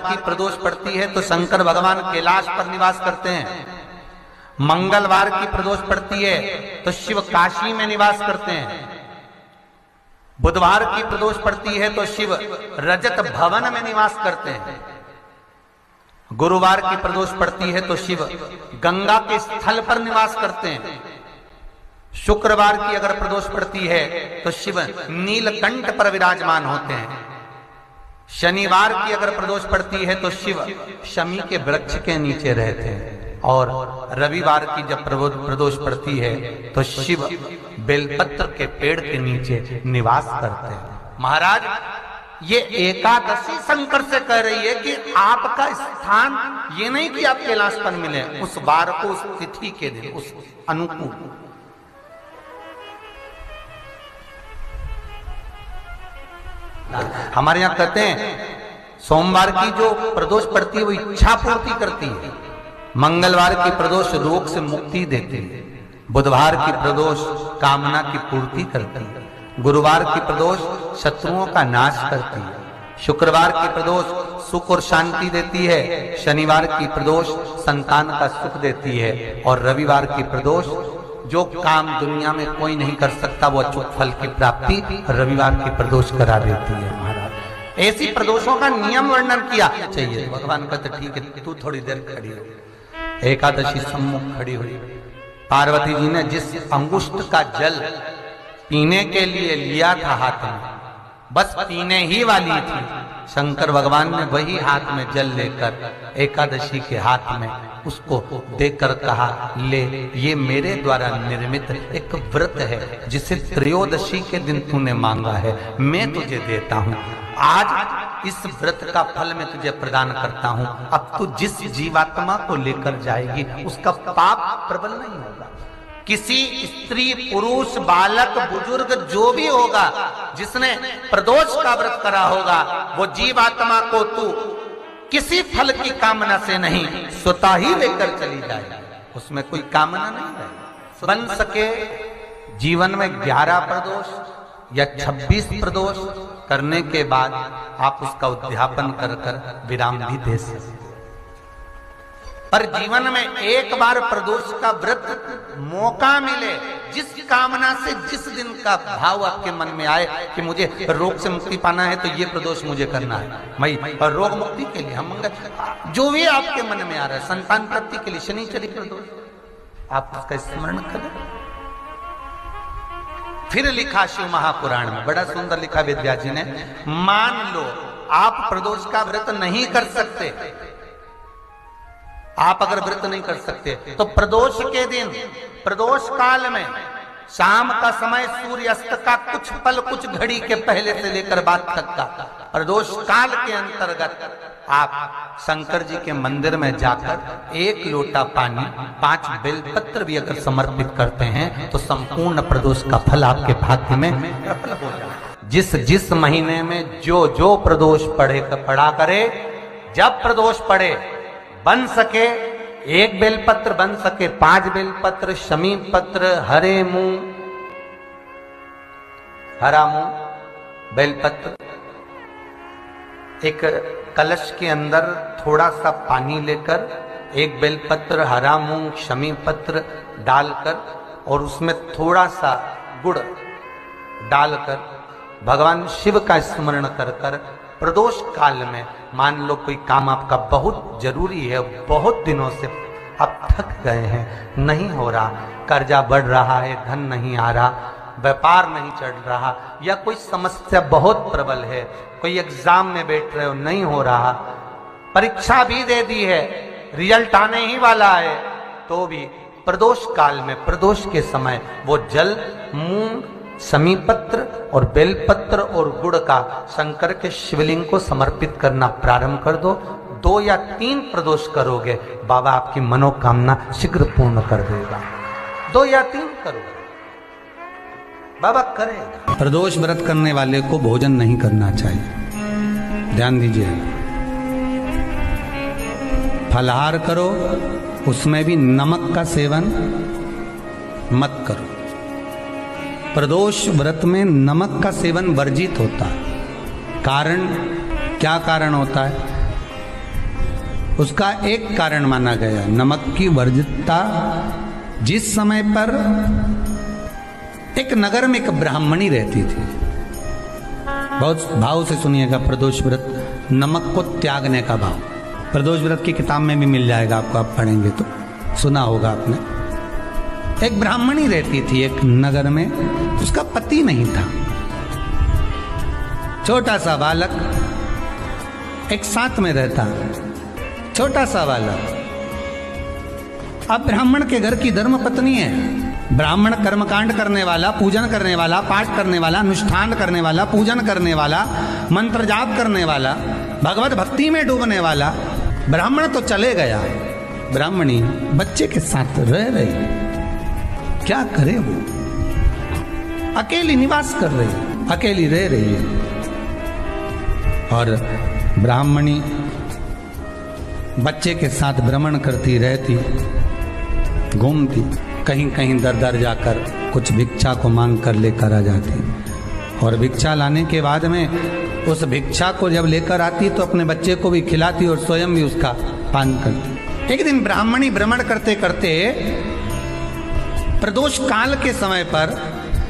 की प्रदोष पड़ती है तो शंकर भगवान कैलाश पर निवास करते हैं। मंगलवार की प्रदोष पड़ती है तो शिव काशी में निवास करते हैं। बुधवार की प्रदोष पड़ती है तो शिव रजत भवन में निवास करते हैं। गुरुवार की प्रदोष पड़ती है तो शिव गंगा के स्थल पर निवास करते हैं। शुक्रवार की अगर प्रदोष पड़ती है तो शिव नीलकंठ पर विराजमान होते हैं। शनिवार की अगर प्रदोष पड़ती है तो शिव शमी के वृक्ष के नीचे रहते हैं। और रविवार की जब प्रदोष पड़ती है तो शिव बेलपत्र के पेड़ के नीचे निवास करते हैं। महाराज, ये एकादशी शंकर से कह रही है कि आपका स्थान ये नहीं कि आप कैलाश पर मिले, उस वार को, उस तिथि के दिन, उस अनुकूल। हमारे यहां कहते हैं सोमवार की जो प्रदोष पड़ती है वो इच्छा पूर्ति करती है। मंगलवार की प्रदोष रोग से मुक्ति देती है। बुधवार की प्रदोष कामना की पूर्ति करती है। गुरुवार की प्रदोष शत्रुओं का नाश करती है। शुक्रवार की प्रदोष सुख और शांति देती है। शनिवार की प्रदोष संतान का सुख देती है। और रविवार की प्रदोष जो काम दुनिया में कोई नहीं कर सकता वो अचूक फल की प्राप्ति रविवार की प्रदोष करा देती है। महाराज, ऐसी प्रदोषों का नियम वर्णन किया चाहिए। भगवान कहते ठीक है, तू थोड़ी देर खड़ी हो। एकादशी सम्मुख खड़ी हुई। पार्वती जी ने जिस अंगुष्ठ का जल पीने के लिए लिया था हाथ में, बस पीने ही वाली थी, शंकर भगवान ने वही हाथ में जल लेकर एकादशी के हाथ में उसको देकर कहा, ले, ये मेरे द्वारा निर्मित एक व्रत है जिसे त्रयोदशी के दिन तूने मांगा है, मैं तुझे देता हूं। आज इस व्रत का फल मैं तुझे प्रदान करता हूं। अब तू जिस जीवात्मा को लेकर जाएगी उसका पाप प्रबल नहीं होगा। किसी स्त्री, पुरुष, बालक, बुजुर्ग जो भी होगा जिसने प्रदोष का व्रत करा होगा, वो जीवात्मा को तू किसी फल की कामना से नहीं, स्वतः ही लेकर चली जाए। उसमें कोई कामना नहीं है। बन सके जीवन में 11 प्रदोष या 26 प्रदोष करने के बाद आप उसका उद्यापन कर विराम भी दे सकते। पर जीवन में एक बार प्रदोष का व्रत मौका मिले, जिस कामना से, जिस दिन का भाव आपके मन में आए कि मुझे रोग से मुक्ति पाना है तो ये प्रदोष मुझे करना है, मैं और रोग मुक्ति के लिए, हम मंगल, जो भी आपके मन में आ रहा है, संतान प्राप्ति के लिए शनिचरी प्रदोष, आप उसका स्मरण करें। फिर लिखा शिव महापुराण में, बड़ा सुंदर लिखा वेदव्यास जी ने, मान लो आप प्रदोष का व्रत नहीं कर सकते, आप अगर व्रत नहीं कर सकते तो प्रदोष के दिन, प्रदोष काल में शाम का समय सूर्यास्त का कुछ पल, कुछ घड़ी के पहले से लेकर बाद तक का प्रदोष काल के अंतर्गत आप शंकर जी के मंदिर में जाकर 1 लोटा पानी, 5 बेलपत्र भी अगर समर्पित करते हैं तो संपूर्ण प्रदोष का फल आपके भाग्य में प्रबल हो जाए। जिस जिस महीने में जो जो प्रदोष पड़ा करे, जब प्रदोष पड़े, बन सके 1 बेलपत्र, बन सके 5 बेलपत्र, शमी पत्र, हरे मूंग, हरा मूंग, बेलपत्र, एक कलश के अंदर थोड़ा सा पानी लेकर 1 बेलपत्र, हरा मूंग, शमी पत्र डालकर और उसमें थोड़ा सा गुड़ डालकर भगवान शिव का स्मरण कर कर प्रदोष काल में, मान लो कोई काम आपका बहुत जरूरी है, बहुत दिनों से अब थक गए हैं, नहीं हो रहा, कर्जा बढ़ रहा है, धन नहीं आ रहा, व्यापार नहीं चढ़ रहा, या कोई समस्या बहुत प्रबल है, कोई एग्जाम में बैठ रहे हो, नहीं हो रहा, परीक्षा भी दे दी है, रिजल्ट आने ही वाला है, तो भी प्रदोष काल में, प्रदोष के समय वो जल, मूंग, शमी पत्र और बेलपत्र और गुड़ का शंकर के शिवलिंग को समर्पित करना प्रारंभ कर दो। 2 या 3 प्रदोष करोगे, बाबा आपकी मनोकामना शीघ्र पूर्ण कर देगा। 2 या 3 करोगे, बाबा करेगा। प्रदोष व्रत करने वाले को भोजन नहीं करना चाहिए, ध्यान दीजिए। फलाहार करो, उसमें भी नमक का सेवन मत करो। प्रदोष व्रत में नमक का सेवन वर्जित होता है। कारण, क्या कारण होता है? उसका एक कारण माना गया नमक की वर्जितता। जिस समय पर एक नगर में एक ब्राह्मणी रहती थी, बहुत भाव से सुनिएगा, प्रदोष व्रत, नमक को त्यागने का भाव। प्रदोष व्रत की किताब में भी मिल जाएगा आपको, आप पढ़ेंगे तो सुना होगा आपने। एक ब्राह्मणी रहती थी एक नगर में, उसका पति नहीं था, छोटा सा बालक एक साथ में रहता, छोटा सा बालक। अब ब्राह्मण के घर की धर्म पत्नी है, ब्राह्मण कर्मकांड करने वाला, पूजन करने वाला, पाठ करने वाला, अनुष्ठान करने वाला, पूजन करने वाला, मंत्र जाप करने वाला, भगवत भक्ति में डूबने वाला। ब्राह्मण तो चले गया, ब्राह्मणी बच्चे के साथ रह रही, क्या करे वो, अकेली निवास कर रही, अकेली रह रही है। और ब्राह्मणी बच्चे के साथ भ्रमण करती रहती, घूमती, कहीं कहीं दर दर जाकर कुछ भिक्षा को मांग कर लेकर आ जाती, और भिक्षा लाने के बाद में उस भिक्षा को जब लेकर आती तो अपने बच्चे को भी खिलाती और स्वयं भी उसका पान करती। एक दिन ब्राह्मणी भ्रमण करते करते प्रदोष काल के समय पर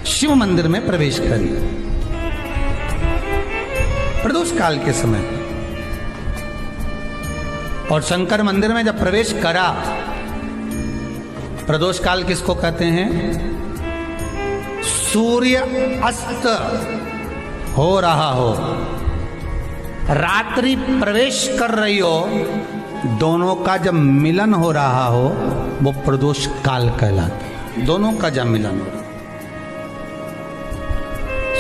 शिव मंदिर में प्रवेश करी। प्रदोष काल के समय पर, और शंकर मंदिर में जब प्रवेश करा, प्रदोष काल किसको कहते हैं? सूर्य अस्त हो रहा हो, रात्रि प्रवेश कर रही हो, दोनों का जब मिलन हो रहा हो वो प्रदोष काल कहलाता है। दोनों का जब मिलन हो,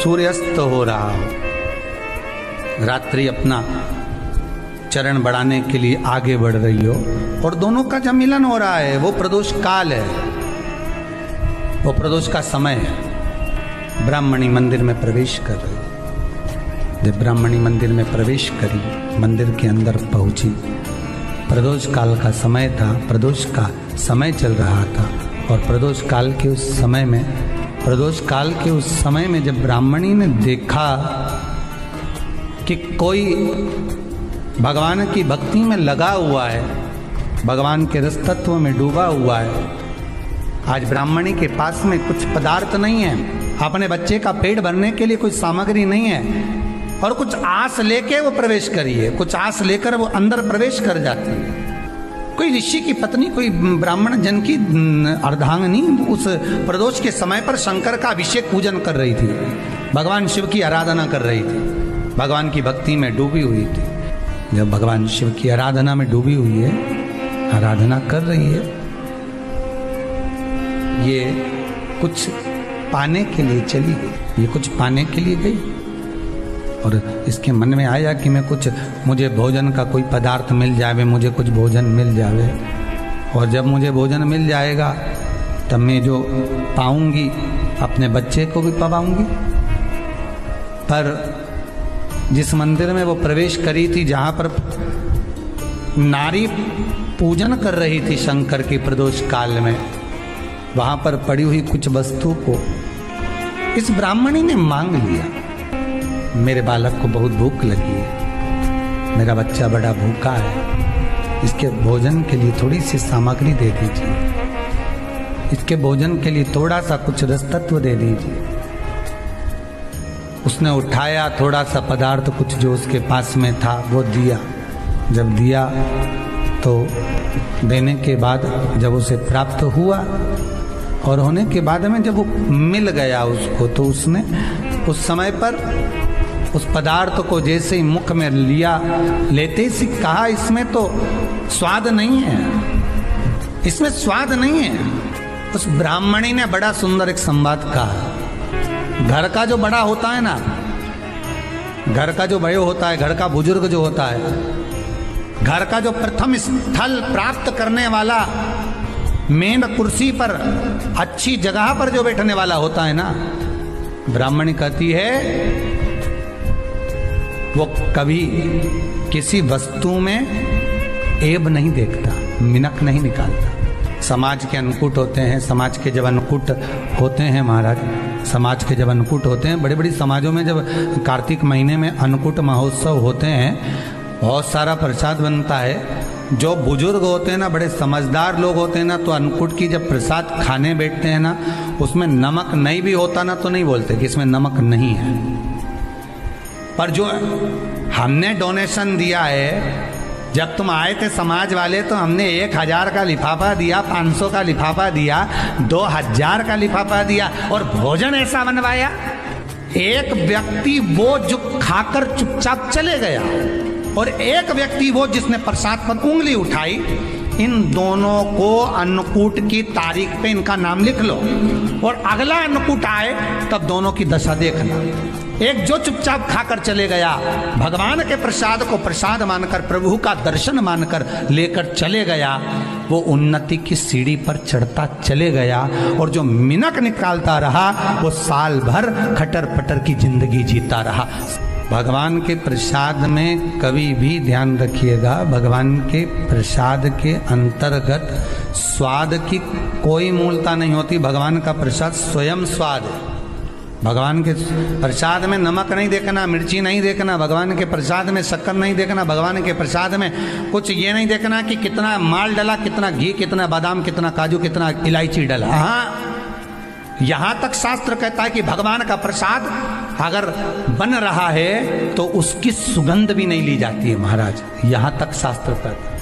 सूर्यास्त हो रहा हो, रात्रि अपना चरण बढ़ाने के लिए आगे बढ़ रही हो, और दोनों का जब मिलन हो रहा है वो प्रदोष काल है, वो प्रदोष का समय है। ब्राह्मणी मंदिर में प्रवेश कर रही, जब ब्राह्मणी मंदिर में प्रवेश करी, मंदिर के अंदर पहुंची, प्रदोष काल का समय था, प्रदोष का समय चल रहा था। और प्रदोष काल के उस समय में, प्रदोष काल के उस समय में जब ब्राह्मणी ने देखा कि कोई भगवान की भक्ति में लगा हुआ है, भगवान के रस तत्व में डूबा हुआ है, आज ब्राह्मणी के पास में कुछ पदार्थ नहीं है, अपने बच्चे का पेट भरने के लिए कोई सामग्री नहीं है, और कुछ आस लेके वो प्रवेश करी है, कुछ आस लेकर वो अंदर प्रवेश कर जाती है। कोई ऋषि की पत्नी, कोई ब्राह्मण जन की अर्धांगिनी उस प्रदोष के समय पर शंकर का अभिषेक पूजन कर रही थी, भगवान शिव की आराधना कर रही थी, भगवान की भक्ति में डूबी हुई थी। जब भगवान शिव की आराधना में डूबी हुई है, आराधना कर रही है, ये कुछ पाने के लिए चली गई, ये कुछ पाने के लिए गई, और इसके मन में आया कि मैं कुछ, मुझे भोजन का कोई पदार्थ मिल जावे, मुझे कुछ भोजन मिल जावे, और जब मुझे भोजन मिल जाएगा तब मैं जो पाऊंगी अपने बच्चे को भी पाऊंगी। पर जिस मंदिर में वो प्रवेश करी थी, जहाँ पर नारी पूजन कर रही थी शंकर की प्रदोष काल में, वहाँ पर पड़ी हुई कुछ वस्तु को इस ब्राह्मणी ने मांग लिया। मेरे बालक को बहुत भूख लगी है, मेरा बच्चा बड़ा भूखा है, इसके भोजन के लिए थोड़ी सी सामग्री दे दीजिए, इसके भोजन के लिए थोड़ा सा कुछ रस तत्व दे दीजिए। उसने उठाया थोड़ा सा पदार्थ, कुछ जो उसके पास में था वो दिया। जब दिया तो देने के बाद जब उसे प्राप्त हुआ, और होने के बाद में जब वो मिल गया उसको, तो उसने उस समय पर उस पदार्थ को जैसे ही मुख में लिया, लेते ही कहा, इसमें तो स्वाद नहीं है, इसमें स्वाद नहीं है। उस ब्राह्मणी ने बड़ा सुंदर एक संवाद कहा। घर का जो बड़ा होता है ना, घर का जो बड़े होता है, घर का बुजुर्ग जो होता है, घर का जो प्रथम स्थल प्राप्त करने वाला, मेन कुर्सी पर, अच्छी जगह पर जो बैठने वाला होता है ना, ब्राह्मणी कहती है वो कभी किसी वस्तु में ऐब नहीं देखता, मिनक नहीं निकालता। समाज के अन्नकूट होते हैं, समाज के जब अन्नकूट होते हैं महाराज, समाज के जब अन्नकूट होते हैं, बड़ी बड़ी समाजों में जब कार्तिक महीने में अन्नकूट महोत्सव होते हैं, बहुत सारा प्रसाद बनता है। जो बुजुर्ग होते हैं ना, बड़े समझदार लोग होते हैं ना, तो अन्नकूट की जब प्रसाद खाने बैठते हैं ना, उसमें नमक नहीं भी होता ना तो नहीं बोलते कि इसमें नमक नहीं है। पर जो हमने डोनेशन दिया है, जब तुम आए थे समाज वाले तो हमने 1000 का लिफाफा दिया, 500 का लिफाफा दिया, 2000 का लिफाफा दिया और भोजन ऐसा बनवाया। एक व्यक्ति वो जो खाकर चुपचाप चले गया और एक व्यक्ति वो जिसने प्रसाद पर उंगली उठाई। इन दोनों को अन्नकूट की तारीख पे इनका नाम लिख लो और अगला अन्नकूट आए तब दोनों की दशा देखना। एक जो चुपचाप खाकर चले गया, भगवान के प्रसाद को प्रसाद मानकर, प्रभु का दर्शन मानकर लेकर चले गया, वो उन्नति की सीढ़ी पर चढ़ता चले गया। और जो मिनक निकालता रहा वो साल भर खटर पटर की जिंदगी जीता रहा। भगवान के प्रसाद में कभी भी ध्यान रखिएगा, भगवान के प्रसाद के अंतर्गत स्वाद की कोई मूलता नहीं होती। भगवान का प्रसाद स्वयं स्वाद है। भगवान के प्रसाद में नमक नहीं देखना, मिर्ची नहीं देखना, भगवान के प्रसाद में शक्कर नहीं देखना, भगवान के प्रसाद में कुछ ये नहीं देखना कि कितना माल डला, कितना घी, कितना बादाम, कितना काजू, कितना इलायची डला। हाँ, यहाँ तक शास्त्र कहता है कि भगवान का प्रसाद अगर बन रहा है तो उसकी सुगंध भी नहीं ली जाती है महाराज। यहाँ तक शास्त्र कहता है।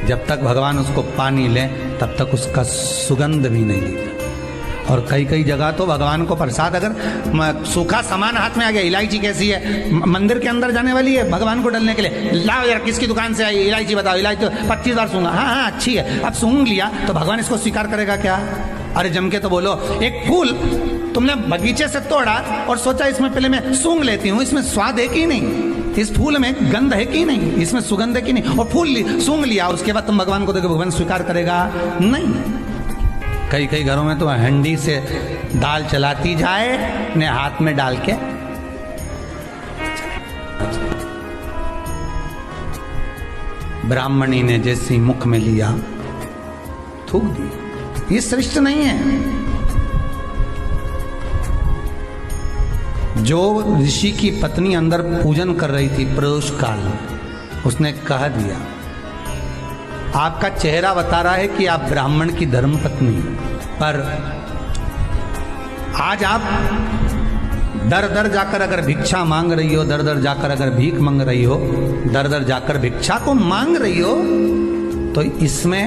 जब तक भगवान उसको पानी ले तब तक उसका सुगंध भी नहीं ली जाती। और कई कई जगह तो भगवान को प्रसाद अगर सूखा सामान हाथ में आ गया, इलायची कैसी है, मंदिर के अंदर जाने वाली है भगवान को डलने के लिए, लाओ यार किसकी दुकान से आई इलायची बताओ, इलायची तो 25 बार सूंघा, हाँ हाँ अच्छी है, अब सूंघ लिया तो भगवान इसको स्वीकार करेगा क्या? अरे जम के तो बोलो। एक फूल तुमने बगीचे से तोड़ा और सोचा इसमें पहले मैं सूंघ लेती हूँ, इसमें स्वाद है कि नहीं, इस फूल में गंध है कि नहीं, इसमें सुगंध है कि नहीं, और फूल सूंघ लिया, उसके बाद तुम भगवान को देखो, भगवान स्वीकार करेगा नहीं। कई कई घरों में तो हंडी से दाल चलाती जाए अपने हाथ में डाल के, ब्राह्मणी ने जैसी मुख में लिया थूक दिया। ये श्रेष्ठ नहीं है। जो ऋषि की पत्नी अंदर पूजन कर रही थी प्रदोष काल में, उसने कह दिया आपका चेहरा बता रहा है कि आप ब्राह्मण की धर्म पत्नी हैं, पर आज आप दर दर जाकर अगर भिक्षा मांग रही हो, दर दर जाकर अगर भीख मांग रही हो, दर दर जाकर भिक्षा को मांग रही हो, तो इसमें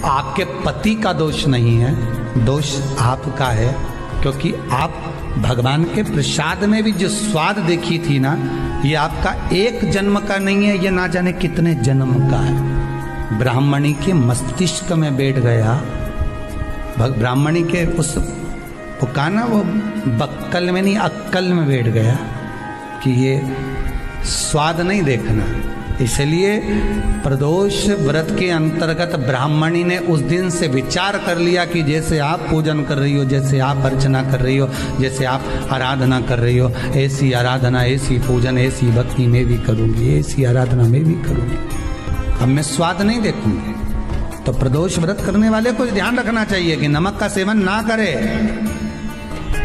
आपके पति का दोष नहीं है, दोष आपका है। क्योंकि आप भगवान के प्रसाद में भी जो स्वाद देखी थी ना, ये आपका एक जन्म का नहीं है, ये ना जाने कितने जन्म का है। ब्राह्मणी के मस्तिष्क में बैठ गया, ब्राह्मणी के उस का ना वो बक्कल में नहीं अक्कल में बैठ गया कि ये स्वाद नहीं देखना। इसलिए प्रदोष व्रत के अंतर्गत ब्राह्मणी ने उस दिन से विचार कर लिया कि जैसे आप पूजन कर रही हो, जैसे आप अर्चना कर रही हो, जैसे आप आराधना कर रही हो, ऐसी आराधना, ऐसी पूजन, ऐसी भक्ति में भी करूँगी, ऐसी आराधना में भी करूँगी। अब मैं स्वाद नहीं देखूंगी। तो प्रदोष व्रत करने वाले को ध्यान रखना चाहिए कि नमक का सेवन ना करे,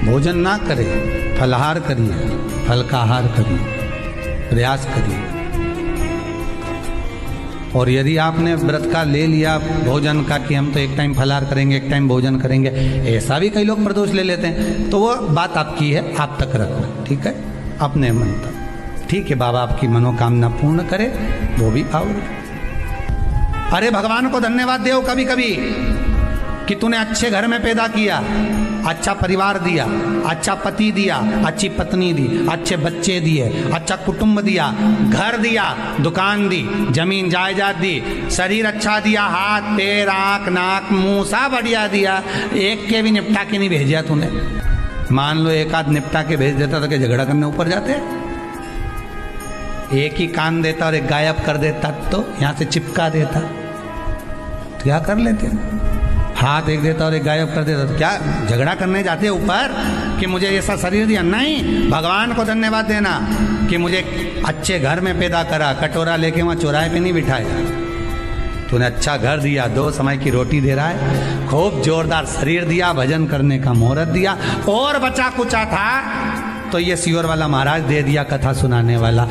भोजन ना करे, फलाहार करिए, फल का आहार करिए, प्रयास करिए। और यदि आपने व्रत का ले लिया भोजन का कि हम तो एक टाइम फलाहार करेंगे, एक टाइम भोजन करेंगे, ऐसा भी कई लोग प्रदोष ले लेते हैं, तो वो बात आपकी है, आप तक रखना, ठीक है, अपने मन तक। ठीक है, बाबा आपकी मनोकामना पूर्ण करे, वो भी आओगे। अरे भगवान को धन्यवाद दो कभी कभी कि तूने अच्छे घर में पैदा किया, अच्छा परिवार दिया, अच्छा पति दिया, अच्छी पत्नी दी, अच्छे बच्चे दिए, अच्छा कुटुंब दिया, घर दिया, दुकान दी, जमीन जायदाद दी, शरीर अच्छा दिया, हाथ पैर आँख नाक मुंह सब बढ़िया दिया, एक के भी निपटा के नहीं भेजा तूने। मान लो एक आध निपटा के भेज देता तो क्या झगड़ा करने ऊपर जाते? एक ही कान देता और एक गायब कर देता तो यहाँ से चिपका देता, तो क्या कर लेते? हाथ एक देता और एक गायब कर देता तो क्या झगड़ा करने जाते ऊपर कि मुझे ऐसा शरीर दिया? नहीं, भगवान को धन्यवाद देना कि मुझे अच्छे घर में पैदा करा, कटोरा लेके वहाँ चौराहे पे नहीं बिठाया, तूने अच्छा घर दिया, 2 समय की रोटी दे रहा है, खूब जोरदार शरीर दिया, भजन करने का मुहूर्त दिया, और बचा कुचा था तो ये सियोर वाला महाराज दे दिया कथा सुनाने वाला।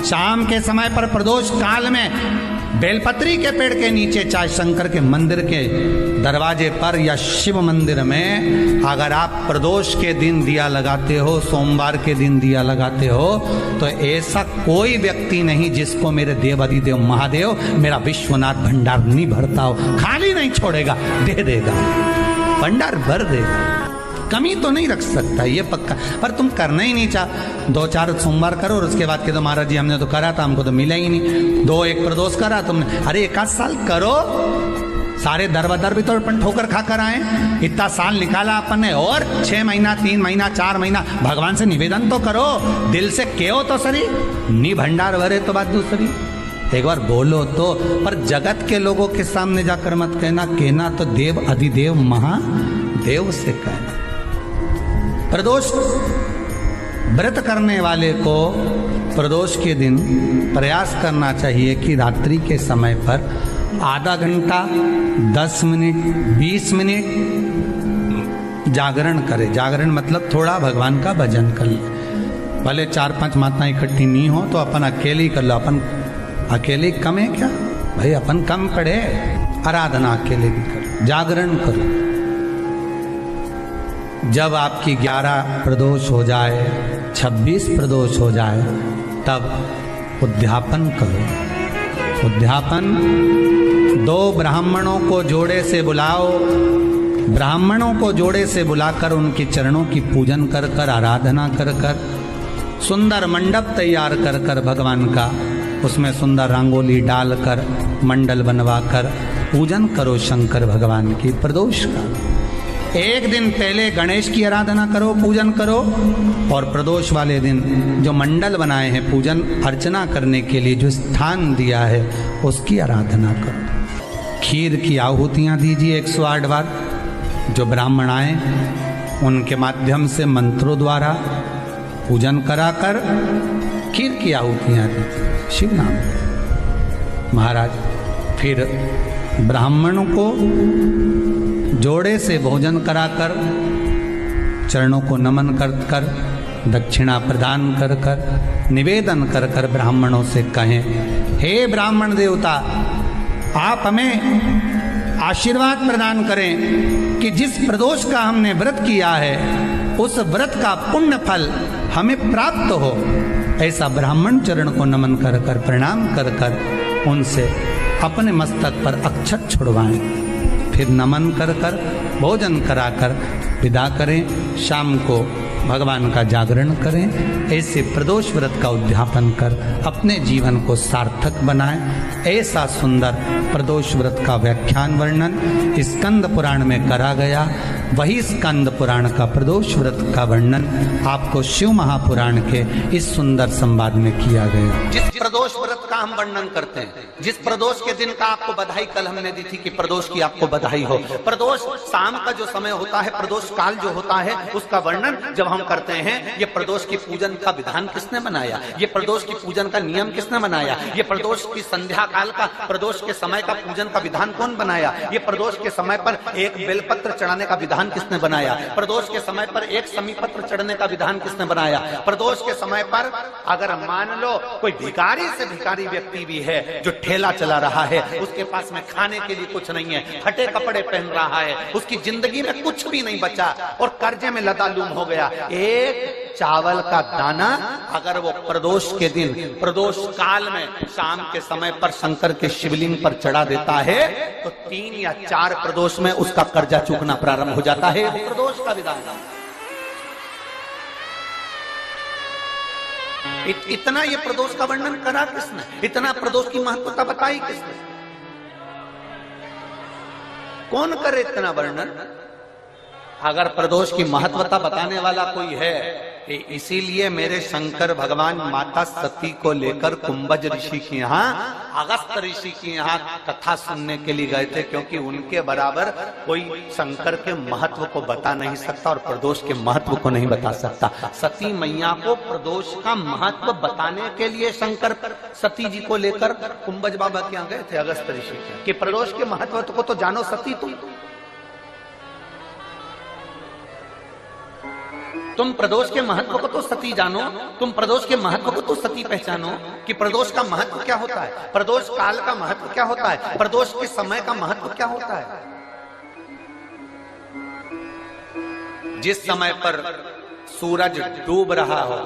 शाम के समय पर प्रदोष काल में बेलपत्री के पेड़ के नीचे, चाहे शंकर के मंदिर के दरवाजे पर या शिव मंदिर में, अगर आप प्रदोष के दिन दिया लगाते हो, सोमवार के दिन दिया लगाते हो, तो ऐसा कोई व्यक्ति नहीं जिसको मेरे देव अधिदेव महादेव मेरा विश्वनाथ भंडार नहीं भरता हो, खाली नहीं छोड़ेगा, दे देगा, भंडार भर देगा, कमी तो नहीं रख सकता, ये पक्का। पर तुम करना ही नहीं चाह, 2-4 सोमवार करो और उसके बाद के तो महाराज जी हमने तो करा था, हमको तो मिला ही नहीं। 2-1 प्रदोष करा तुमने, अरे 1 साल करो, सारे दर भी तो अपन ठोकर खा कर आए, इतना साल निकाला अपन ने, और 6 महीना 3 महीना 4 महीना भगवान से निवेदन तो करो, दिल से कहो तो सरी, नी भंडार भरे तो बात दूसरी, एक बार बोलो तो। पर जगत के लोगों के सामने जाकर मत कहना, कहना तो देव अधिदेव महादेव से कहना। प्रदोष व्रत करने वाले को प्रदोष के दिन प्रयास करना चाहिए कि रात्रि के समय पर आधा घंटा, 10 मिनट, 20 मिनट जागरण करे। जागरण मतलब थोड़ा भगवान का भजन कर ले। भले 4-5 माताएं इकट्ठी नहीं हो तो अपन अकेले ही कर लो। अपन अकेले कम है क्या भाई, अपन कम पड़े, आराधना अकेले भी करो, जागरण करो। जब आपकी 11 प्रदोष हो जाए, 26 प्रदोष हो जाए, तब उद्यापन करो। उद्यापन 2 ब्राह्मणों को जोड़े से बुलाओ, ब्राह्मणों को जोड़े से बुलाकर उनके चरणों की पूजन कर कर, आराधना कर कर, सुंदर मंडप तैयार कर कर भगवान का, उसमें सुंदर रंगोली डालकर, मंडल बनवाकर पूजन करो शंकर भगवान की प्रदोष का। एक दिन पहले गणेश की आराधना करो, पूजन करो, और प्रदोष वाले दिन जो मंडल बनाए हैं पूजन अर्चना करने के लिए, जो स्थान दिया है उसकी आराधना करो। खीर की आहुतियाँ दीजिए 108 बार। जो ब्राह्मण आए उनके माध्यम से मंत्रों द्वारा पूजन कराकर खीर की आहुतियाँ दीजिए, शिव नाम महाराज। फिर ब्राह्मणों को जोड़े से भोजन कराकर, चरणों को नमन कर कर, दक्षिणा प्रदान कर कर, निवेदन कर कर ब्राह्मणों से कहें, हे ब्राह्मण देवता, आप हमें आशीर्वाद प्रदान करें कि जिस प्रदोष का हमने व्रत किया है उस व्रत का पुण्य फल हमें प्राप्त हो। ऐसा ब्राह्मण चरण को नमन कर कर, प्रणाम कर कर उनसे अपने मस्तक पर अक्षत छुड़वाएं। फिर नमन कर कर, भोजन कराकर विदा करें। शाम को भगवान का जागरण करें। ऐसे प्रदोष व्रत का उद्यापन कर अपने जीवन को सार्थक बनाएं। ऐसा सुंदर प्रदोष व्रत का व्याख्यान वर्णन स्कंद पुराण में करा गया। वही स्कंद पुराण का प्रदोष व्रत का वर्णन आपको शिव महापुराण के इस सुंदर संवाद में किया गया। जिस प्रदोष व्रत का हम वर्णन करते हैं, जिस प्रदोष के दिन का आपको बधाई कल हमने दी थी कि प्रदोष की आपको बधाई हो। प्रदोष शाम का जो समय होता है, प्रदोष काल जो होता है, उसका वर्णन जब हम करते हैं, ये प्रदोष की पूजन का विधान किसने बनाया, ये प्रदोष की पूजन का नियम किसने बनाया, ये प्रदोष की संध्या काल का, प्रदोष के समय का पूजन का विधान कौन बनाया, ये प्रदोष के समय पर एक बेलपत्र चढ़ाने का विधान किसने बनाया, प्रदोष के समय पर एक समीपत्र चढ़ने का विधान किसने बनाया। प्रदोष के समय पर अगर मान लो कोई भिखारी से भिखारी व्यक्ति भी है जो ठेला चला रहा है, उसके पास में खाने के लिए कुछ नहीं है, फटे कपड़े पहन रहा है, उसकी जिंदगी में कुछ भी नहीं बचा और कर्जे में लदालूम हो गया, एक चावल का दाना अगर वो प्रदोष के दिन, प्रदोष काल में शाम के समय पर शंकर के शिवलिंग पर चढ़ा देता है तो 3 या 4 प्रदोष में उसका कर्जा चूकना प्रारंभ हो जाता है। प्रदोष का विधान इतना ये प्रदोष का वर्णन करा किसने, इतना प्रदोष की महत्वता बताई किसने, कौन करे इतना वर्णन। अगर प्रदोष की महत्वता बताने वाला कोई है, इसीलिए मेरे शंकर भगवान माता सती को लेकर कुंभज ऋषि के यहाँ, अगस्त ऋषि के यहाँ कथा सुनने के लिए गए थे, क्योंकि उनके बराबर कोई शंकर के महत्व को बता नहीं सकता और प्रदोष के महत्व को नहीं बता सकता। सती मैया को प्रदोष का महत्व बताने के लिए शंकर सती जी को लेकर कुंभज बाबा के यहाँ गए थे, अगस्त ऋषि के, कि प्रदोष के महत्व को तो जानो सती तुम। तुम प्रदोष के महत्व को तो सती जानो, तुम प्रदोष के महत्व को तो सती पहचानो कि प्रदोष का महत्व क्या होता है, प्रदोष काल का महत्व क्या होता है, प्रदोष के समय का महत्व क्या होता है। जिस समय पर सूरज डूब रहा हो,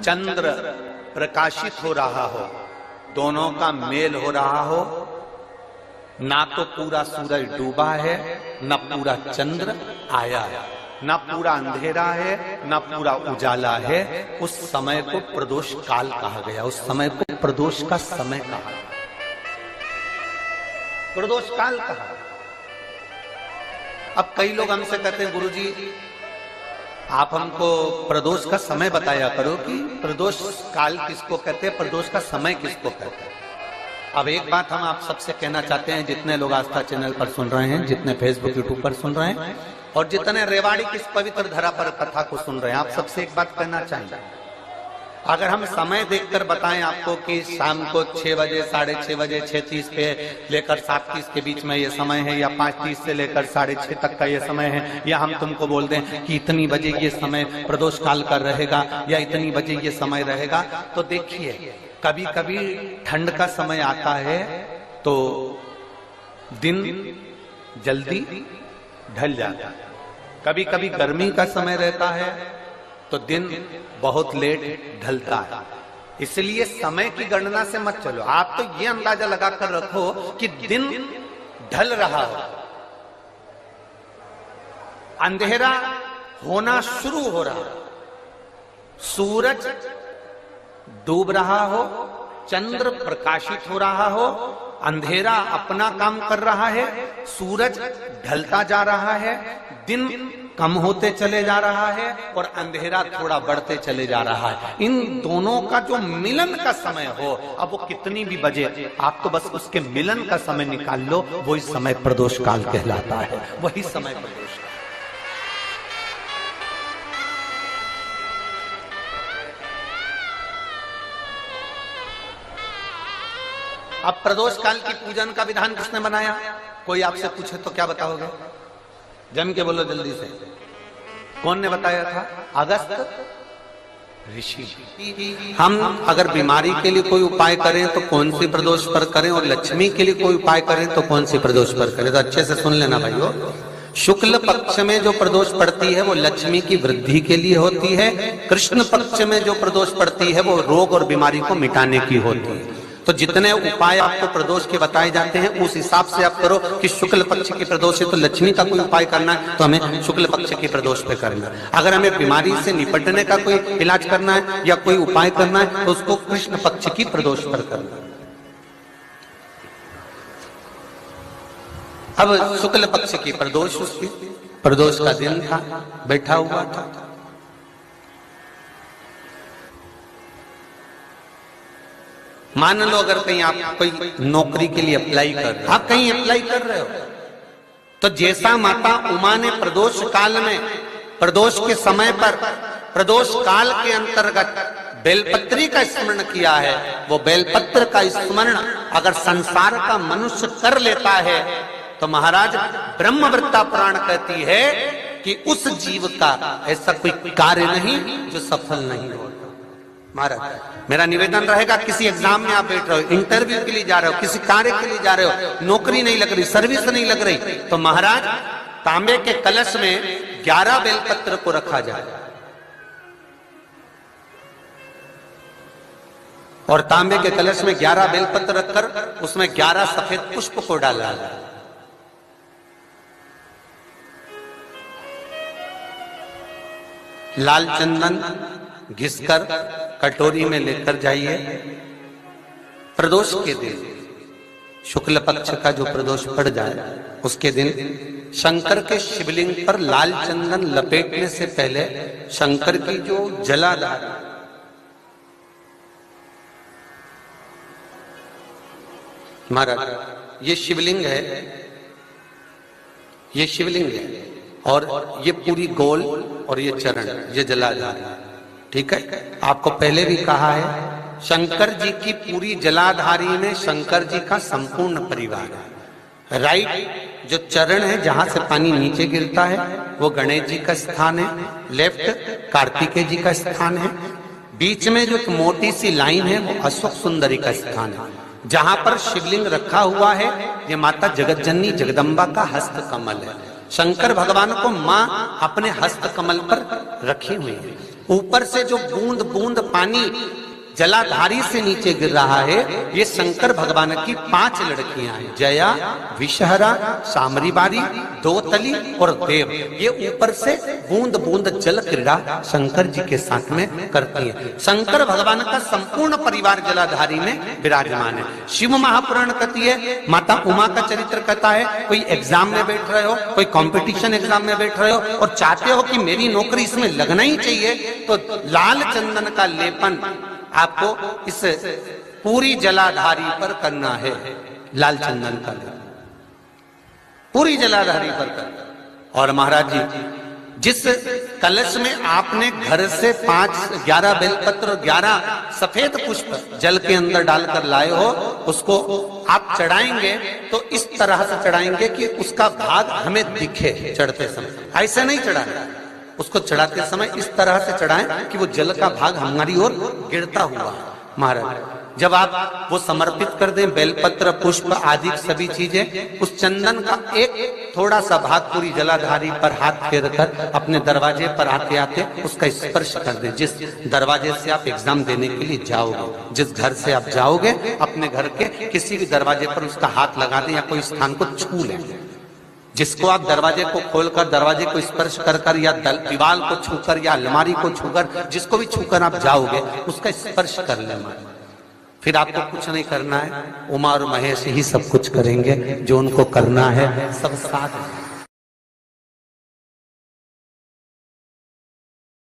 चंद्र प्रकाशित हो रहा हो, दोनों का मेल हो रहा हो, ना तो पूरा सूरज डूबा है, ना पूरा चंद्र आया है, ना पूरा अंधेरा है, ना पूरा उजाला है, उस समय को प्रदोष काल कहा गया, उस समय को प्रदोष का समय कहा, प्रदोष काल कहा। अब कई लोग हमसे कहते हैं गुरुजी आप हमको प्रदोष का समय बताया करो कि प्रदोष काल किसको कहते हैं, प्रदोष का समय किसको कहते हैं। अब एक बात हम आप सबसे कहना चाहते हैं, जितने लोग आस्था चैनल पर सुन रहे हैं, जितने फेसबुक यूट्यूब पर सुन रहे हैं और जितने रेवाड़ी की इस पवित्र धरा पर कथा को सुन रहे हैं, आप सबसे एक बात कहना चाहेंगे, अगर हम समय देखकर बताएं आपको कि शाम को 6 बजे, 6:30 बजे, 6:30 पे लेकर 7:30 के बीच में ये समय है, या 5:30 से लेकर 6:30 तक का ये समय है, या हम तुमको बोल दें कि इतनी बजे ये समय प्रदोष काल का रहेगा या इतनी बजे ये समय रहेगा, तो देखिए कभी कभी ठंड का समय आता है तो दिन जल्दी ढल जाता है, कभी कभी गर्मी का समय रहता है तो दिन बहुत लेट ढलता है। इसलिए समय की गणना से मत चलो, आप तो ये अंदाजा लगाकर रखो कि दिन ढल रहा हो, अंधेरा होना शुरू हो रहा हो, सूरज डूब रहा हो, चंद्र प्रकाशित हो रहा हो, अंधेरा अपना काम कर रहा है, सूरज ढलता जा रहा है, दिन कम होते चले जा रहा है और अंधेरा थोड़ा बढ़ते चले जा रहा है। इन दोनों का जो मिलन का समय हो, अब वो कितनी भी बजे, आप तो बस उसके मिलन का समय निकाल लो, वही समय प्रदोष काल कहलाता है, वही समय प्रदोष काल। अब प्रदोष काल की पूजन का विधान किसने बनाया? कोई आपसे पूछे तो क्या बताओगे? जम के बोलो जल्दी से, कौन ने बताया था? अगस्त ऋषि। हम अगर बीमारी के लिए कोई उपाय करें तो कौन सी प्रदोष पर करें, और लक्ष्मी के लिए कोई उपाय करें तो कौन सी प्रदोष पर करें? तो अच्छे से सुन लेना भाइयों, शुक्ल पक्ष में जो प्रदोष पड़ती है वो लक्ष्मी की वृद्धि के लिए होती है, कृष्ण पक्ष में जो प्रदोष पड़ती है वो रोग और बीमारी को मिटाने की होती है। तो जितने उपाय आपको प्रदोष के बताए जाते हैं उस हिसाब से आप करो कि शुक्ल पक्ष की प्रदोष है तो लक्ष्मी का कोई उपाय करना है तो हमें शुक्ल पक्ष की प्रदोष पे करना है। अगर हमें बीमारी से निपटने का कोई इलाज करना है या कोई उपाय करना है तो उसको कृष्ण पक्ष की प्रदोष पर करना है। अब शुक्ल पक्ष की प्रदोष, उसकी प्रदोष का दिन था, बैठा हुआ था, मान लो अगर कहीं आप कोई नौकरी के लिए अप्लाई कर रहे हो, आप कहीं अप्लाई कर रहे हो, तो जैसा माता उमा ने प्रदोष काल में, प्रदोष के समय पर, प्रदोष काल के अंतर्गत बेलपत्री का स्मरण किया है, वो बेलपत्र का स्मरण अगर संसार का मनुष्य कर लेता है तो महाराज ब्रह्मवृत्ता पुराण कहती है कि उस जीव का ऐसा कोई कार्य नहीं जो सफल नहीं हो। महाराज मेरा निवेदन रहेगा, किसी एग्जाम में आप बैठ रहे हो, इंटरव्यू के लिए जा रहे हो, किसी कार्य के लिए जा रहे हो, नौकरी नहीं लग रही, सर्विस नहीं लग रही, तो महाराज तांबे के कलश में 11 बेलपत्र को रखा जाए और तांबे के कलश में 11 बेलपत्र रखकर उसमें 11 सफेद पुष्प को डाला जाए। लाल चंदन घिसकर कटोरी में लेकर जाइए। प्रदोष के दिन, शुक्ल पक्ष का जो प्रदोष पड़ जाए उसके दिन शंकर के शिवलिंग पर लाल चंदन लपेटने से पहले शंकर की जो जलाधार, महाराज ये शिवलिंग है, ये शिवलिंग है और ये पूरी गोल और ये चरण, ये जलाधार, ठीक है। आपको पहले भी कहा है शंकर जी की पूरी जलाधारी में शंकर जी का संपूर्ण परिवार है। राइट जो चरण है जहां से पानी नीचे गिरता है वो गणेश जी का स्थान है, लेफ्ट कार्तिकेय जी का स्थान है, बीच में जो मोटी सी लाइन है वो अशोक सुंदरी का स्थान है। जहां पर शिवलिंग रखा हुआ है ये माता जगत जननी जगदम्बा का हस्त कमल है। शंकर भगवान को मां अपने हस्त कमल पर रखी हुई है। ऊपर से जो बूंद बूंद पानी जलाधारी से नीचे गिर रहा है ये शंकर भगवान की 5 लड़कियां हैं, जया, विषहरा, सामरीबारी, दोतली और देव। ये ऊपर से बूंद बूंद जल क्रीड़ा शंकर जी के साथ में करती हैं। शंकर भगवान का संपूर्ण परिवार जलाधारी में विराजमान है। शिव महापुराण कहती है, माता उमा का चरित्र कहता है, कोई एग्जाम में बैठ रहे हो, कोई कंपटीशन एग्जाम में बैठ रहे हो और चाहते हो कि मेरी नौकरी इसमें लगना ही चाहिए, तो लाल चंदन का लेपन आपको इस पूरी जलाधारी पर करना है। लाल चंदन का पूरी जलाधारी पर करना। और महाराज जी जिस कलश में आपने घर से 11 बेलपत्र और 11 सफेद पुष्प जल के अंदर डालकर लाए हो, उसको आप चढ़ाएंगे तो इस तरह से चढ़ाएंगे कि उसका भाग हमें दिखे चढ़ते समय। ऐसे नहीं चढ़ाएंगे, उसको चढ़ाते समय इस तरह से चढ़ाएं कि वो जल का भाग हमारी ओर गिरता हुआ। महाराज जब आप वो समर्पित कर दें, बेलपत्र पुष्प आदि सभी चीजें, उस चंदन का एक थोड़ा सा भाग पूरी जलाधारी पर हाथ फेर कर अपने दरवाजे पर आते आते उसका स्पर्श कर दें। जिस दरवाजे से आप एग्जाम देने के लिए जाओगे, जिस घर से आप जाओगे, अपने घर के किसी भी दरवाजे पर उसका हाथ लगा दें या कोई स्थान को छू लें। जिसको आप दरवाजे को खोलकर दरवाजे को स्पर्श कर कर या दीवार को छूकर या अलमारी को छूकर, जिसको भी छूकर आप जाओगे उसका स्पर्श कर लेना। फिर आपको कुछ नहीं करना है, उमा और महेश ही सब कुछ करेंगे, जो उनको करना है सब साथ।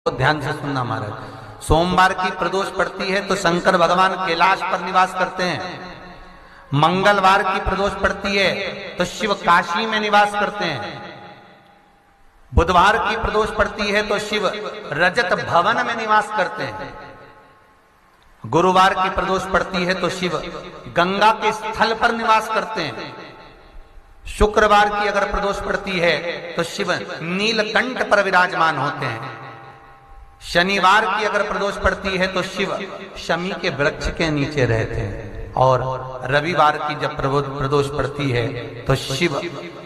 तो ध्यान से सुनना महाराज। सोमवार की प्रदोष पड़ती है तो शंकर भगवान कैलाश पर निवास करते हैं। मंगलवार की प्रदोष पड़ती है तो शिव काशी में निवास करते हैं। बुधवार की प्रदोष पड़ती है तो शिव रजत भवन में निवास करते हैं। गुरुवार की प्रदोष पड़ती है तो शिव गंगा के स्थल पर निवास करते हैं। शुक्रवार की अगर प्रदोष पड़ती है तो शिव नीलकंठ पर विराजमान होते हैं। शनिवार की अगर प्रदोष पड़ती है तो शिव शमी के वृक्ष के नीचे रहते हैं। और रविवार की जब प्रदोष पड़ती है तो शिव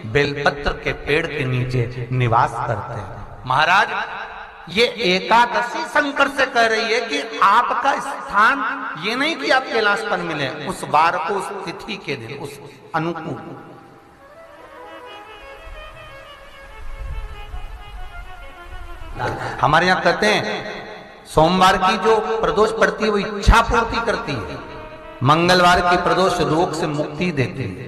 बेलपत्र के पेड़ के नीचे निवास करते हैं। महाराज ये एकादशी शंकर से कह रही है कि आपका स्थान ये नहीं कि आप कैलाश पर मिले, उस बार को, उस तिथि के दिन, उस अनुकूल। हमारे यहां कहते हैं सोमवार की जो प्रदोष पड़ती है वो इच्छा पूर्ति करती है। मंगलवार की प्रदोष रोग से मुक्ति देती है।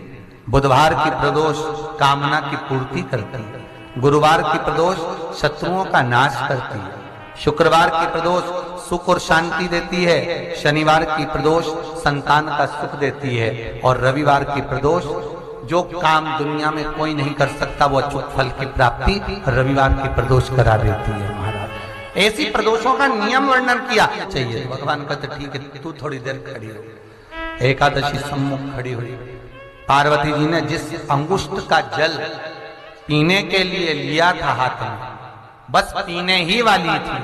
बुधवार की प्रदोष कामना की पूर्ति करती है। गुरुवार की प्रदोष शत्रुओं का नाश करती है। शुक्रवार की प्रदोष सुख और शांति देती है। शनिवार की प्रदोष संतान का सुख देती है। और रविवार की प्रदोष जो काम दुनिया में कोई नहीं कर सकता वो अचूक फल की प्राप्ति रविवार की प्रदोष करा देती है। महाराज ऐसी प्रदोषों का नियम वर्णन किया चाहिए। भगवान कहते ठीक है तू थोड़ी देर खड़ी हो। एकादशी सम्मुख खड़ी हुई। पार्वती जी ने जिस अंगुष्ठ का जल पीने के लिए लिया था हाथ में, बस पीने ही वाली थी,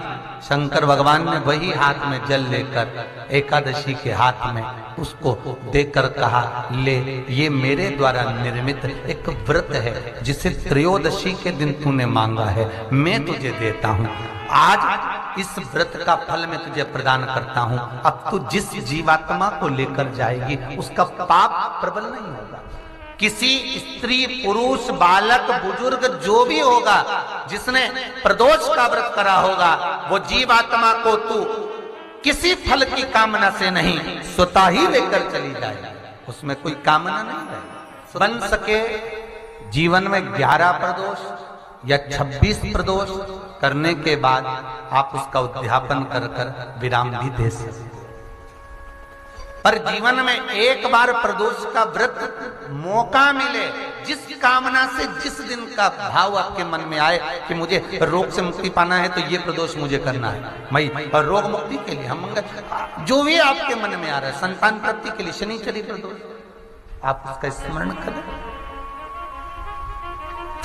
शंकर भगवान ने वही हाथ में जल लेकर एकादशी के हाथ में उसको देकर कहा, ले ये मेरे द्वारा निर्मित एक व्रत है जिसे त्रयोदशी के दिन तूने मांगा है, मैं तुझे देता हूं। आज इस व्रत का फल मैं तुझे प्रदान करता हूं। अब तू जिस जीवात्मा को लेकर जाएगी उसका पाप प्रबल नहीं होगा। किसी स्त्री, पुरुष, बालक, बुजुर्ग जो भी होगा जिसने प्रदोष का व्रत करा होगा वो जीवात्मा को तू किसी फल की कामना से नहीं स्वतः ही लेकर चली जाए। उसमें कोई कामना नहीं है। बन सके जीवन में 11 प्रदोष या 26 प्रदोष करने के बाद आप उसका उद्यापन कर कर विराम भी दे सकते। पर जीवन में एक बार प्रदोष का व्रत मौका मिले, जिस कामना से जिस दिन का भाव आपके मन में आए कि मुझे रोग से मुक्ति पाना है तो ये प्रदोष मुझे करना है, मैं और रोग मुक्ति के लिए हम मंगल जो भी आपके मन में आ रहा है, संतान प्राप्ति के लिए शनिचरी प्रदोष, आप उसका स्मरण करें।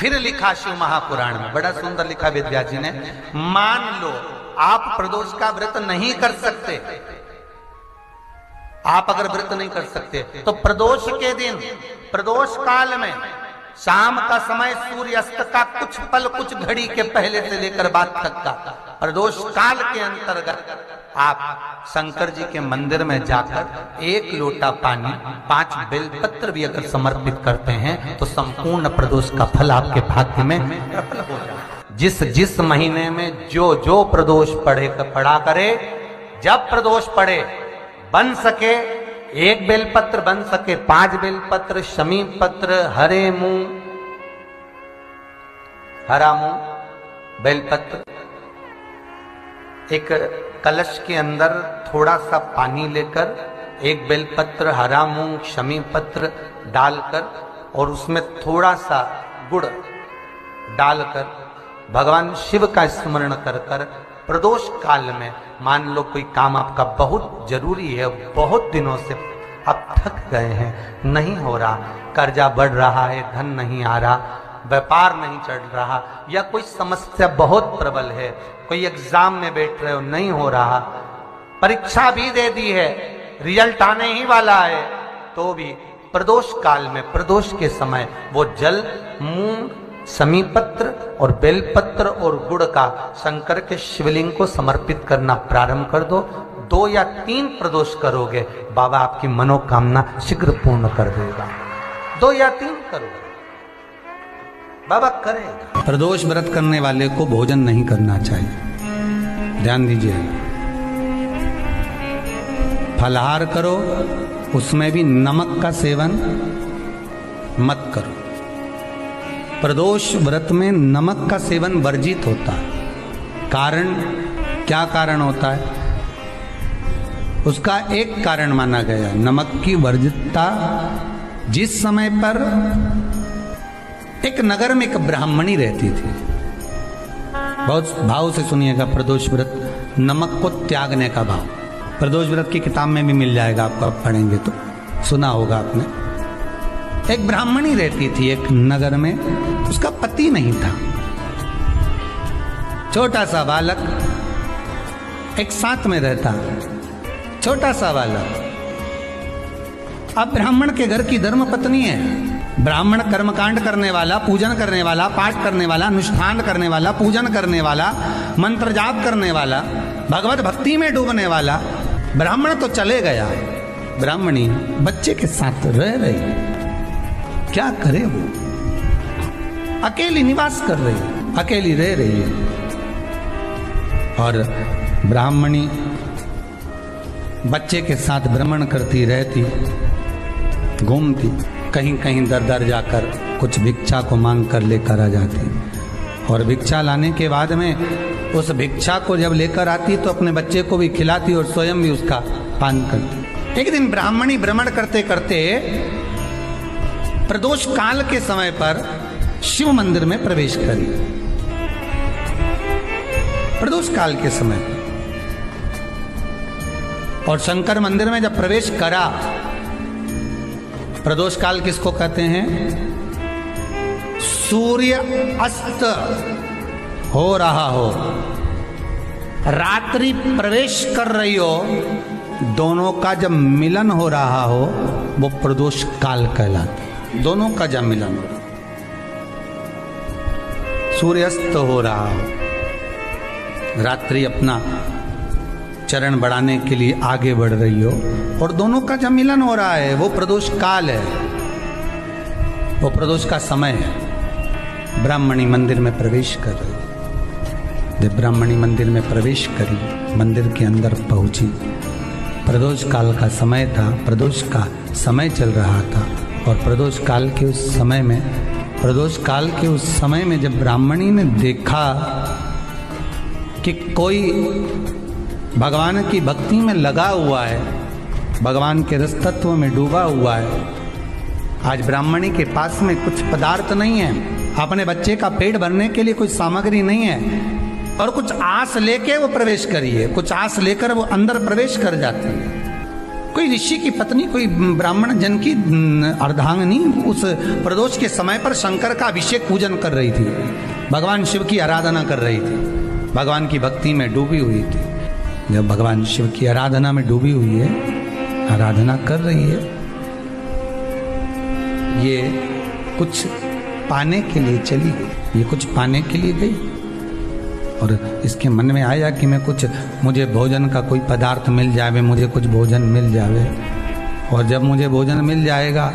फिर लिखा शिव महापुराण में, बड़ा सुंदर लिखा वेदव्यास जी ने, मान लो आप प्रदोष का व्रत नहीं कर सकते, आप अगर व्रत नहीं कर सकते तो प्रदोष के दिन, प्रदोष काल में शाम का समय सूर्य अस्त का कुछ पल, कुछ घड़ी के पहले से लेकर बाद तक का प्रदोष काल के अंतर्गत आप शंकर जी के मंदिर में जाकर 1 लोटा पानी, 5 बेलपत्र भी अगर समर्पित करते हैं तो संपूर्ण प्रदोष का फल आपके भाग्य में प्रबल हो जाए। जिस महीने में जो प्रदोष पड़ा करे, जब प्रदोष पड़े, बन सके 1 बेलपत्र, बन सके 5 बेलपत्र, शमी पत्र, हरे मूंग, हरा मूंग, बेलपत्र, एक कलश के अंदर थोड़ा सा पानी लेकर 1 बेलपत्र, हरा मूंग, शमी पत्र डालकर और उसमें थोड़ा सा गुड़ डालकर भगवान शिव का स्मरण कर कर प्रदोष काल में, मान लो कोई काम आपका बहुत जरूरी है, बहुत दिनों से अब थक गए हैं, नहीं हो रहा, कर्जा बढ़ रहा है, धन नहीं आ रहा, व्यापार नहीं चढ़ रहा, या कोई समस्या बहुत प्रबल है, कोई एग्जाम में बैठ रहे हो नहीं हो रहा, परीक्षा भी दे दी है, रिजल्ट आने ही वाला है, तो भी प्रदोष काल में, प्रदोष के समय वो जल, मूंग, शमी पत्र और बेलपत्र और गुड़ का शंकर के शिवलिंग को समर्पित करना प्रारंभ कर दो। 2 या 3 प्रदोष करोगे, बाबा आपकी मनोकामना शीघ्र पूर्ण कर देगा। 2 या 3 करोगे, बाबा करेगा। प्रदोष व्रत करने वाले को भोजन नहीं करना चाहिए, ध्यान दीजिए। फलाहार करो, उसमें भी नमक का सेवन मत करो। प्रदोष व्रत में नमक का सेवन वर्जित होता है। कारण, क्या कारण होता है? उसका एक कारण माना गया, नमक की वर्जितता। जिस समय पर एक नगर में एक ब्राह्मणी रहती थी, बहुत भाव से सुनिएगा, प्रदोष व्रत, नमक को त्यागने का भाव। प्रदोष व्रत की किताब में भी मिल जाएगा आपको, आप पढ़ेंगे तो सुना होगा आपने। एक ब्राह्मणी रहती थी एक नगर में, उसका पति नहीं था, छोटा सा बालक एक साथ में रहता, छोटा सा बालक। अब ब्राह्मण के घर की धर्म पत्नी है, ब्राह्मण कर्मकांड करने वाला, पूजन करने वाला, पाठ करने वाला, अनुष्ठान करने वाला, पूजन करने वाला, मंत्र जाप करने वाला, भगवत भक्ति में डूबने वाला। ब्राह्मण तो चले गया, ब्राह्मणी बच्चे के साथ रह रही, क्या करे वो? अकेली निवास कर रही, अकेली रह रही है। और ब्राह्मणी बच्चे के साथ भ्रमण करती रहती, घूमती, कहीं कहीं दर दर जाकर कुछ भिक्षा को मांग कर लेकर आ जाती, और भिक्षा लाने के बाद में उस भिक्षा को जब लेकर आती तो अपने बच्चे को भी खिलाती और स्वयं भी उसका पान करती। एक दिन ब्राह्मणी भ्रमण करते करते प्रदोष काल के समय पर शिव मंदिर में प्रवेश करी। प्रदोष काल के समय और शंकर मंदिर में जब प्रवेश करा, प्रदोष काल किसको कहते हैं? सूर्य अस्त हो रहा हो, रात्रि प्रवेश कर रही हो, दोनों का जब मिलन हो रहा हो वो प्रदोष काल कहलाता है। दोनों का जब मिलन हो, सूर्यास्त हो रहा हो, रात्रि अपना चरण बढ़ाने के लिए आगे बढ़ रही हो, और दोनों का जब मिलन हो रहा है वो प्रदोष काल है, वो प्रदोष का समय है। ब्राह्मणी मंदिर में प्रवेश कर रही, जब ब्राह्मणी मंदिर में प्रवेश करी, मंदिर के अंदर पहुंची, प्रदोष काल का समय था, प्रदोष का समय चल रहा था। और प्रदोष काल के उस समय में, प्रदोष काल के उस समय में जब ब्राह्मणी ने देखा कि कोई भगवान की भक्ति में लगा हुआ है, भगवान के रस तत्व में डूबा हुआ है, आज ब्राह्मणी के पास में कुछ पदार्थ नहीं है, अपने बच्चे का पेट भरने के लिए कोई सामग्री नहीं है, और कुछ आस लेके वो प्रवेश करिए, कुछ आस लेकर वो अंदर प्रवेश कर जाती है। कोई ऋषि की पत्नी, कोई ब्राह्मण जन की अर्धांगिनी उस प्रदोष के समय पर शंकर का अभिषेक पूजन कर रही थी, भगवान शिव की आराधना कर रही थी, भगवान की भक्ति में डूबी हुई थी। जब भगवान शिव की आराधना में डूबी हुई है, आराधना कर रही है, ये कुछ पाने के लिए चली गई, ये कुछ पाने के लिए गई और इसके मन में आया कि मैं कुछ, मुझे भोजन का कोई पदार्थ मिल जावे, मुझे कुछ भोजन मिल जावे, और जब मुझे भोजन मिल जाएगा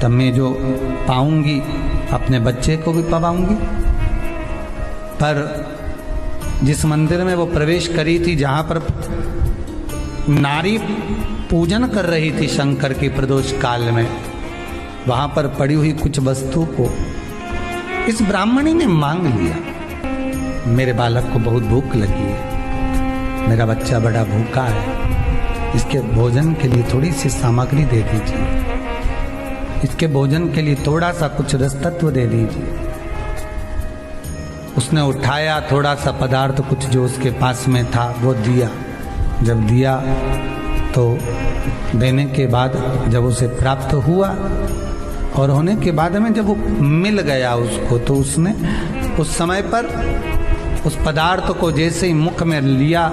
तब मैं जो पाऊंगी अपने बच्चे को भी पाऊंगी। पर जिस मंदिर में वो प्रवेश करी थी, जहाँ पर नारी पूजन कर रही थी शंकर की प्रदोष काल में, वहाँ पर पड़ी हुई कुछ वस्तु को इस ब्राह्मणी ने मांग लिया। मेरे बालक को बहुत भूख लगी है, मेरा बच्चा बड़ा भूखा है, इसके भोजन के लिए थोड़ी सी सामग्री दे दीजिए, इसके भोजन के लिए थोड़ा सा कुछ रसतत्व दे दीजिए। उसने उठाया थोड़ा सा पदार्थ, कुछ जो उसके पास में था वो दिया। जब दिया तो देने के बाद जब उसे प्राप्त हुआ और होने के बाद में जब वो मिल गया उसको, तो उसने उस समय पर उस पदार्थ को जैसे ही मुख में लिया,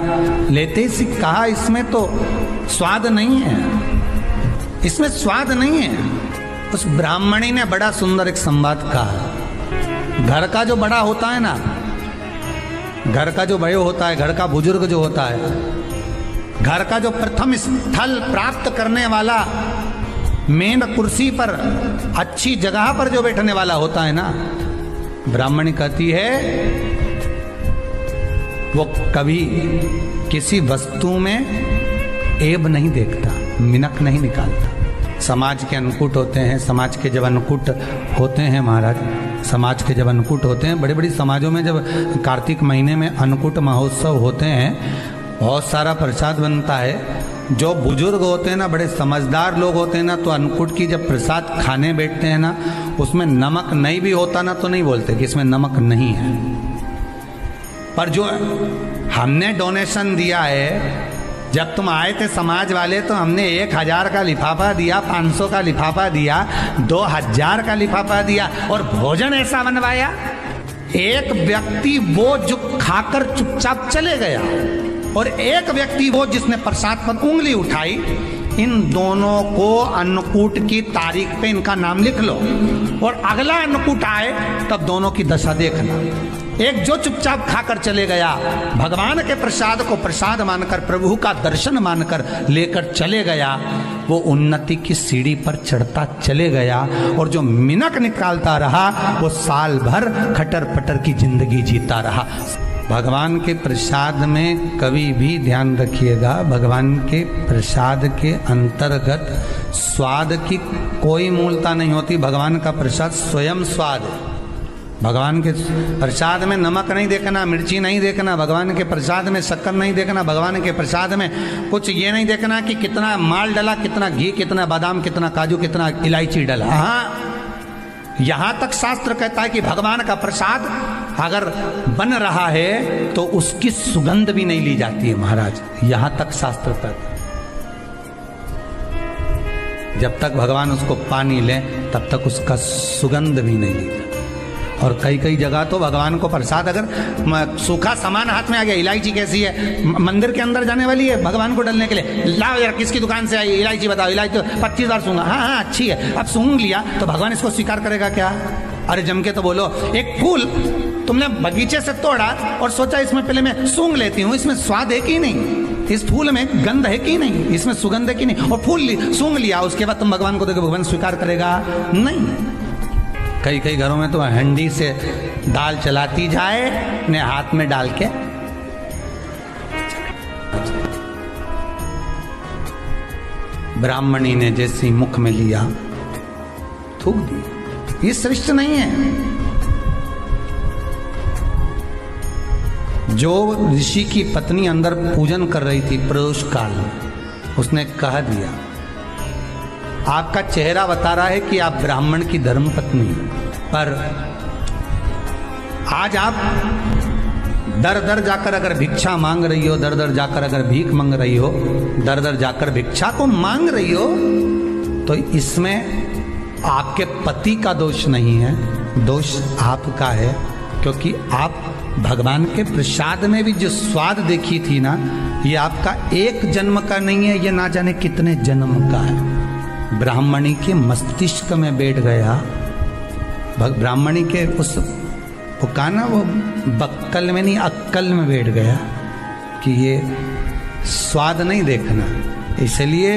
लेते ही कहा इसमें तो स्वाद नहीं है, इसमें स्वाद नहीं है। उस ब्राह्मणी ने बड़ा सुंदर एक संवाद कहा। घर का जो बड़ा होता है ना, घर का जो बड़े होता है, घर का बुजुर्ग जो होता है, घर का जो प्रथम स्थल प्राप्त करने वाला, मेन कुर्सी पर अच्छी जगह पर जो बैठने वाला होता है ना, ब्राह्मणी कहती है वो कभी किसी वस्तु में ऐब नहीं देखता, मिनक नहीं निकालता। समाज के अन्नकूट होते हैं, समाज के जब अन्नकूट होते हैं महाराज, समाज के जब अन्नकूट होते हैं, बड़ी बड़ी समाजों में जब कार्तिक महीने में अन्नकूट महोत्सव होते हैं, बहुत सारा प्रसाद बनता है। जो बुजुर्ग होते हैं ना, बड़े समझदार लोग होते हैं ना, तो अन्नकूट की जब प्रसाद खाने बैठते हैं ना, उसमें नमक नहीं भी होता ना, तो नहीं बोलते कि इसमें नमक नहीं है। पर जो हमने डोनेशन दिया है, जब तुम आए थे समाज वाले, तो हमने 1000 का लिफाफा दिया, 500 का लिफाफा दिया, 2000 का लिफाफा दिया, और भोजन ऐसा बनवाया। एक व्यक्ति वो जो खाकर चुपचाप चले गया, और एक व्यक्ति वो जिसने प्रसाद पर उंगली उठाई। इन दोनों को अन्नकूट की तारीख पे इनका नाम लिख लो, और अगला अन्नकूट आए तब दोनों की दशा देखना। एक जो चुपचाप खाकर चले गया, भगवान के प्रसाद को प्रसाद मानकर, प्रभु का दर्शन मानकर लेकर चले गया, वो उन्नति की सीढ़ी पर चढ़ता चले गया, और जो मिनक निकालता रहा वो साल भर खटर पटर की जिंदगी जीता रहा। भगवान के प्रसाद में कभी भी ध्यान रखिएगा, भगवान के प्रसाद के अंतर्गत स्वाद की कोई मूलता नहीं होती। भगवान का प्रसाद स्वयं स्वाद है। भगवान के प्रसाद में नमक नहीं देखना, मिर्ची नहीं देखना, भगवान के प्रसाद में शक्कर नहीं देखना, भगवान के प्रसाद में कुछ ये नहीं देखना कि कितना माल डला, कितना घी, कितना बादाम, कितना काजू, कितना इलायची डला। हाँ, यहाँ तक शास्त्र कहता है कि भगवान का प्रसाद अगर बन रहा है तो उसकी सुगंध भी नहीं ली जाती है महाराज। यहाँ तक शास्त्र कहता है, जब तक भगवान उसको पानी ले तब तक उसका सुगंध भी नहीं ली। और कई कई जगह तो भगवान को प्रसाद अगर सूखा सामान हाथ में आ गया, इलायची कैसी है, मंदिर के अंदर जाने वाली है भगवान को डालने के लिए, लाओ यार किसकी दुकान से आई इलायची बताओ, इलायची तो 25 बार सूंघा, हाँ हाँ अच्छी है, अब सूंघ लिया तो भगवान इसको स्वीकार करेगा क्या? अरे जम के तो बोलो। एक फूल तुमने बगीचे से तोड़ा और सोचा इसमें पहले मैं सूंघ लेती हूँ, इसमें स्वाद है कि नहीं, इस फूल में गंध है कि नहीं, इसमें सुगंध है कि नहीं, और फूल सूंघ लिया, उसके बाद तुम भगवान को देखो, भगवान स्वीकार करेगा नहीं। कई कई घरों में तो हंडी से दाल चलाती जाए ने हाथ में डाल के, ब्राह्मणी ने जैसे मुख में लिया थूक दिया। ये श्रेष्ठ नहीं है। जो ऋषि की पत्नी अंदर पूजन कर रही थी प्रदोष काल में, उसने कह दिया आपका चेहरा बता रहा है कि आप ब्राह्मण की धर्म पत्नी, पर आज आप दर दर जाकर अगर भिक्षा मांग रही हो, दर दर जाकर अगर भीख मांग रही हो, दर दर जाकर भिक्षा को मांग रही हो, तो इसमें आपके पति का दोष नहीं है, दोष आपका है। क्योंकि आप भगवान के प्रसाद में भी जो स्वाद देखी थी ना, ये आपका एक जन्म का नहीं है, ये ना जाने कितने जन्म का है। ब्राह्मणी के मस्तिष्क में बैठ गया, ब्राह्मणी के उस वो कहा ना, वो बक्कल में नहीं अक्कल में बैठ गया कि ये स्वाद नहीं देखना। इसलिए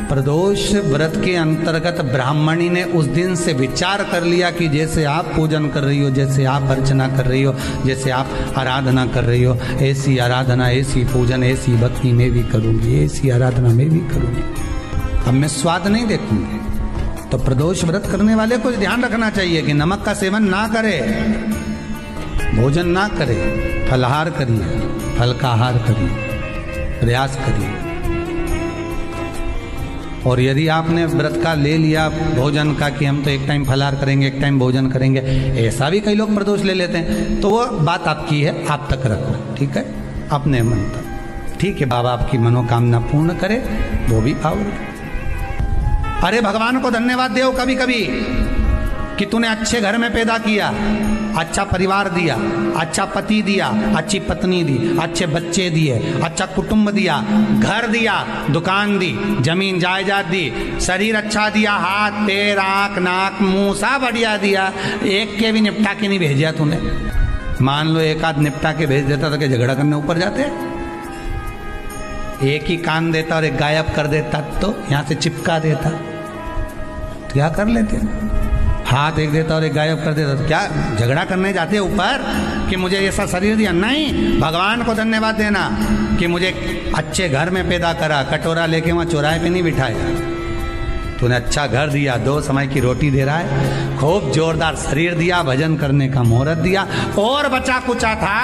प्रदोष व्रत के अंतर्गत ब्राह्मणी ने उस दिन से विचार कर लिया कि जैसे आप पूजन कर रही हो, जैसे आप अर्चना कर रही हो, जैसे आप आराधना कर रही हो, ऐसी आराधना, ऐसी पूजन, ऐसी भक्ति मैं भी करूँगी, ऐसी आराधना मैं भी करूँगी। अब मैं स्वाद नहीं देखूंगी। तो प्रदोष व्रत करने वाले को ध्यान रखना चाहिए कि नमक का सेवन ना करे, भोजन ना करे, फलाहार करिए, फल का आहार करिए, प्रयास करिए। और यदि आपने व्रत का ले लिया भोजन का कि हम तो एक टाइम फलाहार करेंगे, एक टाइम भोजन करेंगे, ऐसा भी कई लोग प्रदोष ले लेते हैं, तो वो बात आपकी है, आप तक रखो, ठीक है, अपने मन तक, ठीक है। बाबा आपकी मनोकामना पूर्ण करे, वो भी पावर। अरे भगवान को धन्यवाद दो कभी कभी कि तूने अच्छे घर में पैदा किया, अच्छा परिवार दिया, अच्छा पति दिया, अच्छी पत्नी दी, अच्छे बच्चे दिए, अच्छा कुटुंब दिया, घर दिया, दुकान दी, जमीन जायदाद दी, शरीर अच्छा दिया, हाथ पैर आँख नाक मुंह सब बढ़िया दिया, एक के भी निपटा के नहीं भेजा तूने। मान लो एक आध निपटा के भेज देता तो क्या झगड़ा करने ऊपर जाते? एक ही कान देता और एक गायब कर देता तो यहाँ से चिपका देता, तो क्या कर लेते? हाथ एक देता और एक गायब कर देता, तो क्या झगड़ा करने जाते ऊपर कि मुझे ऐसा शरीर दिया? नहीं, भगवान को धन्यवाद देना कि मुझे अच्छे घर में पैदा करा, कटोरा लेके वहाँ चौराहे पे नहीं बिठाया, तूने अच्छा घर दिया, 2 समय की रोटी दे रहा है, खूब जोरदार शरीर दिया, भजन करने का मुहूर्त दिया, और बचा कुचा था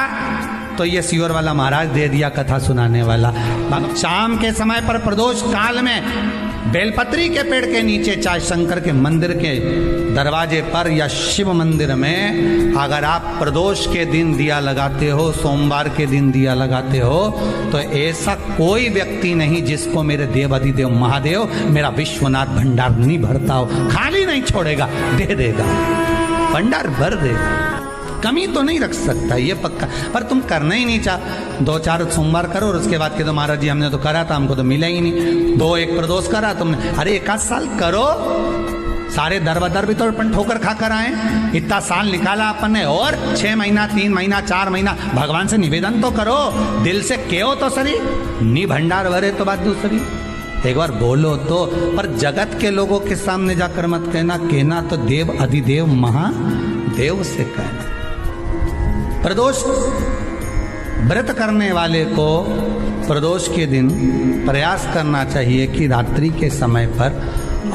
तो ये सियोर वाला महाराज दे दिया, कथा सुनाने वाला। शाम के समय पर प्रदोष काल में बेलपत्री के पेड़ के नीचे, चाहे शंकर के मंदिर के दरवाजे पर या शिव मंदिर में, अगर आप प्रदोष के दिन दिया लगाते हो, सोमवार के दिन दिया लगाते हो, तो ऐसा कोई व्यक्ति नहीं जिसको मेरे देव अधिदेव महादेव मेरा विश्वनाथ भंडार नहीं भरता हो, खाली नहीं छोड़ेगा, दे देगा, भंडार भर देगा, कमी तो नहीं रख सकता, ये पक्का। पर तुम करना ही नहीं चाह, 2-4 सोमवार करो और उसके बाद के तो महाराज जी हमने तो करा था, हमको तो मिला ही नहीं। 2-1 प्रदोष करा तुमने, अरे 1 साल करो, सारे दर भी तो अपन ठोकर खा कर आए, इतना साल निकाला अपन ने, और 6 महीना 3 महीना 4 महीना भगवान से निवेदन तो करो, दिल से कहो तो सही, नी भंडार भरे तो बात दूसरी, एक बार बोलो तो। पर जगत के लोगों के सामने जाकर मत कहना, कहना तो देव अधिदेव महादेव से कहना। प्रदोष व्रत करने वाले को प्रदोष के दिन प्रयास करना चाहिए कि रात्रि के समय पर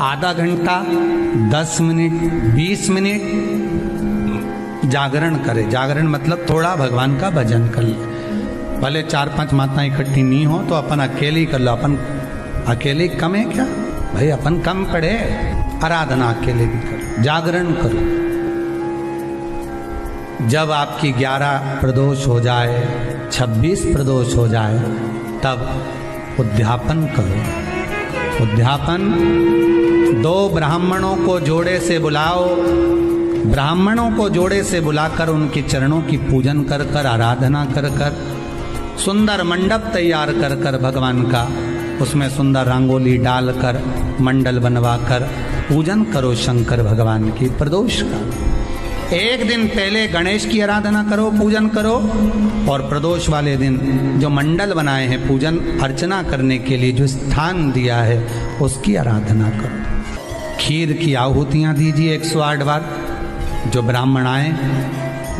आधा घंटा, 10 मिनट, 20 मिनट जागरण करे। जागरण मतलब थोड़ा भगवान का भजन कर ले, भले 4-5 माताएं इकट्ठी नहीं हो तो अपन अकेले ही कर लो। अपन अकेले कम है क्या भाई? अपन कम पड़े, आराधना अकेले भी करो, जागरण करो। जब आपकी 11 प्रदोष हो जाए, 26 प्रदोष हो जाए, तब उद्यापन करो। उद्यापन 2 ब्राह्मणों को जोड़े से बुलाओ, ब्राह्मणों को जोड़े से बुलाकर उनके चरणों की पूजन कर कर, आराधना कर कर, सुंदर मंडप तैयार कर कर भगवान का, उसमें सुंदर रंगोली डालकर, मंडल बनवाकर पूजन करो शंकर भगवान की प्रदोष का। एक दिन पहले गणेश की आराधना करो, पूजन करो, और प्रदोष वाले दिन जो मंडल बनाए हैं पूजन अर्चना करने के लिए, जो स्थान दिया है उसकी आराधना करो। खीर की आहुतियाँ दीजिए 108 बार, जो ब्राह्मण आए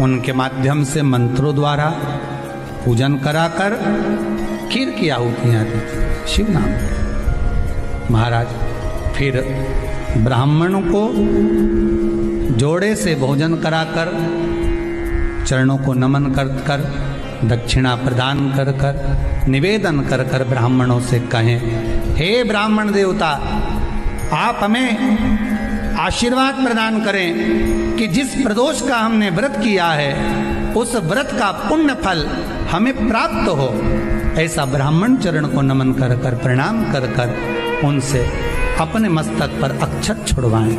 उनके माध्यम से मंत्रों द्वारा पूजन कराकर खीर की आहुतियाँ दीजिए शिव नाम के। महाराज फिर ब्राह्मणों को जोड़े से भोजन कराकर, चरणों को नमन कर कर, दक्षिणा प्रदान कर कर, निवेदन कर कर ब्राह्मणों से कहें, हे ब्राह्मण देवता, आप हमें आशीर्वाद प्रदान करें कि जिस प्रदोष का हमने व्रत किया है उस व्रत का पुण्य फल हमें प्राप्त हो, ऐसा ब्राह्मण चरण को नमन कर कर प्रणाम कर कर उनसे अपने मस्तक पर अक्षत छुड़वाएं,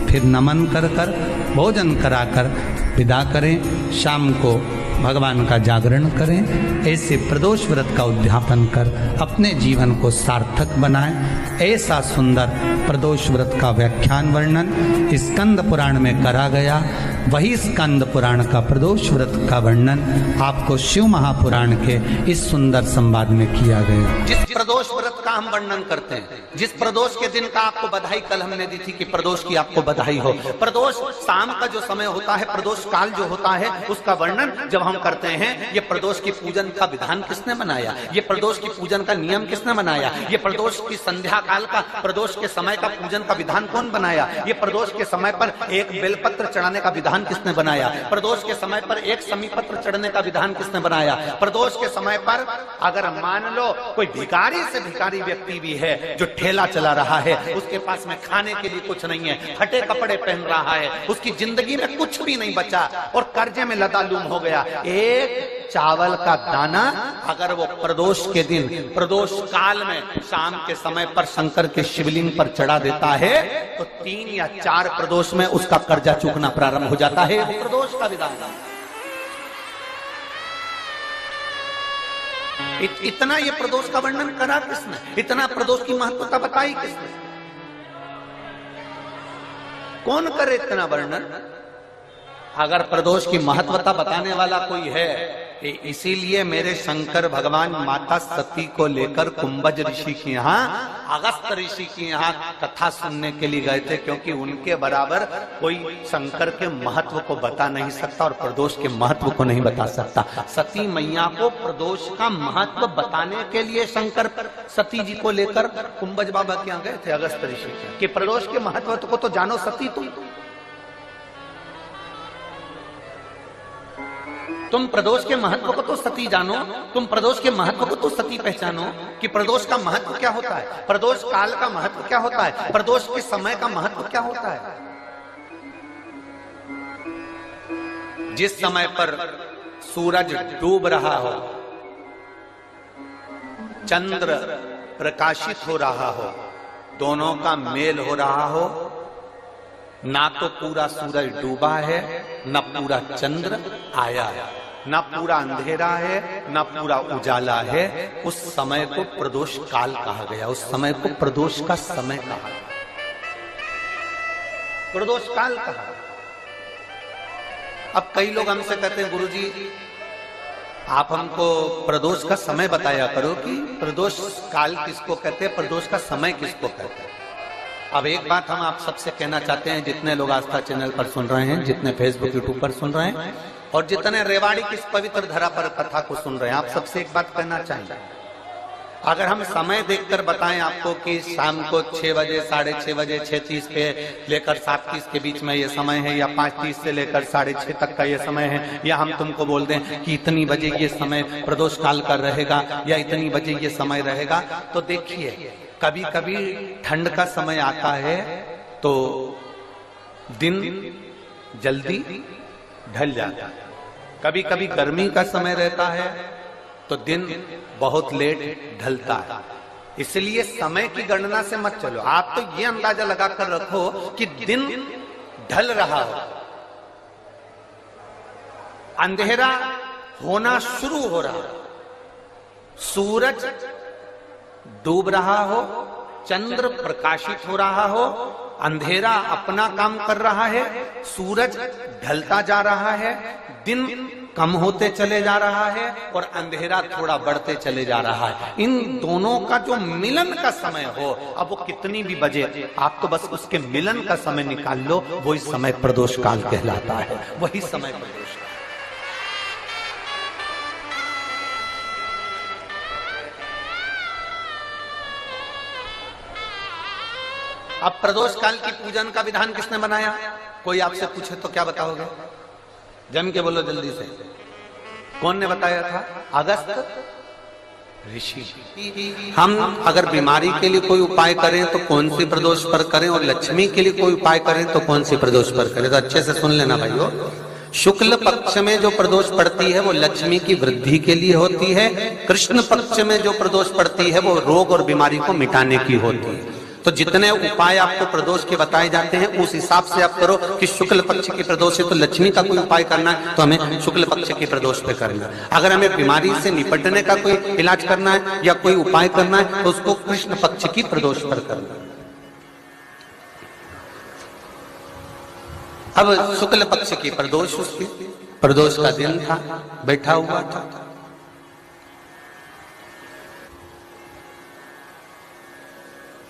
फिर नमन कर कर भोजन कराकर विदा करें। शाम को भगवान का जागरण करें। ऐसे प्रदोष व्रत का उद्यापन कर अपने जीवन को सार्थक बनाएं। ऐसा सुंदर प्रदोष व्रत का व्याख्यान वर्णन स्कंद पुराण में करा गया। वही स्कंद पुराण का प्रदोष व्रत का वर्णन आपको शिव महापुराण के इस सुंदर संवाद में किया गया। जिस प्रदोष व्रत का हम वर्णन करते हैं, जिस प्रदोष के दिन का आपको बधाई कल हमने दी थी कि प्रदोष की आपको बधाई हो, प्रदोष शाम का जो समय होता है, प्रदोष काल जो होता है, उसका वर्णन जब हम करते हैं, ये प्रदोष की पूजन का विधान किसने बनाया, ये प्रदोष की पूजन का नियम किसने बनाया, ये प्रदोष की संध्या काल का, प्रदोष के समय का पूजन का विधान कौन बनाया, ये प्रदोष के समय पर एक बेलपत्र चढ़ाने का विधान किसने बनाया, प्रदोष के समय पर एक समीपत्र चढ़ने का विधान किसने बनाया, प्रदोष के समय पर अगर मान लो कोई भिखारी से भिखारी व्यक्ति भी है जो ठेला चला रहा है, उसके पास में खाने के लिए कुछ नहीं है, फटे कपड़े पहन रहा है, उसकी जिंदगी में कुछ भी नहीं बचा और कर्जे में लदालूम हो गया, एक चावल का दाना अगर वो प्रदोष के दिन, प्रदोष काल में शाम के समय पर शंकर के शिवलिंग पर चढ़ा देता है तो 3 या 4 प्रदोष में उसका कर्जा चूकना प्रारंभ हो जाता है। प्रदोष का विधान इतना ये प्रदोष का वर्णन करा किसने, इतना प्रदोष की महत्वता बताई किसने, कौन करे इतना वर्णन। अगर प्रदोष की महत्वता बताने वाला कोई है, इसीलिए मेरे शंकर भगवान माता सती को लेकर कुंभज ऋषि के यहाँ, अगस्त ऋषि के यहाँ कथा सुनने के लिए गए थे, क्योंकि उनके बराबर कोई शंकर के महत्व को बता नहीं सकता और प्रदोष के महत्व को नहीं बता सकता। सती मैया को प्रदोष का महत्व बताने के लिए शंकर सती जी को लेकर कुंभज बाबा के यहाँ गए थे, अगस्त ऋषि के, कि प्रदोष के महत्व को तो जानो सती तुम प्रदोष के महत्व को तो सती जानो, तुम प्रदोष के महत्व को तो सती पहचानो कि प्रदोष का महत्व क्या होता है, प्रदोष काल का महत्व क्या होता है, प्रदोष के समय का महत्व क्या होता है। जिस समय पर सूरज डूब रहा हो, चंद्र प्रकाशित हो रहा हो, दोनों का मेल हो रहा हो, ना तो पूरा सूरज डूबा है, ना पूरा चंद्र आया है, ना पूरा अंधेरा है, ना पूरा उजाला है, उस समय को प्रदोष काल कहा गया, उस समय को प्रदोष का समय कहा, प्रदोष काल कहा। अब कई लोग हमसे कहते हैं गुरुजी आप हमको प्रदोष का समय बताया करो कि प्रदोष काल किसको कहते हैं, प्रदोष का समय किसको कहते हैं। अब एक बात हम आप सबसे कहना चाहते हैं, जितने लोग आस्था चैनल पर सुन रहे हैं, जितने फेसबुक यूट्यूब पर सुन रहे हैं और जितने रेवाड़ी की इस पवित्र धरा पर कथा को सुन रहे हैं, आप सबसे एक बात कहना चाहिए। अगर हम समय देखकर बताएं आपको कि शाम को 6 बजे, 6:30 बजे, 6:30 पे लेकर 7:30 के बीच में ये समय है, या 5:30 से लेकर 6:30 तक का ये समय है, या हम तुमको बोल दें कि इतनी बजे ये समय प्रदोष काल का रहेगा या इतनी बजे ये समय रहेगा, तो देखिए कभी कभी ठंड का समय आता है तो दिन जल्दी ढल जाता है, कभी कभी गर्मी का समय रहता है तो दिन बहुत लेट ढलता है। इसलिए समय की गणना से मत चलो, आप तो ये अंदाजा लगाकर रखो कि दिन ढल रहा हो, अंधेरा होना शुरू हो रहा, सूरज डूब रहा हो, चंद्र प्रकाशित हो रहा हो, अंधेरा अपना काम कर रहा है, सूरज ढलता जा रहा है, दिन कम होते चले जा रहा है और अंधेरा थोड़ा बढ़ते चले जा रहा है। इन दोनों का जो मिलन का समय हो, अब वो कितनी भी बजे, आप तो बस उसके मिलन का समय निकाल लो, वही समय प्रदोष काल कहलाता है, वही समय प्रदोष काल। अब प्रदोष काल की पूजन का विधान किसने बनाया, कोई आपसे पूछे तो क्या बताओगे, जम के बोलो जल्दी से, कौन ने बताया था, अगस्त ऋषि। हम अगर बीमारी के लिए कोई उपाय करें तो कौन सी प्रदोष पर करें, और लक्ष्मी के लिए कोई उपाय करें तो कौन सी प्रदोष पर करें, तो अच्छे से सुन लेना भाइयों। शुक्ल पक्ष में जो प्रदोष पड़ती है वो लक्ष्मी की वृद्धि के लिए होती है, कृष्ण पक्ष में जो प्रदोष पड़ती है वो रोग और बीमारी को मिटाने की होती है। तो जितने उपाय आपको प्रदोष के बताए जाते हैं उस हिसाब से आप करो कि शुक्ल पक्ष की प्रदोष है तो लक्ष्मी का कोई उपाय करना है तो हमें शुक्ल पक्ष की प्रदोष पे करना है। अगर हमें बीमारी से निपटने का कोई इलाज करना है या कोई उपाय करना है तो उसको कृष्ण पक्ष की प्रदोष पर करना है। अब शुक्ल पक्ष की प्रदोष, उसकी प्रदोष का दिन था, बैठा हुआ था।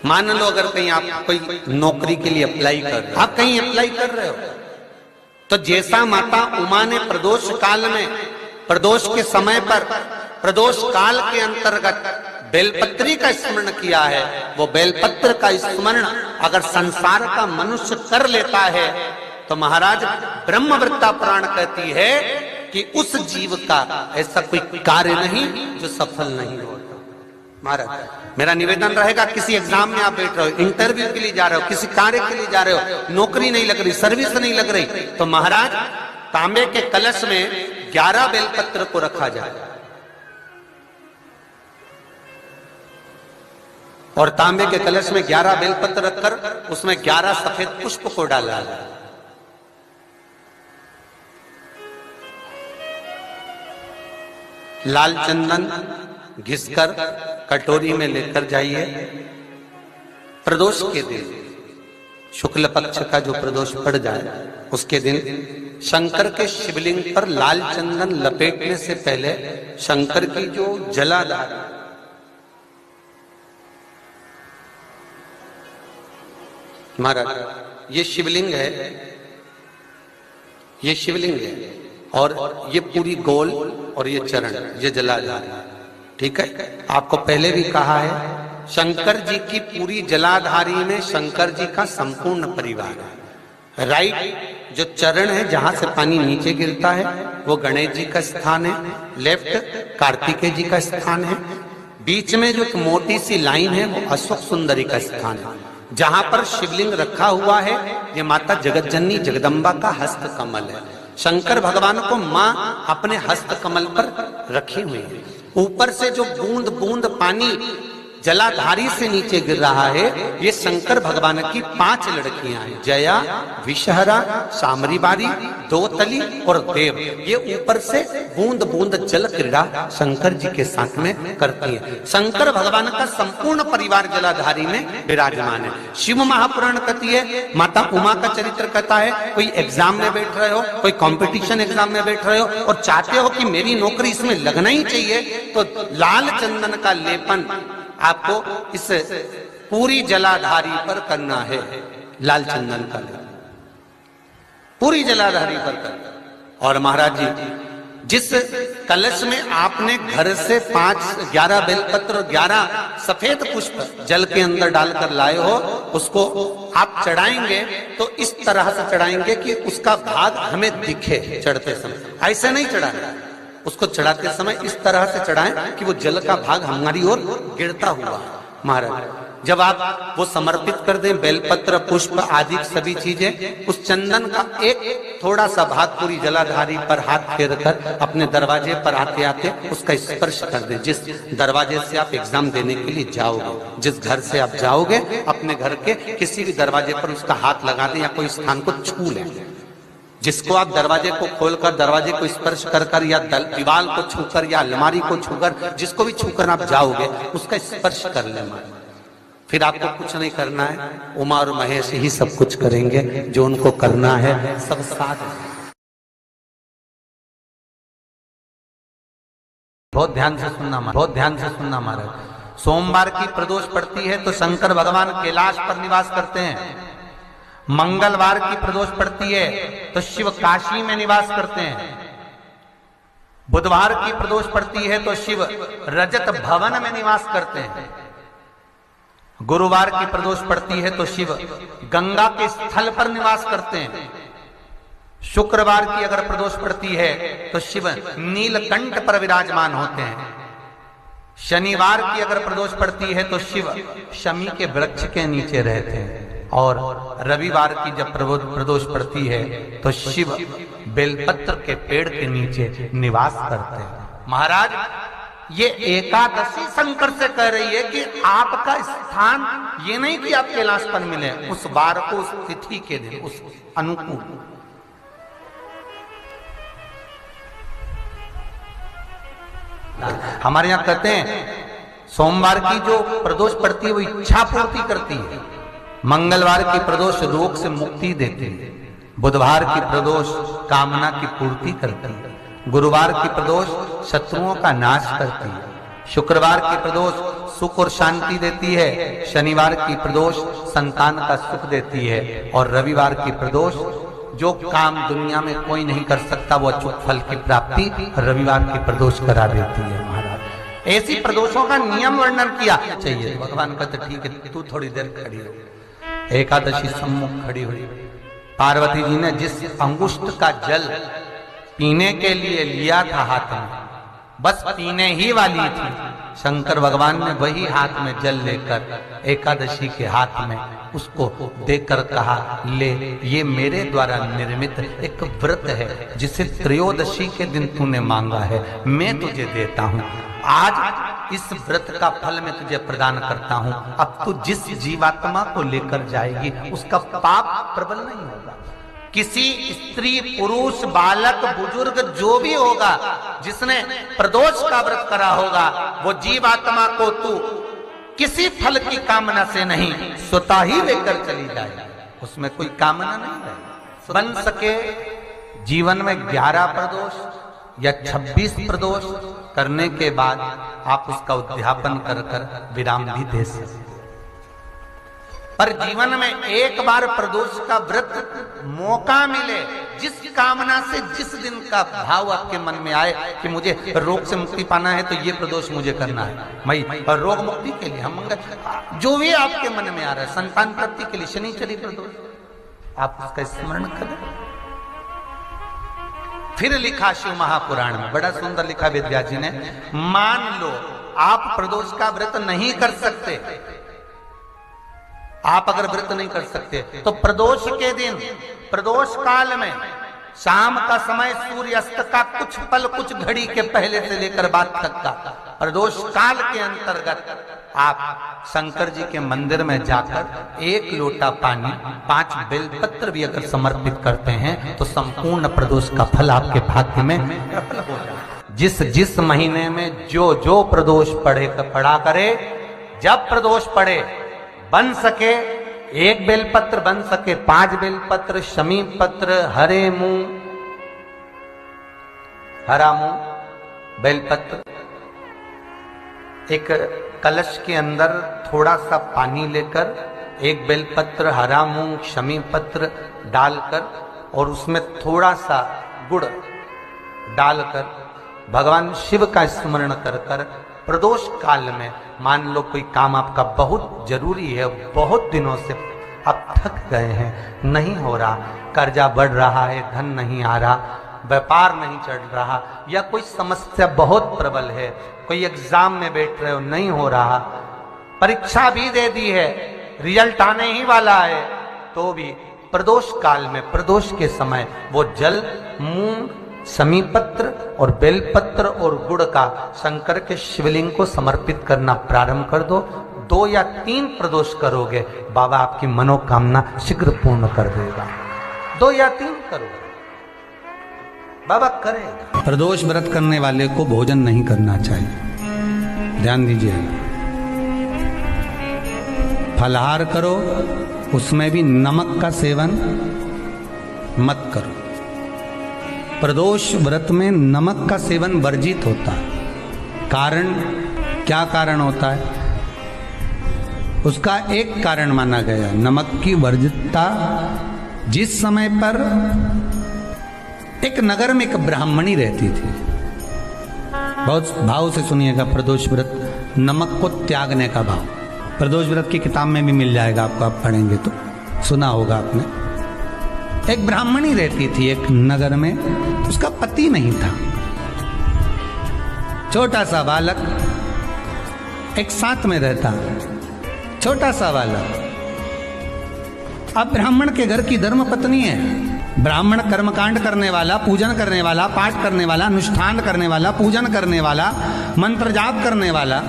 मान लो अगर कहीं आप कोई नौकरी के लिए अप्लाई कर रहे हो, आप कहीं अप्लाई कर रहे हो, तो जैसा माता उमा ने प्रदोष काल में, प्रदोष के समय पर, प्रदोष काल के अंतर्गत बेलपत्री का स्मरण किया है, वो बेलपत्र का स्मरण अगर संसार का मनुष्य कर लेता है तो महाराज ब्रह्मवृत्ता पुराण कहती है कि उस जीव का ऐसा कोई कार्य नहीं जो सफल नहीं होता। महाराज मेरा निवेदन रहेगा, किसी एग्जाम में आप बैठ रहे हो, इंटरव्यू के लिए जा रहे हो, किसी कार्य के लिए जा रहे हो, नौकरी नहीं लग रही, सर्विस नहीं लग रही, तो महाराज तांबे के कलश में 11 बेलपत्र को रखा जाए और तांबे के कलश में 11 बेलपत्र रखकर उसमें 11 सफेद पुष्प को डाला जाए। लाल चंदन घिसकर कटोरी में लेकर जाइए। प्रदोष के दिन, शुक्ल पक्ष का जो प्रदोष पड़ जाए उसके दिन शंकर के शिवलिंग पर लाल चंदन लपेटने से पहले शंकर की जो जलाधार, महाराज ये शिवलिंग है, ये शिवलिंग है और ये पूरी गोल और ये चरण, ये जलाधार, ठीक है। आपको पहले भी कहा है शंकर जी की पूरी जलाधारी में शंकर जी का संपूर्ण परिवार है। राइट जो चरण है जहां से पानी नीचे गिरता है वो गणेश जी का स्थान है, लेफ्ट कार्तिकेय जी का स्थान है, बीच में जो एक मोटी सी लाइन है वो अश्वक सुंदरी का स्थान है। जहां पर शिवलिंग रखा हुआ है ये माता जगत जननी जगदम्बा का हस्त कमल है। शंकर भगवान को मां अपने हस्त कमल पर रखी हुई है। ऊपर से जो बूंद बूंद पानी जलाधारी से नीचे गिर रहा है ये शंकर भगवान की 5 लड़कियां हैं, जया, विषहरा, सामरीबारी, दोतली और देव। ये ऊपर से बूंद बूंद जल क्रीड़ा शंकर जी के साथ में करती हैं। शंकर भगवान का संपूर्ण परिवार जलाधारी में विराजमान है। शिव महापुराण कहती है, माता उमा का चरित्र कहता है, कोई एग्जाम में बैठ रहे हो, कोई कंपटीशन एग्जाम में बैठ रहे हो और चाहते हो कि मेरी नौकरी इसमें लगना ही चाहिए, तो लाल चंदन का लेपन आपको इस पूरी जलाधारी पर करना है। लाल चंदन का लेपन पूरी जलाधारी पर करना। और महाराज जी जिस कलश में आपने घर से 11 बेलपत्र और 11 सफेद पुष्प जल के अंदर डालकर लाए हो, उसको आप चढ़ाएंगे तो इस तरह से चढ़ाएंगे कि उसका भाग हमें दिखे चढ़ते समय। ऐसे नहीं चढ़ाना, उसको चढ़ाते समय इस तरह से चढ़ाएं कि वो जल का भाग हमारी ओर गिरता हुआ। महाराज जब आप वो समर्पित कर दें, बेलपत्र पुष्प आदि सभी चीजें, उस चंदन का एक थोड़ा सा भाग पूरी जलाधारी पर हाथ फेर कर अपने दरवाजे पर आते आते उसका स्पर्श कर दें। जिस दरवाजे से आप एग्जाम देने के लिए जाओगे, जिस घर से आप जाओगे, अपने घर के किसी भी दरवाजे पर उसका हाथ लगा दें या कोई स्थान को छू लें। जिसको आप दरवाजे को खोलकर, दरवाजे को स्पर्श कर कर या दीवार को छूकर या अलमारी को छूकर, जिसको भी छूकर आप जाओगे उसका स्पर्श कर लेना। फिर आपको कुछ नहीं करना है, उमा और महेश ही सब कुछ करेंगे जो उनको करना है, सब साथ। बहुत ध्यान से सुनना, बहुत ध्यान से सुनना महाराज। सोमवार की प्रदोष पड़ती है तो शंकर भगवान कैलाश पर निवास करते हैं। मंगलवार की प्रदोष पड़ती है तो शिव काशी में निवास करते हैं। बुधवार की प्रदोष पड़ती है तो शिव रजत भवन में निवास करते हैं। गुरुवार की प्रदोष पड़ती है तो शिव गंगा के स्थल पर निवास करते हैं। शुक्रवार की अगर प्रदोष पड़ती है तो शिव नीलकंठ पर विराजमान होते हैं। शनिवार की अगर प्रदोष पड़ती है तो शिव शमी के वृक्ष के नीचे रहते हैं। और रविवार की जब प्रदोष पड़ती है तो शिव बेलपत्र के पेड़ के नीचे निवास करते हैं। महाराज, ये एकादशी शंकर से कह रही है कि आपका स्थान ये नहीं कि आप कैलाश पर मिले, उस बार को, उस तिथि के दिन, उस अनुकूल। हमारे यहां कहते हैं सोमवार की जो प्रदोष पड़ती है वो इच्छा पूर्ति करती है, मंगलवार की प्रदोष रोग से मुक्ति देती है, बुधवार की प्रदोष कामना की पूर्ति करती है, गुरुवार की प्रदोष शत्रुओं का नाश करती है, शुक्रवार की प्रदोष सुख और शांति देती है, शनिवार की प्रदोष संतान का सुख देती है, और रविवार की प्रदोष जो काम दुनिया में कोई नहीं कर सकता वो अचूक फल की प्राप्ति रविवार की प्रदोष करा देती है। महाराज, ऐसी प्रदोषों का नियम वर्णन किया चाहिए। भगवान कहते ठीक है, तू थोड़ी देर खड़ी हो। एकादशी सम्मुख खड़ी हुई, पार्वती जी ने जिस अंगुष्ठ का जल पीने के लिए लिया था हाथ में, बस पीने ही वाली थी, शंकर भगवान ने वही हाथ में जल लेकर एकादशी के हाथ में उसको देकर कहा, ले, ये मेरे द्वारा निर्मित एक व्रत है जिसे त्रयोदशी के दिन तूने मांगा है, मैं तुझे देता हूं। आज इस व्रत का फल मैं तुझे प्रदान करता हूं। अब तू जिस जीवात्मा को लेकर जाएगी उसका पाप प्रबल नहीं होगा। किसी स्त्री, पुरुष, बालक, बुजुर्ग जो भी होगा जिसने प्रदोष का व्रत करा होगा, वो जीवात्मा को तू किसी फल की कामना से नहीं, स्वतः ही लेकर चली जाए, उसमें कोई कामना नहीं है। बन सके जीवन में 11 प्रदोष या 26 प्रदोष करने के बाद आप उसका उद्यापन कर कर विराम भी दे सकते, पर जीवन में एक बार प्रदोष का व्रत मौका मिले, जिस कामना से जिस दिन का भाव आपके मन में आए कि मुझे रोग से मुक्ति पाना है तो ये प्रदोष मुझे करना है, मैं रोग मुक्ति के लिए, हम जो भी आपके मन में आ रहा है, संतान प्राप्ति के लिए शनिचरी प्रदोष, आप उसका स्मरण करें। फिर लिखा शिव महापुराण में, बड़ा सुंदर लिखा वेदव्यास जी ने, मान लो आप प्रदोष का व्रत नहीं कर सकते, आप अगर व्रत नहीं कर सकते तो प्रदोष के दिन, प्रदोष काल में शाम का समय, सूर्यास्त का कुछ पल, कुछ घड़ी के पहले से लेकर बाद तक का प्रदोष काल के अंतर्गत आप शंकर जी के मंदिर में जाकर 1 लोटा पानी, 5 बेलपत्र भी अगर समर्पित करते हैं तो संपूर्ण प्रदोष का फल आपके भाग्य में प्रबल हो जाए। जिस महीने में जो प्रदोष पड़ा करे, जब प्रदोष पड़े, बन सके 1 बेलपत्र, बन सके 5 बेलपत्र, शमी पत्र, हरे मुंह, हरा मुंह बेलपत्र, एक कलश के अंदर थोड़ा सा पानी लेकर 1 बेलपत्र, हरा मूंग, शमी पत्र डालकर और उसमें थोड़ा सा गुड़ डालकर भगवान शिव का स्मरण कर कर प्रदोष काल में, मान लो कोई काम आपका बहुत जरूरी है, बहुत दिनों से आप थक गए हैं, नहीं हो रहा, कर्जा बढ़ रहा है, धन नहीं आ रहा, व्यापार नहीं चढ़ रहा, या कोई समस्या बहुत प्रबल है, कोई एग्जाम में बैठ रहे हो, नहीं हो रहा, परीक्षा भी दे दी है, रिजल्ट आने ही वाला है, तो भी प्रदोष काल में, प्रदोष के समय वो जल, मूंग, शमी पत्र और बेलपत्र और गुड़ का शंकर के शिवलिंग को समर्पित करना प्रारंभ कर दो। 2 या 3 प्रदोष करोगे, बाबा आपकी मनोकामना शीघ्र पूर्ण कर देगा। 2 या 3 करोगे, बाबा करेगा। प्रदोष व्रत करने वाले को भोजन नहीं करना चाहिए, ध्यान दीजिए। फलाहार करो, उसमें भी नमक का सेवन मत करो। प्रदोष व्रत में नमक का सेवन वर्जित होता है। कारण, क्या कारण होता है? उसका एक कारण माना गया, नमक की वर्जितता। जिस समय पर एक नगर में एक ब्राह्मणी रहती थी, बहुत भाव से सुनिएगा, प्रदोष व्रत नमक को त्यागने का भाव, प्रदोष व्रत की किताब में भी मिल जाएगा आपको, आप पढ़ेंगे तो सुना होगा आपने। एक ब्राह्मणी रहती थी एक नगर में, उसका पति नहीं था, छोटा सा बालक एक साथ में रहता, छोटा सा बालक। अब ब्राह्मण के घर की धर्म पत्नी है, ब्राह्मण कर्मकांड करने वाला, पूजन करने वाला, पाठ करने वाला, अनुष्ठान करने वाला, पूजन करने वाला, मंत्र जाप करने वाला,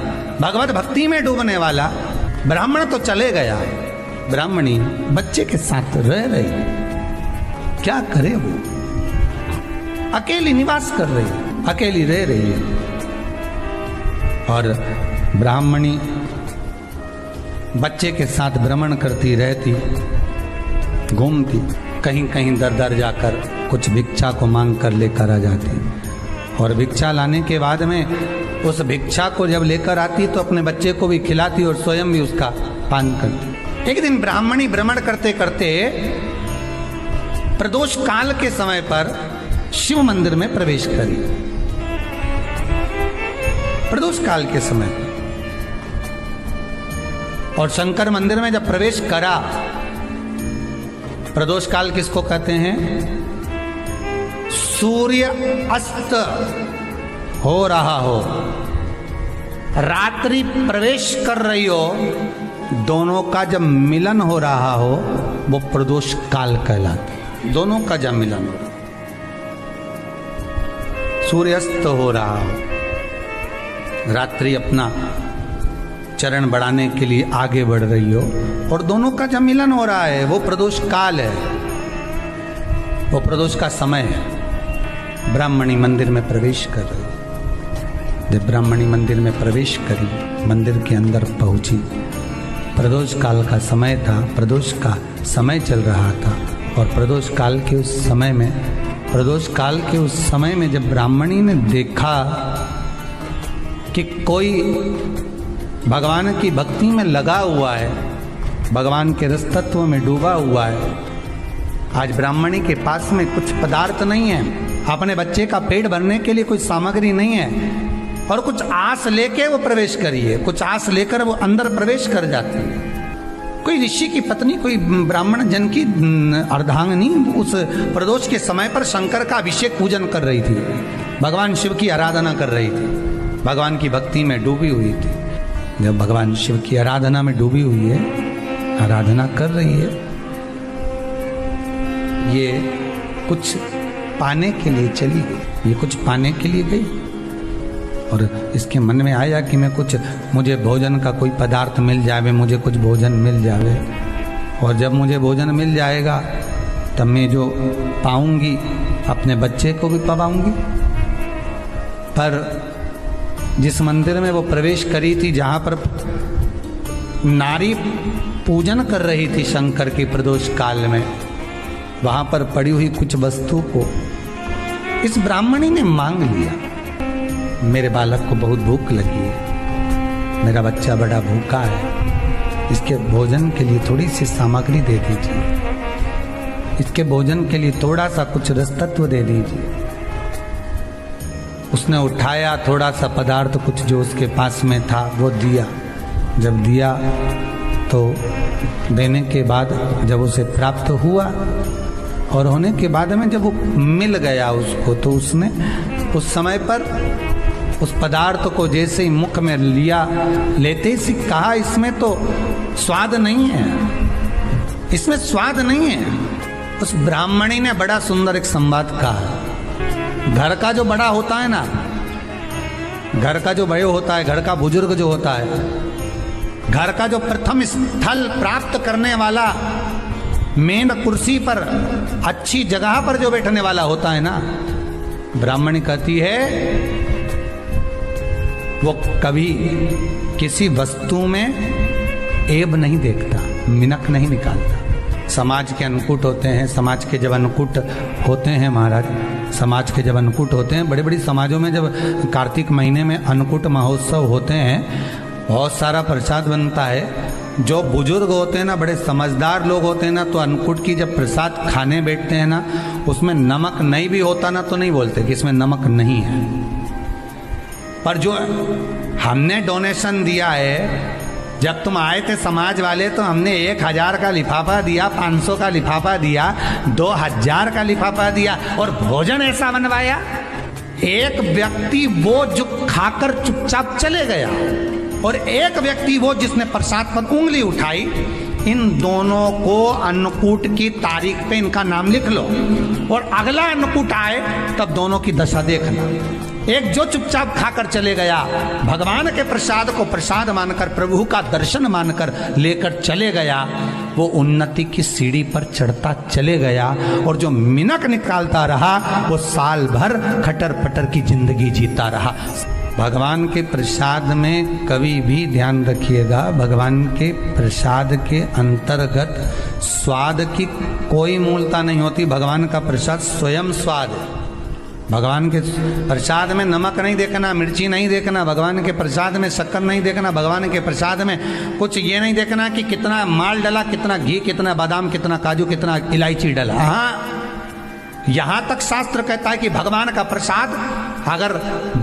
भगवत भक्ति में डूबने वाला, ब्राह्मण तो चले गया, ब्राह्मणी बच्चे के साथ रह रही, क्या करे वो? अकेली निवास कर रही है, अकेली रह रही है। और ब्राह्मणी बच्चे के साथ भ्रमण करती रहती, घूमती, कहीं कहीं दर दर जाकर कुछ भिक्षा को मांग कर लेकर आ जाती, और भिक्षा लाने के बाद में उस भिक्षा को जब लेकर आती तो अपने बच्चे को भी खिलाती और स्वयं भी उसका पान करती। एक दिन ब्राह्मणी भ्रमण करते करते प्रदोष काल के समय पर शिव मंदिर में प्रवेश करी। प्रदोष काल के समय और शंकर मंदिर में जब प्रवेश करा, प्रदोष काल किसको कहते हैं? सूर्य अस्त हो रहा हो, रात्रि प्रवेश कर रही हो, दोनों का जब मिलन हो रहा हो वो प्रदोष काल कहलाता है। दोनों का जब मिलन हो रहा, सूर्यास्त हो रहा हो, रात्रि अपना चरण बढ़ाने के लिए आगे बढ़ रही हो और दोनों का जब मिलन हो रहा है, वो प्रदोष काल है, वो प्रदोष का समय है। ब्राह्मणी मंदिर में प्रवेश कर रही। जब ब्राह्मणी मंदिर में प्रवेश करी, मंदिर के अंदर पहुंची, प्रदोष काल का समय था, प्रदोष का समय चल रहा था। और प्रदोष काल के उस समय में, प्रदोष काल के उस समय में जब ब्राह्मणी ने देखा कि कोई भगवान की भक्ति में लगा हुआ है, भगवान के रस तत्व में डूबा हुआ है, आज ब्राह्मणी के पास में कुछ पदार्थ नहीं है, अपने बच्चे का पेट भरने के लिए कोई सामग्री नहीं है, और कुछ आस लेके वो प्रवेश करिए, कुछ आस लेकर वो अंदर प्रवेश कर जाती है। कोई ऋषि की पत्नी, कोई ब्राह्मण जन की अर्धांगिनी उस प्रदोष के समय पर शंकर का अभिषेक पूजन कर रही थी, भगवान शिव की आराधना कर रही थी, भगवान की भक्ति में डूबी हुई थी। जब भगवान शिव की आराधना में डूबी हुई है, आराधना कर रही है, ये कुछ पाने के लिए चली गई, ये कुछ पाने के लिए गई और इसके मन में आया कि मैं कुछ, मुझे भोजन का कोई पदार्थ मिल जावे, मुझे कुछ भोजन मिल जावे, और जब मुझे भोजन मिल जाएगा तब मैं जो पाऊंगी अपने बच्चे को भी पाऊंगी। पर जिस मंदिर में वो प्रवेश करी थी, जहाँ पर नारी पूजन कर रही थी शंकर की प्रदोष काल में, वहाँ पर पड़ी हुई कुछ वस्तु को इस ब्राह्मणी ने मांग लिया। मेरे बालक को बहुत भूख लगी है, मेरा बच्चा बड़ा भूखा है, इसके भोजन के लिए थोड़ी सी सामग्री दे दीजिए, इसके भोजन के लिए थोड़ा सा कुछ रस तत्व दे दीजिए। उसने उठाया थोड़ा सा पदार्थ, कुछ जो उसके पास में था वो दिया। जब दिया तो देने के बाद जब उसे प्राप्त हुआ और होने के बाद में जब वो मिल गया उसको, तो उसने उस समय पर उस पदार्थ को जैसे ही मुख में लिया, लेते ही कहा इसमें तो स्वाद नहीं है, इसमें स्वाद नहीं है। उस ब्राह्मणी ने बड़ा सुंदर एक संवाद कहा। घर का जो बड़ा होता है ना, घर का जो बड़े होता है, घर का बुजुर्ग जो होता है, घर का जो प्रथम स्थल प्राप्त करने वाला, मेन कुर्सी पर, अच्छी जगह पर जो बैठने वाला होता है ना, ब्राह्मणी कहती है वो कभी किसी वस्तु में ऐब नहीं देखता, मिनक नहीं निकालता। समाज के अन्नकूट होते हैं, समाज के जब अन्नकूट होते हैं महाराज, समाज के जब अन्नकूट होते हैं, बड़े बड़ी समाजों में जब कार्तिक महीने में अन्नकूट महोत्सव होते हैं, बहुत सारा प्रसाद बनता है। जो बुजुर्ग होते हैं ना, बड़े समझदार लोग होते हैं ना, तो अन्नकूट की जब प्रसाद खाने बैठते हैं ना, उसमें नमक नहीं भी होता ना तो नहीं बोलते कि इसमें नमक नहीं है। पर जो हमने डोनेशन दिया है, जब तुम आए थे समाज वाले तो हमने 1000 का लिफाफा दिया, 500 का लिफाफा दिया, 2000 का लिफाफा दिया, और भोजन ऐसा बनवाया। एक व्यक्ति वो जो खाकर चुपचाप चले गया, और एक व्यक्ति वो जिसने प्रसाद पर उंगली उठाई, इन दोनों को अन्नकूट की तारीख पे इनका नाम लिख लो, और अगला अन्नकूट आए तब दोनों की दशा देखना। एक जो चुपचाप खाकर चले गया, भगवान के प्रसाद को प्रसाद मानकर, प्रभु का दर्शन मानकर लेकर चले गया, वो उन्नति की सीढ़ी पर चढ़ता चले गया, और जो मिनक निकालता रहा वो साल भर खटर पटर की जिंदगी जीता रहा। भगवान के प्रसाद में कभी भी ध्यान रखिएगा, भगवान के प्रसाद के अंतर्गत स्वाद की कोई मूलता नहीं होती। भगवान का प्रसाद स्वयं स्वाद है। भगवान के प्रसाद में नमक नहीं देखना, मिर्ची नहीं देखना, भगवान के प्रसाद में शक्कर नहीं देखना, भगवान के प्रसाद में कुछ ये नहीं देखना कि कितना माल डला, कितना घी, कितना बादाम, कितना काजू, कितना इलायची डला। हाँ, यहां तक शास्त्र कहता है कि भगवान का प्रसाद अगर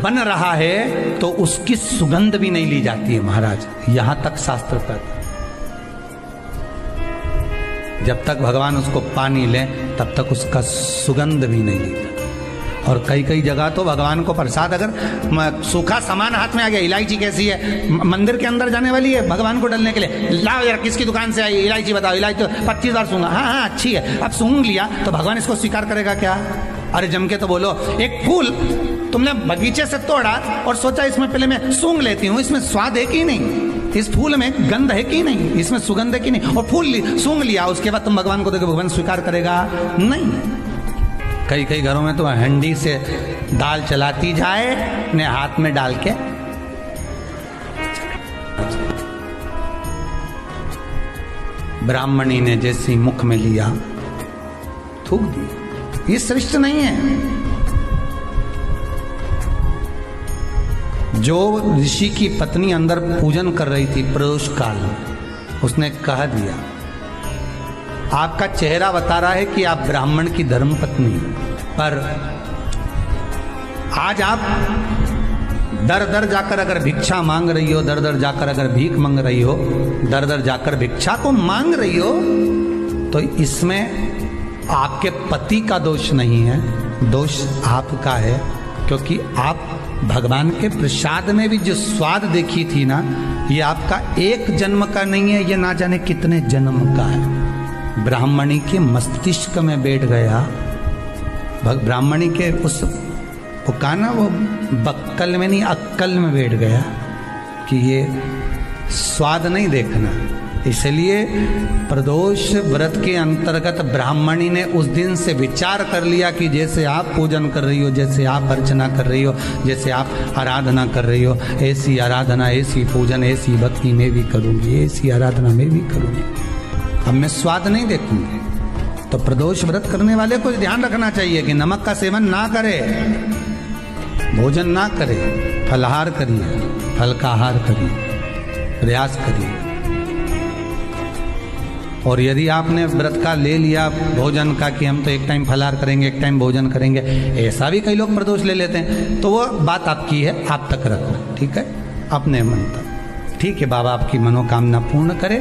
बन रहा है तो उसकी सुगंध भी नहीं ली जाती है महाराज। यहां तक शास्त्र कहता है, जब तक भगवान उसको पानी ले तब तक उसका सुगंध भी नहीं ली। और कई कई जगह तो भगवान को प्रसाद अगर सूखा सामान हाथ में आ गया, इलायची कैसी है, मंदिर के अंदर जाने वाली है भगवान को डलने के लिए, लाओ यार किसकी दुकान से आई इलायची बताओ, इलायची तो 25 बार सूंघा, हाँ हाँ अच्छी है, अब सूंघ लिया तो भगवान इसको स्वीकार करेगा क्या? अरे जम के तो बोलो। एक फूल तुमने बगीचे से तोड़ा और सोचा इसमें पहले मैं सूंघ लेती हूँ, इसमें स्वाद है कि नहीं, इस फूल में गंध है कि नहीं, इसमें सुगंध है कि नहीं, और फूल सूंघ लिया, उसके बाद तुम भगवान को देखो, भगवान स्वीकार करेगा नहीं। कई कई घरों में तो हंडी से दाल चलाती जाए ने हाथ में डाल के, ब्राह्मणी ने जैसी मुख में लिया थूक दिया। ये श्रेष्ठ नहीं है। जो ऋषि की पत्नी अंदर पूजन कर रही थी प्रदोष काल में, उसने कह दिया, आपका चेहरा बता रहा है कि आप ब्राह्मण की धर्म पत्नी, पर आज आप दर दर जाकर अगर भिक्षा मांग रही हो, दर दर जाकर अगर भीख मांग रही हो, दर दर जाकर भिक्षा को मांग रही हो, तो इसमें आपके पति का दोष नहीं है, दोष आपका है। क्योंकि आप भगवान के प्रसाद में भी जो स्वाद देखी थी ना, ये आपका एक जन्म का नहीं है, ये ना जाने कितने जन्म का है। ब्राह्मणी के मस्तिष्क में बैठ गया, ब्राह्मणी के उस ना वो बक्कल में नहीं अक्कल में बैठ गया कि ये स्वाद नहीं देखना। इसलिए प्रदोष व्रत के अंतर्गत ब्राह्मणी ने उस दिन से विचार कर लिया कि जैसे आप पूजन कर रही हो, जैसे आप अर्चना कर रही हो, जैसे आप आराधना कर रही हो, ऐसी आराधना, ऐसी पूजन, ऐसी भक्ति में भी करूँगी, ऐसी आराधना में भी करूँगी। अब मैं स्वाद नहीं देखूंगी। तो प्रदोष व्रत करने वाले को ध्यान रखना चाहिए कि नमक का सेवन ना करे, भोजन ना करे, फलाहार करिए, फल का आहार करिए, प्रयास करिए। और यदि आपने व्रत का ले लिया भोजन का कि हम तो एक टाइम फलाहार करेंगे, एक टाइम भोजन करेंगे, ऐसा भी कई लोग प्रदोष ले लेते हैं, तो वो बात आपकी है, आप तक रखो, ठीक है, अपने मन तक। ठीक है, बाबा आपकी मनोकामना पूर्ण करे,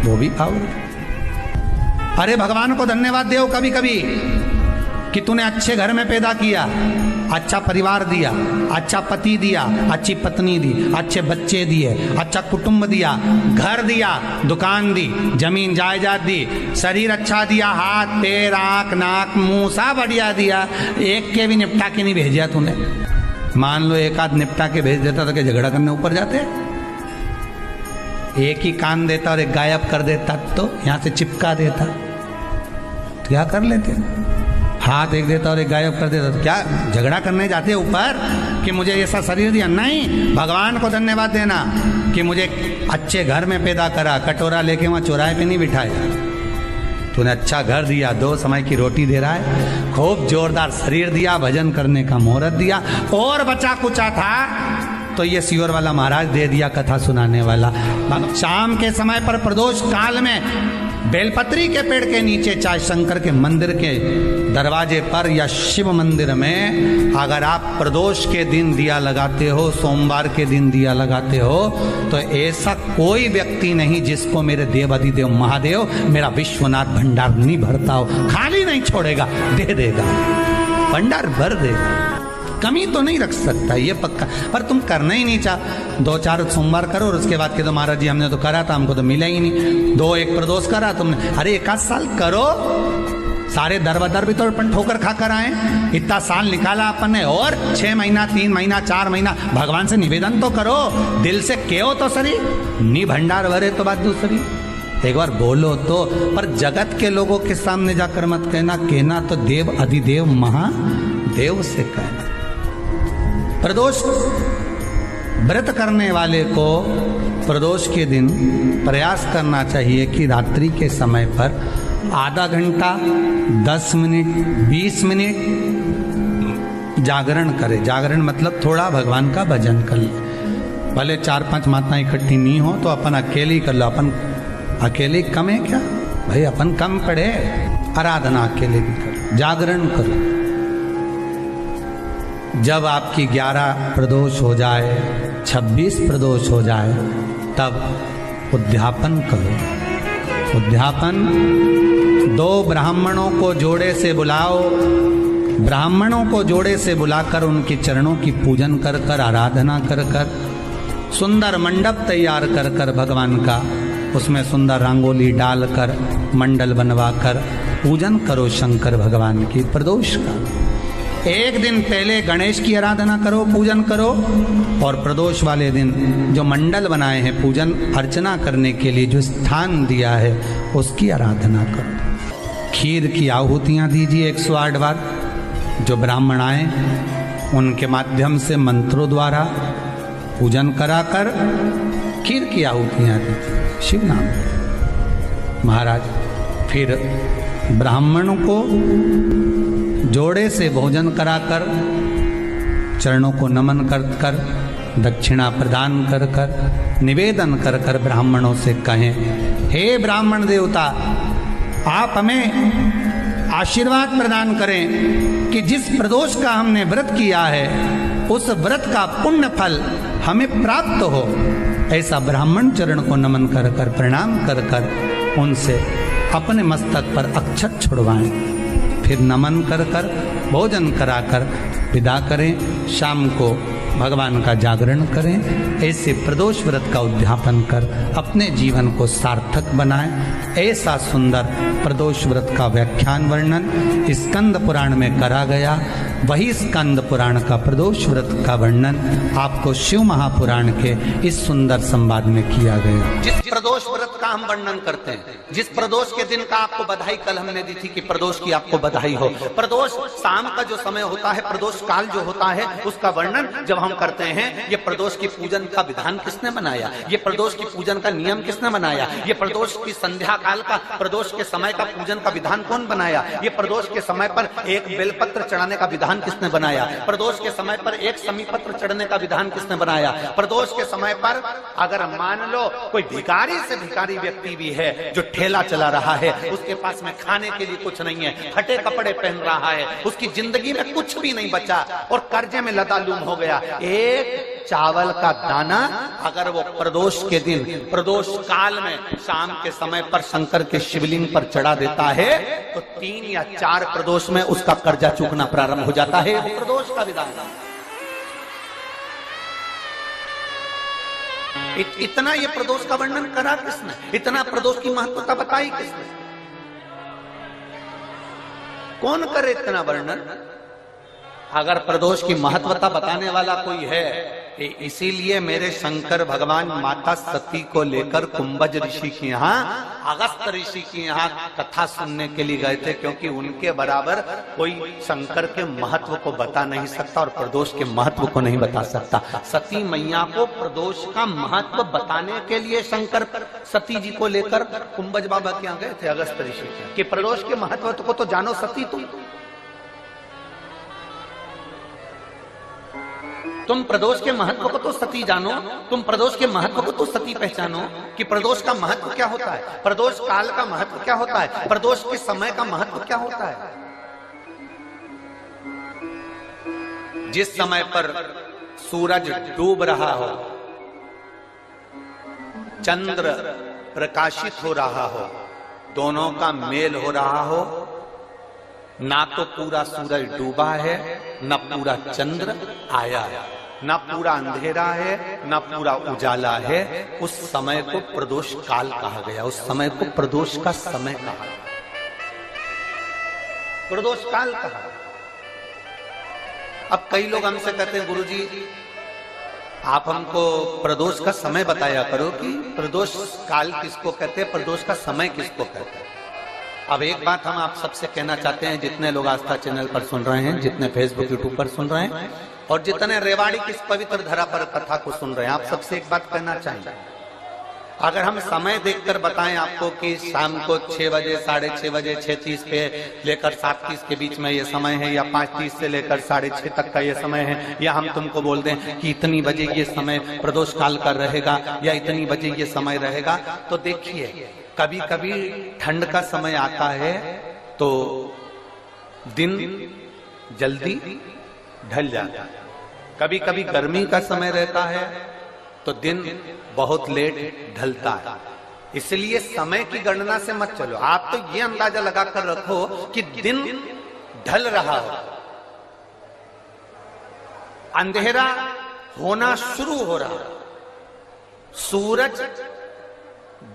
वो भी पाओ। अरे भगवान को धन्यवाद दो कभी कभी कि तूने अच्छे घर में पैदा किया, अच्छा परिवार दिया, अच्छा पति दिया, अच्छी पत्नी दी, अच्छे बच्चे दिए, अच्छा कुटुंब दिया, घर दिया, दुकान दी, जमीन जायदाद दी, शरीर अच्छा दिया, हाथ पैर आंख नाक मुंह सब बढ़िया दिया, एक के भी निपटा के नहीं भेजा तूने। मान लो एक आध निपटा के भेज देता तो क्या झगड़ा करने ऊपर जाते? एक ही कान देता और एक गायब कर देता तो यहां से चिपका देता, क्या कर लेते? हाथ एक देता और एक गायब कर देता तो क्या झगड़ा करने जाते ऊपर कि मुझे ऐसा शरीर दिया? नहीं, भगवान को धन्यवाद देना कि मुझे अच्छे घर में पैदा करा, कटोरा लेके वहां चौराहे पे नहीं बिठाया, तूने अच्छा घर दिया, 2 समय की रोटी दे रहा है, खूब जोरदार शरीर दिया, भजन करने का मुहूर्त दिया, और बचा कुचा था तो ये सियोर वाला महाराज दे दिया, कथा सुनाने वाला। शाम के समय पर प्रदोष काल में बेलपत्री के पेड़ के नीचे, चाहे शंकर के मंदिर के दरवाजे पर या शिव मंदिर में, अगर आप प्रदोष के दिन दिया लगाते हो, सोमवार के दिन दिया लगाते हो, तो ऐसा कोई व्यक्ति नहीं जिसको मेरे देवाधिदेव महादेव, मेरा विश्वनाथ भंडार नहीं भरता हो, खाली नहीं छोड़ेगा, दे देगा, भंडार भर देगा। कमी तो नहीं रख सकता, ये पक्का, पर तुम करना ही नहीं चाह। 2-4 सोमवार करो और उसके बाद के तो महाराज जी हमने तो करा था, हमको तो मिला ही नहीं। 2-1 प्रदोष करा तुमने, अरे 1 साल करो, सारे दर बदर भी तो अपन ठोकर खा कर आए, इतना साल निकाला अपन ने, और 6 महीना 3 महीना 4 महीना भगवान से निवेदन तो करो, दिल से कहो तो सरी, नी भंडार भरे तो बात दूसरी, एक बार बोलो तो। पर जगत के लोगों के सामने जाकर मत कहना, कहना तो देव अधिदेव महादेव से कहना। प्रदोष व्रत करने वाले को प्रदोष के दिन प्रयास करना चाहिए कि रात्रि के समय पर आधा घंटा 10 मिनट 20 मिनट जागरण करे। जागरण मतलब थोड़ा भगवान का भजन कर ले, भले 4-5 माताएं इकट्ठी नहीं हो तो अपन अकेले ही कर लो। अपन अकेले कम है क्या भाई, अपन कम पड़े, आराधना अकेले भी करो, जागरण करो। जब आपकी 11 प्रदोष हो जाए, 26 प्रदोष हो जाए, तब उद्यापन करो। उद्यापन 2 ब्राह्मणों को जोड़े से बुलाओ, ब्राह्मणों को जोड़े से बुलाकर उनके चरणों की पूजन कर कर, आराधना कर कर, सुंदर मंडप तैयार कर कर भगवान का, उसमें सुंदर रंगोली डालकर मंडल बनवाकर पूजन करो शंकर भगवान की प्रदोष का। एक दिन पहले गणेश की आराधना करो, पूजन करो, और प्रदोष वाले दिन जो मंडल बनाए हैं पूजन अर्चना करने के लिए, जो स्थान दिया है उसकी आराधना करो। खीर की आहुतियाँ दीजिए 108 बार, जो ब्राह्मण आए उनके माध्यम से मंत्रों द्वारा पूजन कराकर खीर की आहुतियाँ दीजिए शिव नाम महाराज। फिर ब्राह्मणों को जोड़े से भोजन कराकर, चरणों को नमन कर कर, दक्षिणा प्रदान कर कर, निवेदन कर कर ब्राह्मणों से कहें, हे ब्राह्मण देवता, आप हमें आशीर्वाद प्रदान करें कि जिस प्रदोष का हमने व्रत किया है उस व्रत का पुण्य फल हमें प्राप्त हो। ऐसा ब्राह्मण चरण को नमन कर कर, प्रणाम कर कर उनसे अपने मस्तक पर अक्षत छुड़वाएं। फिर नमन कर कर, भोजन कराकर विदा करें। शाम को भगवान का जागरण करें। ऐसे प्रदोष व्रत का उद्यापन कर अपने जीवन को सार्थक बनाएं। ऐसा सुंदर प्रदोष व्रत का व्याख्यान वर्णन स्कंद पुराण में करा गया। वही स्कंद पुराण का प्रदोष व्रत का वर्णन आपको शिव महापुराण के इस सुंदर संवाद में किया गया। जिस प्रदोष व्रत का हम वर्णन करते हैं, जिस प्रदोष के दिन का आपको बधाई कल हमने दी थी कि प्रदोष की आपको बधाई हो, प्रदोष शाम का जो समय होता है, प्रदोष काल जो होता है, उसका वर्णन जब हम करते हैं, ये प्रदोष की पूजन का विधान किसने बनाया, ये प्रदोष की पूजन का नियम किसने बनाया, ये प्रदोष की संध्या काल का, प्रदोष के समय का पूजन का विधान कौन बनाया, ये प्रदोष के समय पर एक बेलपत्र चढ़ाने का विधान किसने बनाया, प्रदोष के समय पर एक समीपत्र चढ़ने का विधान किसने बनाया, प्रदोष के समय पर अगर मान लो कोई भिखारी से भिखारी व्यक्ति भी है जो ठेला चला रहा है, उसके पास में खाने के लिए कुछ नहीं है, फटे कपड़े पहन रहा है, उसकी जिंदगी में कुछ भी नहीं बचा और कर्जे में लदालूम हो गया, एक चावल का दाना अगर वो प्रदोष के दिन, प्रदोष काल में शाम के समय पर शंकर के शिवलिंग पर चढ़ा देता है तो 3 या 4 प्रदोष में उसका कर्जा चूकना प्रारंभ हो जाता है। वो प्रदोष का विधान। इतना ये प्रदोष का वर्णन करा किसने, इतना प्रदोष की महत्वता बताई किसने, कौन करे इतना वर्णन? अगर प्रदोष की महत्वता बताने वाला कोई है, इसीलिए मेरे शंकर भगवान माता सती को लेकर कुंभज ऋषि के यहाँ, अगस्त ऋषि के यहाँ कथा सुनने के लिए गए थे, क्योंकि उनके बराबर कोई शंकर के महत्व को बता नहीं सकता और प्रदोष के महत्व को नहीं बता सकता। सती मैया को प्रदोष का महत्व बताने के लिए शंकर सती जी को लेकर कुंभज बाबा के यहाँ गए थे, अगस्त ऋषि के, प्रदोष के महत्व को तो जानो सती तुम प्रदोष के महत्व को तो सती जानो, तुम प्रदोष के महत्व को तो सती पहचानो कि प्रदोष का महत्व क्या होता है, प्रदोष काल का महत्व क्या होता है, प्रदोष के समय का महत्व क्या होता है। जिस समय पर सूरज डूब रहा हो, चंद्र प्रकाशित हो रहा हो, दोनों का मेल हो रहा हो, ना तो पूरा सूरज डूबा है, न पूरा चंद्र आया है, न पूरा अंधेरा है, न पूरा उजाला है। उस समय को प्रदोष काल कहा गया, उस समय को प्रदोष का समय कहा, प्रदोष काल कहा। अब कई लोग हमसे कहते हैं गुरुजी आप हमको प्रदोष का समय बताया करो कि प्रदोष काल किसको कहते हैं, प्रदोष का समय किसको कहते हैं। अब एक बात हम आप सबसे कहना चाहते हैं, जितने लोग आस्था चैनल पर सुन रहे हैं, जितने फेसबुक यूट्यूब पर सुन रहे हैं और जितने रेवाड़ी की इस पवित्र धरा पर कथा को सुन रहे हैं, आप सबसे एक बात कहना चाहेंगे। अगर हम समय देखकर बताएं आपको कि शाम को 6 बजे, 6:30 बजे, 6:30 पे लेकर 7:30 के बीच में ये समय है, या 5:30 से लेकर 6:30 तक का ये समय है, या हम तुमको बोल दें कि इतनी बजे ये समय प्रदोष काल का रहेगा या इतनी बजे ये समय रहेगा, तो देखिए कभी कभी ठंड का समय आता है तो दिन जल्दी ढल जाता है, कभी कभी गर्मी का समय रहता है तो दिन बहुत लेट ढलता है। इसलिए समय की गणना से मत चलो, आप तो ये अंदाजा लगाकर रखो कि दिन ढल रहा हो, अंधेरा होना शुरू हो रहा हो, सूरज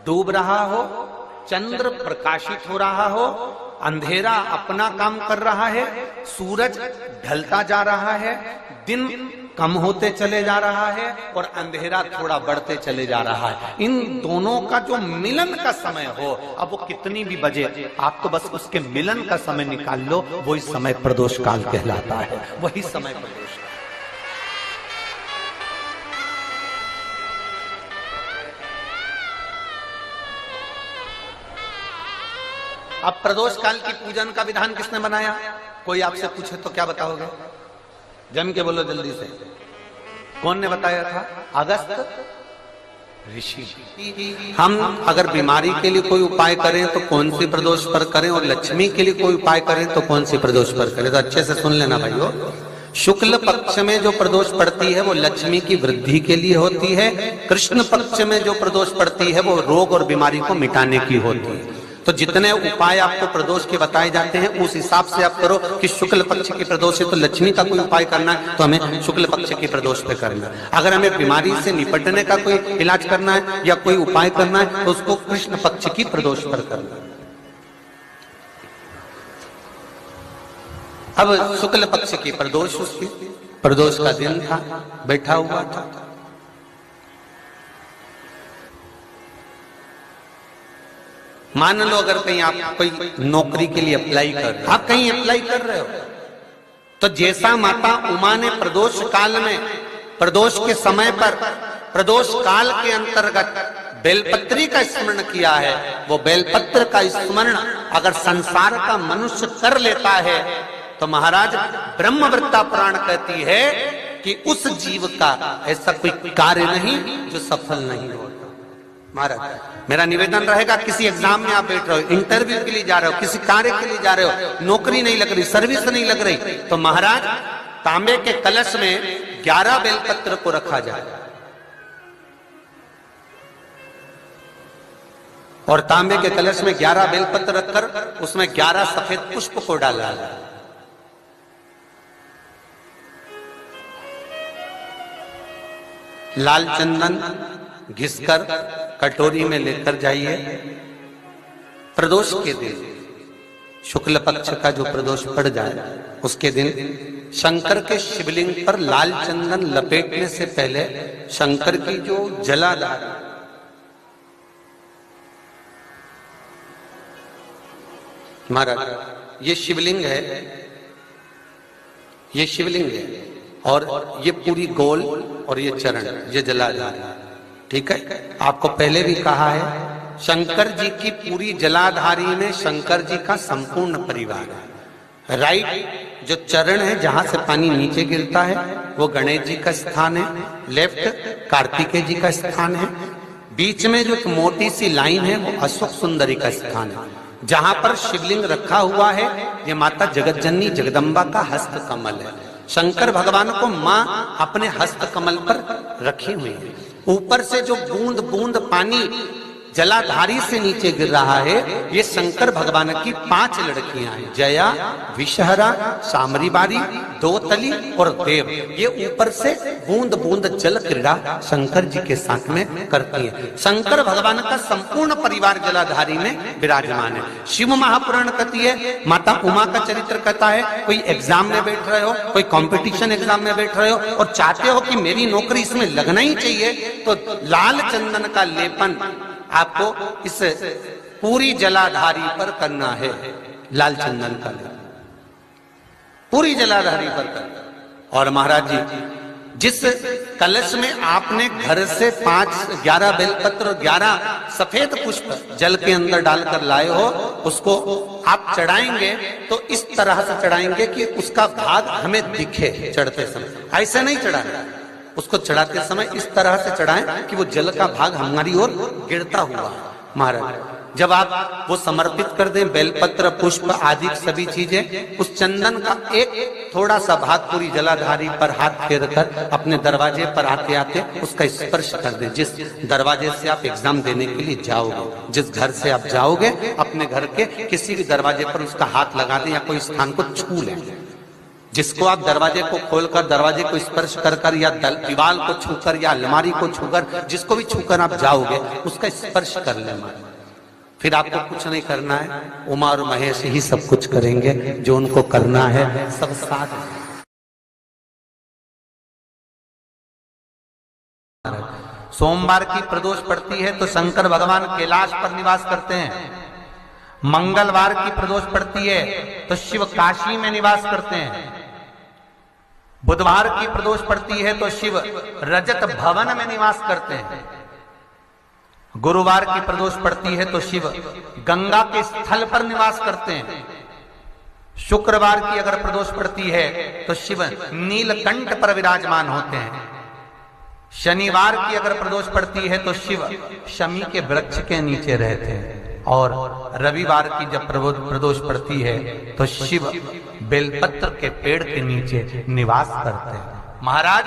डूब रहा हो, चंद्र प्रकाशित हो रहा हो, अंधेरा अपना काम कर रहा है, सूरज ढलता जा रहा है, दिन कम होते चले जा रहा है और अंधेरा थोड़ा बढ़ते चले जा रहा है। इन दोनों का जो मिलन का समय हो, अब वो कितनी भी बजे, आप तो बस उसके मिलन का समय निकाल लो, वही समय प्रदोष काल कहलाता है, वही समय प्रदोष। अब प्रदोष काल की पूजन का विधान किसने बनाया? कोई आपसे पूछे तो क्या बताओगे? जम के बोलो जल्दी से, कौन ने बताया था? अगस्त ऋषि। हम अगर बीमारी के लिए कोई उपाय करें तो कौन सी प्रदोष पर करें, और लक्ष्मी के लिए कोई उपाय करें तो कौन सी प्रदोष पर करें? तो अच्छे से सुन लेना भाइयों, शुक्ल पक्ष में जो प्रदोष पड़ती है वो लक्ष्मी की वृद्धि के लिए होती है, कृष्ण पक्ष में जो प्रदोष पड़ती है वो रोग और बीमारी को मिटाने की होती है। तो जितने उपाय आपको प्रदोष के बताए जाते हैं उस हिसाब से आप करो कि शुक्ल पक्ष की प्रदोष है तो लक्ष्मी का कोई उपाय करना है तो हमें शुक्ल पक्ष की प्रदोष पे करना है। अगर हमें बीमारी से निपटने का कोई इलाज करना है या कोई उपाय करना है तो उसको कृष्ण पक्ष की प्रदोष पर करना है। अब शुक्ल पक्ष की प्रदोष, उसकी प्रदोष का दिन था, बैठा हुआ था, मान लो अगर कहीं आप कोई नौकरी के लिए अप्लाई कर रहे हो, आप कहीं अप्लाई कर रहे हो, तो जैसा माता उमा ने प्रदोष काल में, प्रदोष के समय पर, प्रदोष काल के अंतर्गत बेलपत्री का स्मरण किया है, वो बेलपत्र का स्मरण अगर संसार का मनुष्य कर लेता है तो महाराज ब्रह्मवृत्ता पुराण कहती है कि उस जीव का ऐसा कोई कार्य नहीं जो सफल नहीं होता। महाराज मेरा निवेदन रहेगा, किसी एग्जाम में आप बैठ रहे हो, इंटरव्यू के लिए जा रहे हो, किसी कार्य के लिए जा रहे हो, नौकरी नहीं लग रही, सर्विस नहीं लग रही, तो महाराज तांबे के कलश में 11 बेलपत्र को रखा जाए और तांबे के कलश में 11 बेलपत्र रखकर उसमें 11 सफेद पुष्प को डाला जाए। लाल चंदन घिसकर कटोरी में लेकर जाइए। प्रदोष के दिन, शुक्ल पक्ष का जो प्रदोष पड़ जाए उसके दिन शंकर के शिवलिंग पर लाल चंदन लपेटने से पहले शंकर की जो जलाधार, महाराज ये शिवलिंग है, ये शिवलिंग है और ये पूरी गोल और ये चरण, ये जलाधार, ठीक है। आपको पहले भी कहा है शंकर जी की पूरी जलाधारी में शंकर जी का संपूर्ण परिवार है। राइट जो चरण है जहां से पानी नीचे गिरता है वो गणेश जी का स्थान है, लेफ्ट कार्तिकेय जी का स्थान है, बीच में जो एक मोटी सी लाइन है वो अशोक सुंदरी का स्थान है। जहां पर शिवलिंग रखा हुआ है ये माता जगत जननी जगदम्बा का हस्त कमल है। शंकर भगवान को मां अपने हस्त कमल पर रखी हुई है। ऊपर से जो बूंद बूंद पानी जलाधारी से नीचे गिर रहा है, ये शंकर भगवान की 5 लड़कियां हैं, जया, विषहरा, सामरीबारी, दोतली और देव। ये ऊपर से बूंद बूंद जल क्रीड़ा शंकर जी के साथ में करती है। शंकर भगवान का संपूर्ण परिवार जलाधारी में विराजमान है। शिव महापुराण कहती है, माता उमा का चरित्र कहता है, कोई एग्जाम में बैठ रहे हो, कोई कंपटीशन एग्जाम में बैठ रहे हो और चाहते हो कि मेरी नौकरी इसमें लगना ही चाहिए, तो लाल चंदन का लेपन आपको इस पूरी जलाधारी पर करना है। लाल चंदन का लेपन पूरी जलाधारी पर करना। और महाराज जी, जिस कलश में आपने घर से 11 बेलपत्र और 11 सफेद पुष्प जल के अंदर डालकर लाए हो, उसको आप चढ़ाएंगे तो इस तरह से चढ़ाएंगे कि उसका भाग हमें दिखे चढ़ते समय। ऐसे नहीं चढ़ाएं, उसको चढ़ाते समय इस तरह से चढ़ाएं कि वो जल का भाग हमारी ओर गिरता हुआ। महाराज, जब आप वो समर्पित कर दें, बेलपत्र, पुष्प आदि सभी चीजें, उस चंदन का एक थोड़ा सा भाग पूरी जलाधारी पर हाथ फेर कर अपने दरवाजे पर आते आते उसका स्पर्श कर दें। जिस दरवाजे से आप एग्जाम देने के लिए जाओगे, जिस घर से आप जाओगे, अपने घर के किसी भी दरवाजे पर उसका हाथ लगा दें या कोई स्थान को छू लें। जिसको आप दरवाजे को खोलकर, दरवाजे को स्पर्श कर कर या दीवार को छूकर या अलमारी को छूकर, जिसको भी छूकर आप जाओगे, उसका स्पर्श कर लेना। फिर आपको कुछ नहीं करना है, उमा और महेश ही सब कुछ करेंगे, जो उनको करना है सब साथ। सोमवार की प्रदोष पड़ती है तो शंकर भगवान कैलाश पर निवास करते हैं। मंगलवार की प्रदोष पड़ती है तो शिव काशी में निवास करते हैं। बुधवार की प्रदोष पड़ती है तो शिव रजत भवन में निवास करते हैं। गुरुवार की प्रदोष पड़ती है तो शिव गंगा के स्थल पर निवास करते हैं। शुक्रवार की अगर प्रदोष पड़ती है तो शिव नीलकंठ पर विराजमान होते हैं। शनिवार की अगर प्रदोष पड़ती है तो शिव शमी के वृक्ष के नीचे रहते हैं। और रविवार की जब प्रदोष पड़ती है तो शिव बेलपत्र के पेड़ के नीचे निवास करते हैं। महाराज,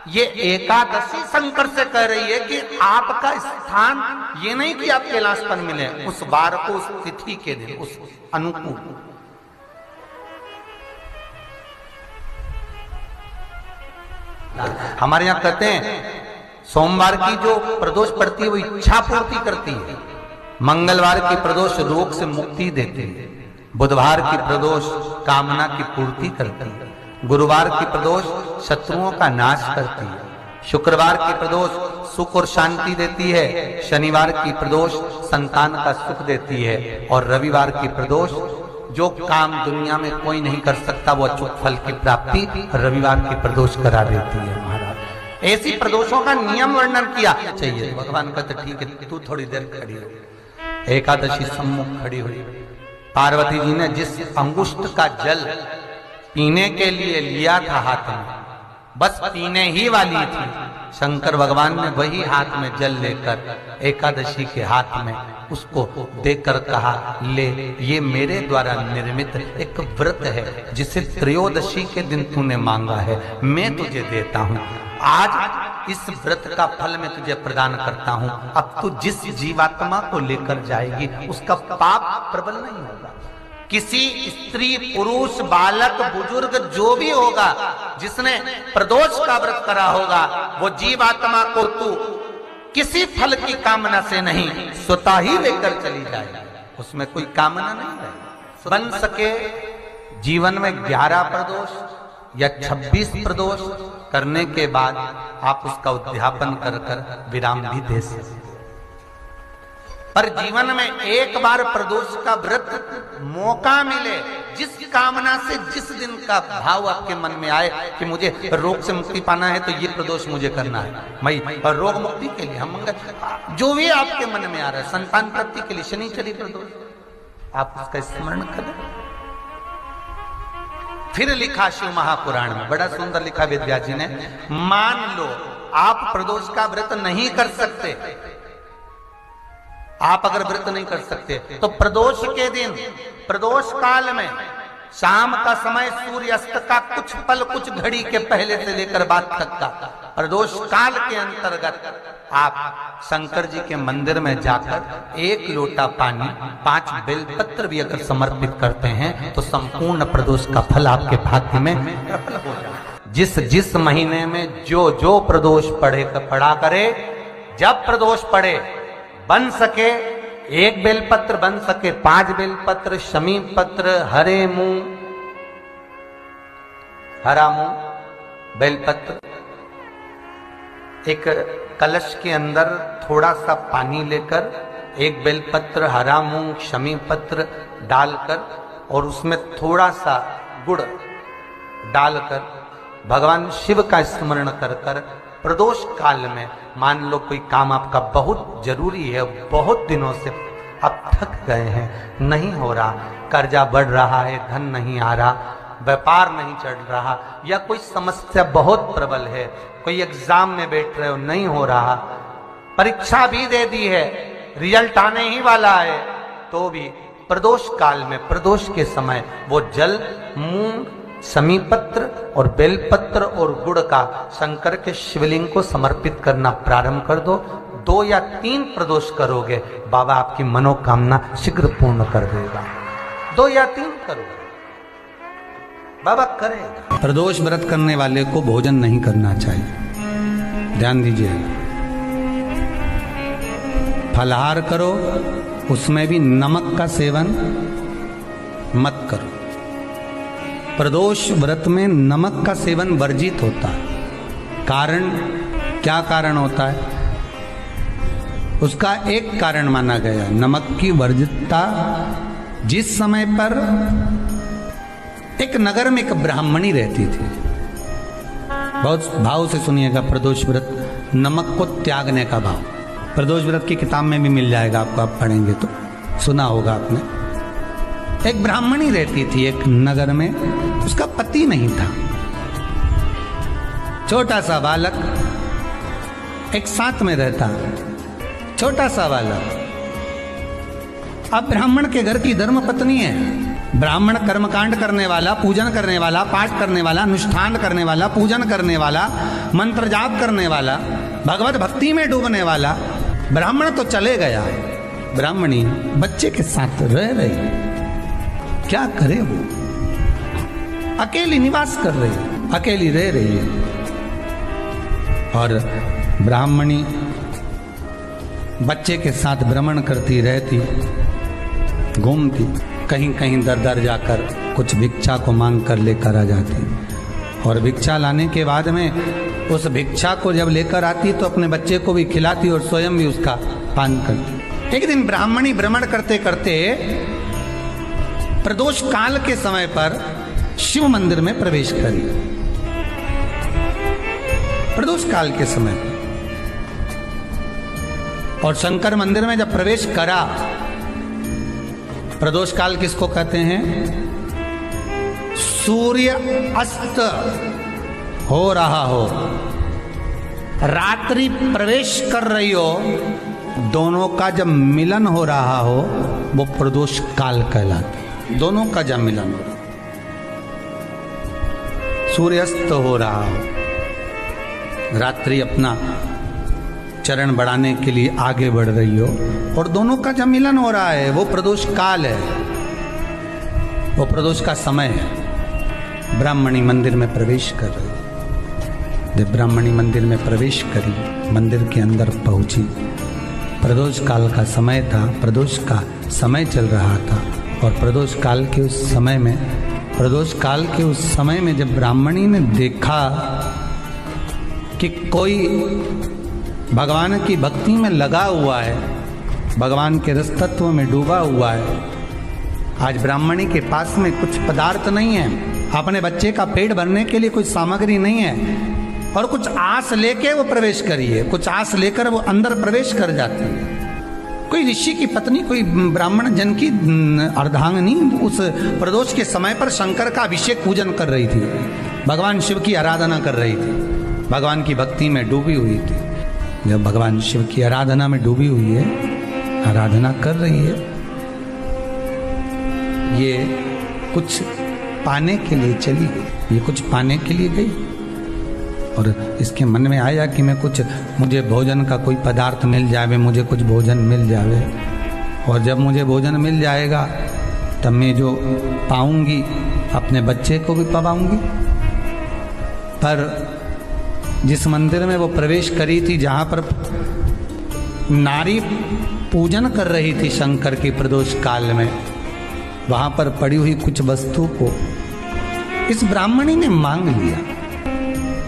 ये एकादशी शंकर से कह रही है कि आपका स्थान ये नहीं कि आप कैलाश पर मिले, उस बार को, उस तिथि के दिन, उस अनुकूल। हमारे यहां कहते हैं सोमवार की जो प्रदोष पड़ती है वो इच्छा पूर्ति करती है। मंगलवार की प्रदोष रोग से मुक्ति देती है। बुधवार की प्रदोष कामना की पूर्ति करती है। गुरुवार की प्रदोष शत्रुओं का नाश करती है। शुक्रवार की प्रदोष सुख और शांति देती है। शनिवार की प्रदोष संतान का सुख देती है। और रविवार की प्रदोष जो काम दुनिया में कोई नहीं कर सकता वो अचूक फल की प्राप्ति रविवार की प्रदोष करा देती है। महाराज, ऐसी प्रदोषों का नियम वर्णन किया चाहिए। भगवान कहते ठीक है, तू थोड़ी देर खड़ी हो। एकादशी सम्मुख खड़ी हुई। पार्वती जी ने जिस अंगुष्ठ का जल पीने के लिए लिया था हाथ में, बस पीने ही वाली थी, शंकर भगवान ने वही हाथ में जल लेकर एकादशी के हाथ में उसको देकर कहा, ले, ये मेरे द्वारा निर्मित एक व्रत है जिसे त्रयोदशी के दिन तूने मांगा है, मैं तुझे देता हूं। आज इस व्रत का फल मैं तुझे प्रदान करता हूं। अब तू जिस जीवात्मा को लेकर जाएगी उसका पाप प्रबल नहीं होगा। किसी स्त्री, पुरुष, बालक, बुजुर्ग जो भी होगा जिसने प्रदोष का व्रत करा होगा, वो जीवात्मा को तू किसी फल की कामना से नहीं, स्वतः ही लेकर चली जाएगी। उसमें कोई कामना नहीं है। बन सके जीवन में 11 प्रदोष या 26 प्रदोष करने के बाद आप उसका उद्यापन कर कर विराम भी दे सकते। पर जीवन में एक बार प्रदोष का व्रत मौका मिले, जिस कामना से, जिस दिन का भाव आपके मन में आए कि मुझे रोग से मुक्ति पाना है तो ये प्रदोष मुझे करना है, मैं और रोग मुक्ति के लिए, हम मंगल, जो भी आपके मन में आ रहा है, संतान प्राप्ति के लिए शनिचरी प्रदोष, आप उसका स्मरण करें। फिर लिखा शिव महापुराण में, बड़ा सुंदर लिखा विद्या जी ने, मान लो आप प्रदोष का व्रत नहीं कर सकते, आप अगर व्रत नहीं कर सकते तो प्रदोष के दिन, प्रदोष काल में शाम का समय सूर्यास्त का कुछ पल कुछ घड़ी के पहले से लेकर बाद तक का प्रदोष काल के अंतर्गत आप शंकर जी के मंदिर में जाकर 1 लोटा पानी 5 बेलपत्र भी अगर समर्पित करते हैं तो संपूर्ण प्रदोष का फल आपके भाग्य में प्रबल हो जाए। जिस महीने में जो प्रदोष पड़ा करे, जब प्रदोष पड़े बन सके 1 बेलपत्र, बन सके 5 बेलपत्र, शमी पत्र, हरे मूंग, हरा मूंग, बेलपत्र, एक कलश के अंदर थोड़ा सा पानी लेकर 1 बेलपत्र, हरा मूंग, शमी पत्र डालकर और उसमें थोड़ा सा गुड़ डालकर भगवान शिव का स्मरण कर कर प्रदोष काल में, मान लो कोई काम आपका बहुत जरूरी है, बहुत दिनों से अब थक गए हैं, नहीं हो रहा, कर्जा बढ़ रहा है, धन नहीं आ रहा, व्यापार नहीं चढ़ रहा, या कोई समस्या बहुत प्रबल है, कोई एग्जाम में बैठ रहे हो नहीं हो रहा, परीक्षा भी दे दी है, रिजल्ट आने ही वाला है, तो भी प्रदोष काल में, प्रदोष के समय वो जल, मूंग, शमी पत्र और बेलपत्र और गुड़ का शंकर के शिवलिंग को समर्पित करना प्रारंभ कर दो। 2 या 3 प्रदोष करोगे, बाबा आपकी मनोकामना शीघ्र पूर्ण कर देगा। 2 या 3 करोगे, बाबा करेगा। प्रदोष व्रत करने वाले को भोजन नहीं करना चाहिए, ध्यान दीजिए। फलाहार करो, उसमें भी नमक का सेवन मत करो। प्रदोष व्रत में नमक का सेवन वर्जित होता है। कारण, क्या कारण होता है? उसका एक कारण माना गया, नमक की वर्जितता। जिस समय पर एक नगर में एक ब्राह्मणी रहती थी, बहुत भाव से सुनिएगा, प्रदोष व्रत, नमक को त्यागने का भाव। प्रदोष व्रत की किताब में भी मिल जाएगा आपको, आप पढ़ेंगे तो सुना होगा आपने। एक ब्राह्मणी रहती थी एक नगर में, उसका पति नहीं था, छोटा सा बालक एक साथ में रहता, छोटा सा बालक। अब ब्राह्मण के घर की धर्म पत्नी है, ब्राह्मण कर्मकांड करने वाला, पूजन करने वाला, पाठ करने वाला, अनुष्ठान करने वाला, पूजन करने वाला, मंत्र जाप करने वाला, भगवत भक्ति में डूबने वाला। ब्राह्मण तो चले गया, ब्राह्मणी बच्चे के साथ रह रही, क्या करे वो? अकेली निवास कर रही है, अकेली रह रही है। और ब्राह्मणी बच्चे के साथ भ्रमण करती रहती, घूमती, कहीं कहीं दर दर जाकर कुछ भिक्षा को मांग कर लेकर आ जाती, और भिक्षा लाने के बाद में उस भिक्षा को जब लेकर आती तो अपने बच्चे को भी खिलाती और स्वयं भी उसका पान करती। एक दिन ब्राह्मणी भ्रमण करते करते प्रदोष काल के समय पर शिव मंदिर में प्रवेश करी। प्रदोष काल के समय पर, और शंकर मंदिर में जब प्रवेश करा, प्रदोष काल किसको कहते हैं? सूर्य अस्त हो रहा हो, रात्रि प्रवेश कर रही हो, दोनों का जब मिलन हो रहा हो वो प्रदोष काल कहलाता है। दोनों का जब मिलन हो, सूर्यास्त हो रहा हो, रात्रि अपना चरण बढ़ाने के लिए आगे बढ़ रही हो, और दोनों का जब मिलन हो रहा है, वो प्रदोष काल है, वो प्रदोष का समय है। ब्राह्मणी मंदिर में प्रवेश कर रही, जब ब्राह्मणी मंदिर में प्रवेश करी, मंदिर के अंदर पहुंची, प्रदोष काल का समय था, प्रदोष का समय चल रहा था। और प्रदोष काल के उस समय में, प्रदोष काल के उस समय में जब ब्राह्मणी ने देखा कि कोई भगवान की भक्ति में लगा हुआ है, भगवान के रस तत्व में डूबा हुआ है, आज ब्राह्मणी के पास में कुछ पदार्थ नहीं है, अपने बच्चे का पेट भरने के लिए कोई सामग्री नहीं है, और कुछ आस लेके वो प्रवेश करिए, कुछ आस लेकर वो अंदर प्रवेश कर जाती है। कोई ऋषि की पत्नी, कोई ब्राह्मण जन की अर्धांगिनी उस प्रदोष के समय पर शंकर का अभिषेक पूजन कर रही थी, भगवान शिव की आराधना कर रही थी, भगवान की भक्ति में डूबी हुई थी। जब भगवान शिव की आराधना में डूबी हुई है, आराधना कर रही है, ये कुछ पाने के लिए चली गई। ये कुछ पाने के लिए गई और इसके मन में आया कि मैं कुछ, मुझे भोजन का कोई पदार्थ मिल जावे, मुझे कुछ भोजन मिल जावे, और जब मुझे भोजन मिल जाएगा तब मैं जो पाऊंगी अपने बच्चे को भी पाऊंगी। पर जिस मंदिर में वो प्रवेश करी थी, जहाँ पर नारी पूजन कर रही थी शंकर की प्रदोष काल में, वहाँ पर पड़ी हुई कुछ वस्तु को इस ब्राह्मणी ने मांग लिया।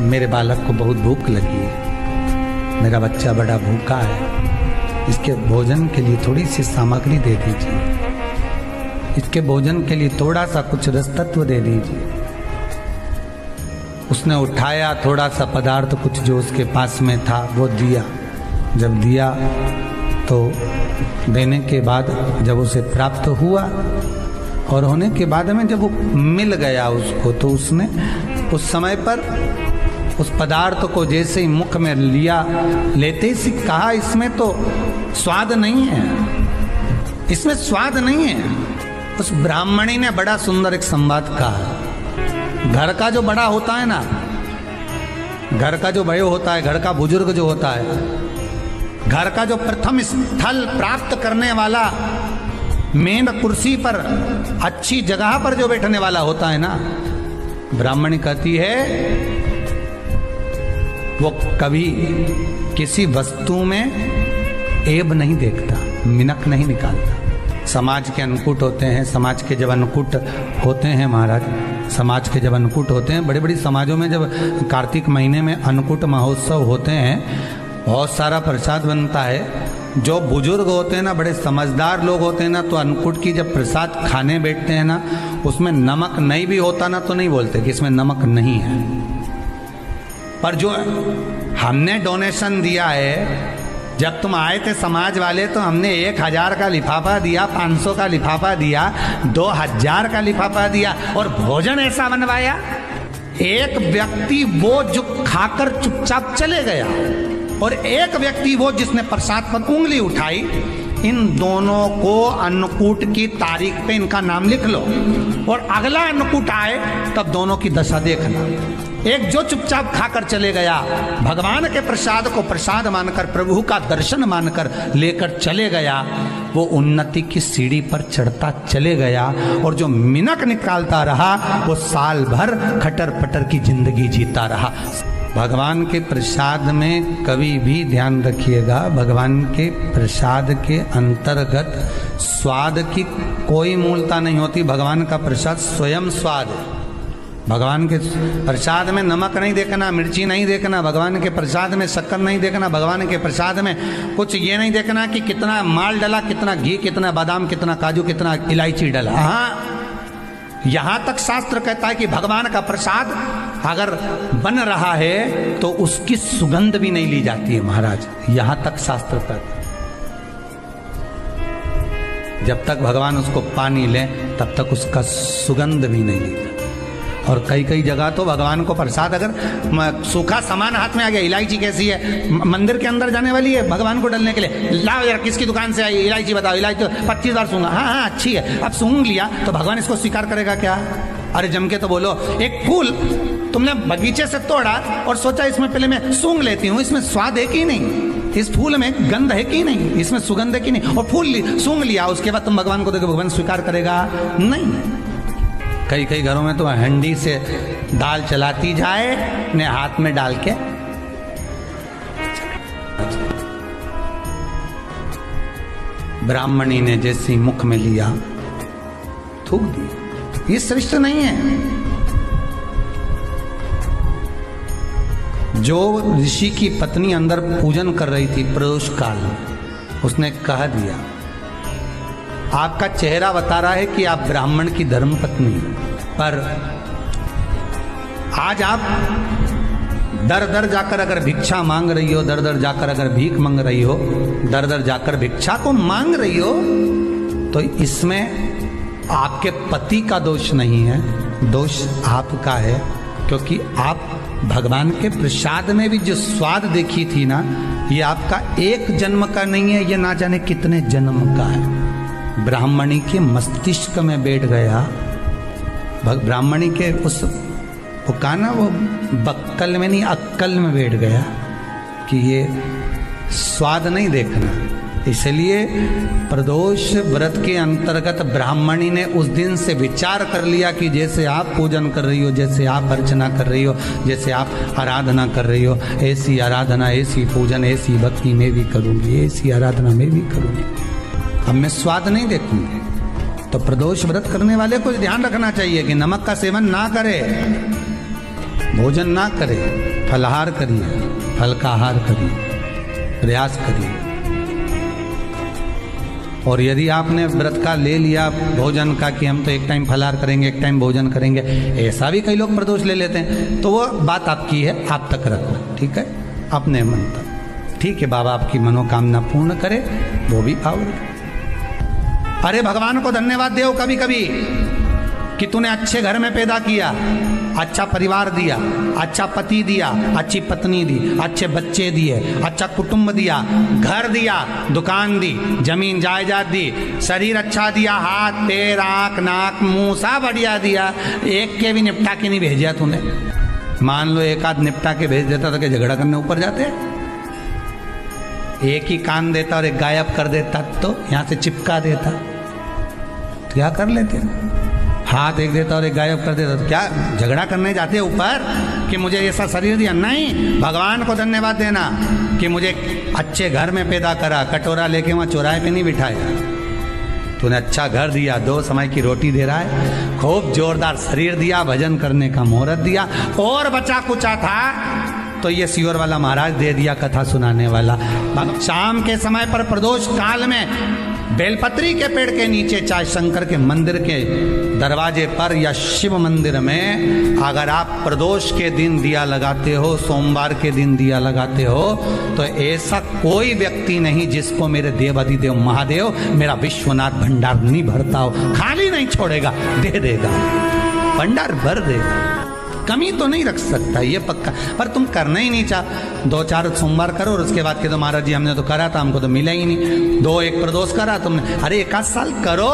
मेरे बालक को बहुत भूख लगी है, मेरा बच्चा बड़ा भूखा है, इसके भोजन के लिए थोड़ी सी सामग्री दे दीजिए, इसके भोजन के लिए थोड़ा सा कुछ रसतत्व दे दीजिए। उसने उठाया थोड़ा सा पदार्थ, कुछ जो उसके पास में था वो दिया। जब दिया तो देने के बाद जब उसे प्राप्त हुआ और होने के बाद में जब वो मिल गया उसको, तो उसने उस समय पर उस पदार्थ को जैसे ही मुख में लिया, लेते ही कहा इसमें तो स्वाद नहीं है, इसमें स्वाद नहीं है। उस ब्राह्मणी ने बड़ा सुंदर एक संवाद कहा। घर का जो बड़ा होता है ना, घर का जो बड़े होता है, घर का बुजुर्ग जो होता है, घर का जो प्रथम स्थल प्राप्त करने वाला, मेन कुर्सी पर अच्छी जगह पर जो बैठने वाला होता है ना, ब्राह्मणी कहती है वो कभी किसी वस्तु में ऐब नहीं देखता, मिनक नहीं निकालता। समाज के अन्नकूट होते हैं, समाज के जब अन्नकूट होते हैं महाराज, समाज के जब अन्नकूट होते हैं, बड़ी बड़ी समाजों में जब कार्तिक महीने में अन्नकूट महोत्सव होते हैं, बहुत सारा प्रसाद बनता है। जो बुजुर्ग होते हैं ना, बड़े समझदार लोग होते हैं ना, तो अन्नकूट की जब प्रसाद खाने बैठते हैं ना, उसमें नमक नहीं भी होता ना, तो नहीं बोलते कि इसमें नमक नहीं है। पर जो हमने डोनेशन दिया है, जब तुम आए थे समाज वाले, तो हमने 1000 का लिफाफा दिया, 500 का लिफाफा दिया, 2000 का लिफाफा दिया, और भोजन ऐसा बनवाया। एक व्यक्ति वो जो खाकर चुपचाप चले गया, और एक व्यक्ति वो जिसने प्रसाद पर उंगली उठाई। इन दोनों को अन्नकूट की तारीख पे इनका नाम लिख लो, और अगला अन्नकूट आए तब दोनों की दशा देखना। एक जो चुपचाप खाकर चले गया, भगवान के प्रसाद को प्रसाद मानकर, प्रभु का दर्शन मानकर लेकर चले गया, वो उन्नति की सीढ़ी पर चढ़ता चले गया, और जो मिनक निकालता रहा वो साल भर खटर पटर की जिंदगी जीता रहा। भगवान के प्रसाद में कभी भी ध्यान रखिएगा, भगवान के प्रसाद के अंतर्गत स्वाद की कोई मूलता नहीं होती। भगवान का प्रसाद स्वयं स्वाद है। भगवान के प्रसाद में नमक नहीं देखना, मिर्ची नहीं देखना, भगवान के प्रसाद में शक्कर नहीं देखना, भगवान के प्रसाद में कुछ ये नहीं देखना कि कितना माल डला, कितना घी, कितना बादाम, कितना काजू, कितना इलायची डला। हाँ, यहाँ तक शास्त्र कहता है कि भगवान का प्रसाद अगर बन रहा है तो उसकी सुगंध भी नहीं ली जाती है महाराज। यहाँ तक शास्त्र कहता है। जब तक भगवान उसको पानी ले तब तक उसका सुगंध भी नहीं लेता। और कई कई जगह तो भगवान को प्रसाद अगर सूखा सामान हाथ में आ गया, इलायची कैसी है, मंदिर के अंदर जाने वाली है भगवान को डालने के लिए, लाओ यार किसकी दुकान से आई इलायची बताओ, इलायची तो 25 बार सूंघा, हाँ हाँ अच्छी है, अब सूंघ लिया तो भगवान इसको स्वीकार करेगा क्या? अरे जम के तो बोलो। एक फूल तुमने बगीचे से तोड़ा और सोचा इसमें पहले मैं सूंघ लेती हूँ, इसमें स्वाद है कि नहीं, इस फूल में गंध है कि नहीं, इसमें सुगंध है कि नहीं, और फूल सूंघ लिया, उसके बाद तुम भगवान को देखो, भगवान स्वीकार करेगा नहीं। कई कई घरों में तो हंडी से दाल चलाती जाए ने हाथ में डाल के, ब्राह्मणी ने जैसे मुख में लिया थूक दिया। ये श्रेष्ठ नहीं है। जो ऋषि की पत्नी अंदर पूजन कर रही थी प्रदोष काल, उसने कह दिया आपका चेहरा बता रहा है कि आप ब्राह्मण की धर्म पत्नी, पर आज आप दर दर जाकर अगर भिक्षा मांग रही हो, दर दर जाकर अगर भीख मांग रही हो, दर दर जाकर भिक्षा को मांग रही हो, तो इसमें आपके पति का दोष नहीं है, दोष आपका है। क्योंकि आप भगवान के प्रसाद में भी जो स्वाद देखी थी ना, ये आपका एक जन्म का नहीं है, ये ना जाने कितने जन्म का है। ब्राह्मणी के मस्तिष्क में बैठ गया ब्राह्मणी के उस वो कहा ना, वो बक्कल में नहीं अक्कल में बैठ गया कि ये स्वाद नहीं देखना। इसलिए प्रदोष व्रत के अंतर्गत ब्राह्मणी ने उस दिन से विचार कर लिया कि जैसे आप पूजन कर रही हो, जैसे आप अर्चना कर रही हो, जैसे आप आराधना कर रही हो, ऐसी आराधना, ऐसी पूजन, ऐसी भक्ति मैं भी करूँगी, ऐसी आराधना मैं भी करूँगी। अब मैं स्वाद नहीं देखूंगी। तो प्रदोष व्रत करने वाले को ध्यान रखना चाहिए कि नमक का सेवन ना करे, भोजन ना करे, फलाहार करिए, फल का आहार करिए, प्रयास करिए। और यदि आपने व्रत का ले लिया भोजन का कि हम तो एक टाइम फलाहार करेंगे, एक टाइम भोजन करेंगे, ऐसा भी कई लोग प्रदोष ले लेते हैं, तो वो बात आपकी है, आप तक रखना, ठीक है, अपने मन तक। ठीक है, बाबा आपकी मनोकामना पूर्ण करे, वो भी पावर। अरे भगवान को धन्यवाद दो कभी कभी कि तूने अच्छे घर में पैदा किया, अच्छा परिवार दिया, अच्छा पति दिया, अच्छी पत्नी दी, अच्छे बच्चे दिए, अच्छा कुटुंब दिया, घर दिया, दुकान दी, जमीन जायदाद दी, शरीर अच्छा दिया, हाथ पैर आँख नाक मुंह सब बढ़िया दिया, एक के भी निपटा के नहीं भेजा तूने। मान लो एक आध निपटा के भेज देता तो क्या झगड़ा करने ऊपर जाते? एक ही कान देता और एक गायब कर देता तो यहाँ से चिपका देता, तो क्या कर लेते? हाथ एक देता और एक गायब कर देता तो क्या झगड़ा करने जाते ऊपर कि मुझे ऐसा शरीर दिया? नहीं, भगवान को धन्यवाद देना कि मुझे अच्छे घर में पैदा करा, कटोरा लेके वहाँ चौराहे पे नहीं बिठाया, तूने अच्छा घर दिया, 2 समय की रोटी दे रहा है, खूब जोरदार शरीर दिया, भजन करने का मुहूर्त दिया, और बचा कुचा था तो ये सियोर वाला महाराज दे दिया, कथा सुनाने वाला। शाम के समय पर प्रदोष काल में बेलपत्री के पेड़ के नीचे, चाहे शंकर के मंदिर के दरवाजे पर या शिव मंदिर में, अगर आप प्रदोष के दिन दिया लगाते हो, सोमवार के दिन दिया लगाते हो, तो ऐसा कोई व्यक्ति नहीं जिसको मेरे देव अधिदेव महादेव मेरा विश्वनाथ भंडार नहीं भरता हो, खाली नहीं छोड़ेगा, दे देगा, भंडार भर देगा, कमी तो नहीं रख सकता, ये पक्का। पर तुम करना ही नहीं चाह, 2-4 सोमवार करो और उसके बाद के तो महाराज जी हमने तो करा था, हमको तो मिला ही नहीं। 2-1 प्रदोष करा तुमने, अरे 1 साल करो,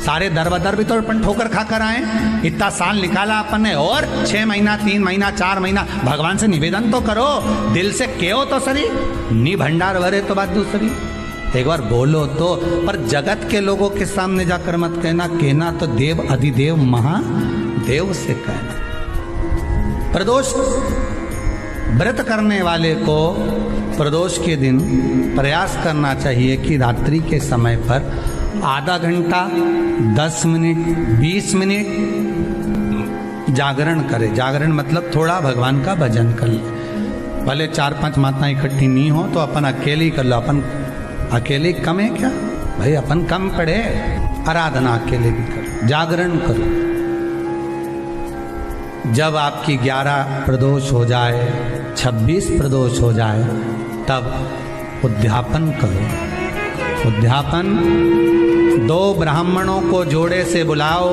सारे दर बदर भी तो अपन ठोकर खा कर आए, इतना साल निकाला अपन ने, और 6 महीना 3 महीना 4 महीना भगवान से निवेदन तो करो, दिल से कहो तो सही, नी भंडार भरे तो बात दूसरी, एक बार बोलो तो। पर जगत के लोगों के सामने जाकर मत कहना, कहना तो देव अधिदेव महादेव से कहना। प्रदोष व्रत करने वाले को प्रदोष के दिन प्रयास करना चाहिए कि रात्रि के समय पर आधा घंटा, 10 मिनट, 20 मिनट जागरण करे। जागरण मतलब थोड़ा भगवान का भजन कर ले, भले 4-5 माताएं इकट्ठी नहीं हो तो अपन अकेले ही कर लो। अपन अकेले कम है क्या भाई? अपन कम पड़े, आराधना अकेले भी करो, जागरण करो। जब आपकी 11 प्रदोष हो जाए, 26 प्रदोष हो जाए, तब उद्यापन करो। उद्यापन 2 ब्राह्मणों को जोड़े से बुलाओ,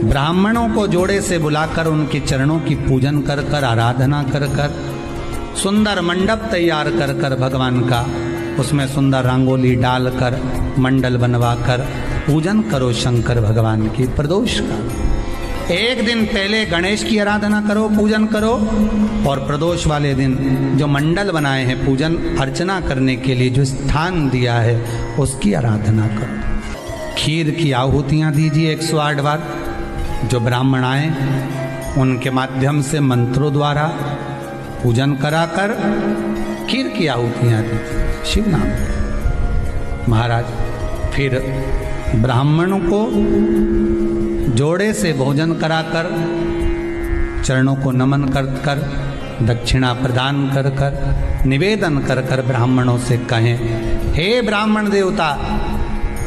ब्राह्मणों को जोड़े से बुलाकर उनके चरणों की पूजन कर कर, आराधना कर कर, सुंदर मंडप तैयार कर कर भगवान का, उसमें सुंदर रंगोली डालकर, मंडल बनवाकर पूजन करो शंकर भगवान की प्रदोष का। एक दिन पहले गणेश की आराधना करो, पूजन करो, और प्रदोष वाले दिन जो मंडल बनाए हैं पूजन अर्चना करने के लिए, जो स्थान दिया है उसकी आराधना करो। खीर की आहुतियाँ दीजिए 108 बार, जो ब्राह्मण आए उनके माध्यम से मंत्रों द्वारा पूजन कराकर खीर की आहुतियाँ दीजिए शिव नाम पे महाराज। फिर ब्राह्मणों को जोड़े से भोजन कराकर, चरणों को नमन कर कर, दक्षिणा प्रदान कर कर, निवेदन कर कर ब्राह्मणों से कहें, हे ब्राह्मण देवता,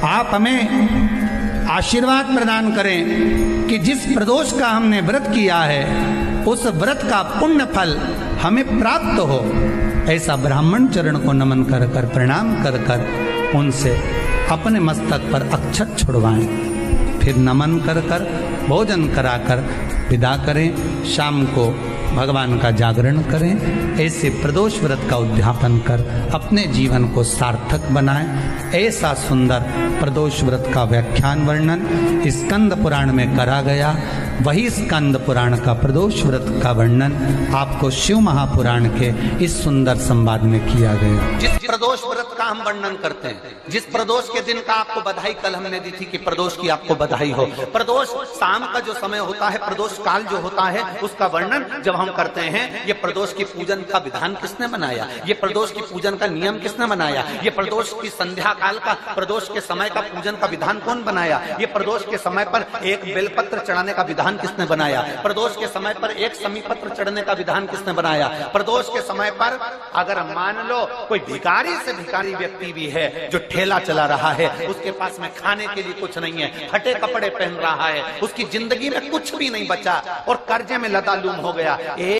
आप हमें आशीर्वाद प्रदान करें कि जिस प्रदोष का हमने व्रत किया है उस व्रत का पुण्य फल हमें प्राप्त हो। ऐसा ब्राह्मण चरण को नमन कर कर, प्रणाम कर कर उनसे अपने मस्तक पर अक्षत छुड़वाएं। फिर नमन कर कर, भोजन कराकर विदा करें। शाम को भगवान का जागरण करें। ऐसे प्रदोष व्रत का उद्यापन कर अपने जीवन को सार्थक बनाएं। ऐसा सुंदर प्रदोष व्रत का व्याख्यान वर्णन स्कंद पुराण में करा गया। वही स्कंद पुराण का प्रदोष व्रत का वर्णन आपको शिव महापुराण के इस सुंदर संवाद में किया गया। जिस प्रदोष व्रत का हम वर्णन करते हैं, जिस प्रदोष के दिन का आपको बधाई कल हमने दी थी कि प्रदोष की आपको बधाई हो, प्रदोष शाम का जो समय होता है, प्रदोष काल जो होता है, उसका वर्णन जब हम करते हैं, ये प्रदोष की पूजन का विधान किसने बनाया, ये प्रदोष की पूजन का नियम किसने बनाया, ये प्रदोष की संध्या काल का, प्रदोष के समय का पूजन का विधान कौन बनाया, ये प्रदोष के समय पर एक बेलपत्र चढ़ाने का विधान किसने बनाया, प्रदोष के समय पर एक समीपत्र चढ़ने का विधान किसने बनाया, प्रदोष के समय पर अगर मान लो कोई भिखारी से भिखारी व्यक्ति भी है जो ठेला चला रहा है, उसके पास में खाने के लिए कुछ नहीं है, फटे कपड़े पहन रहा है, उसकी जिंदगी में कुछ भी नहीं बचा और कर्जे में लदालूम हो गया,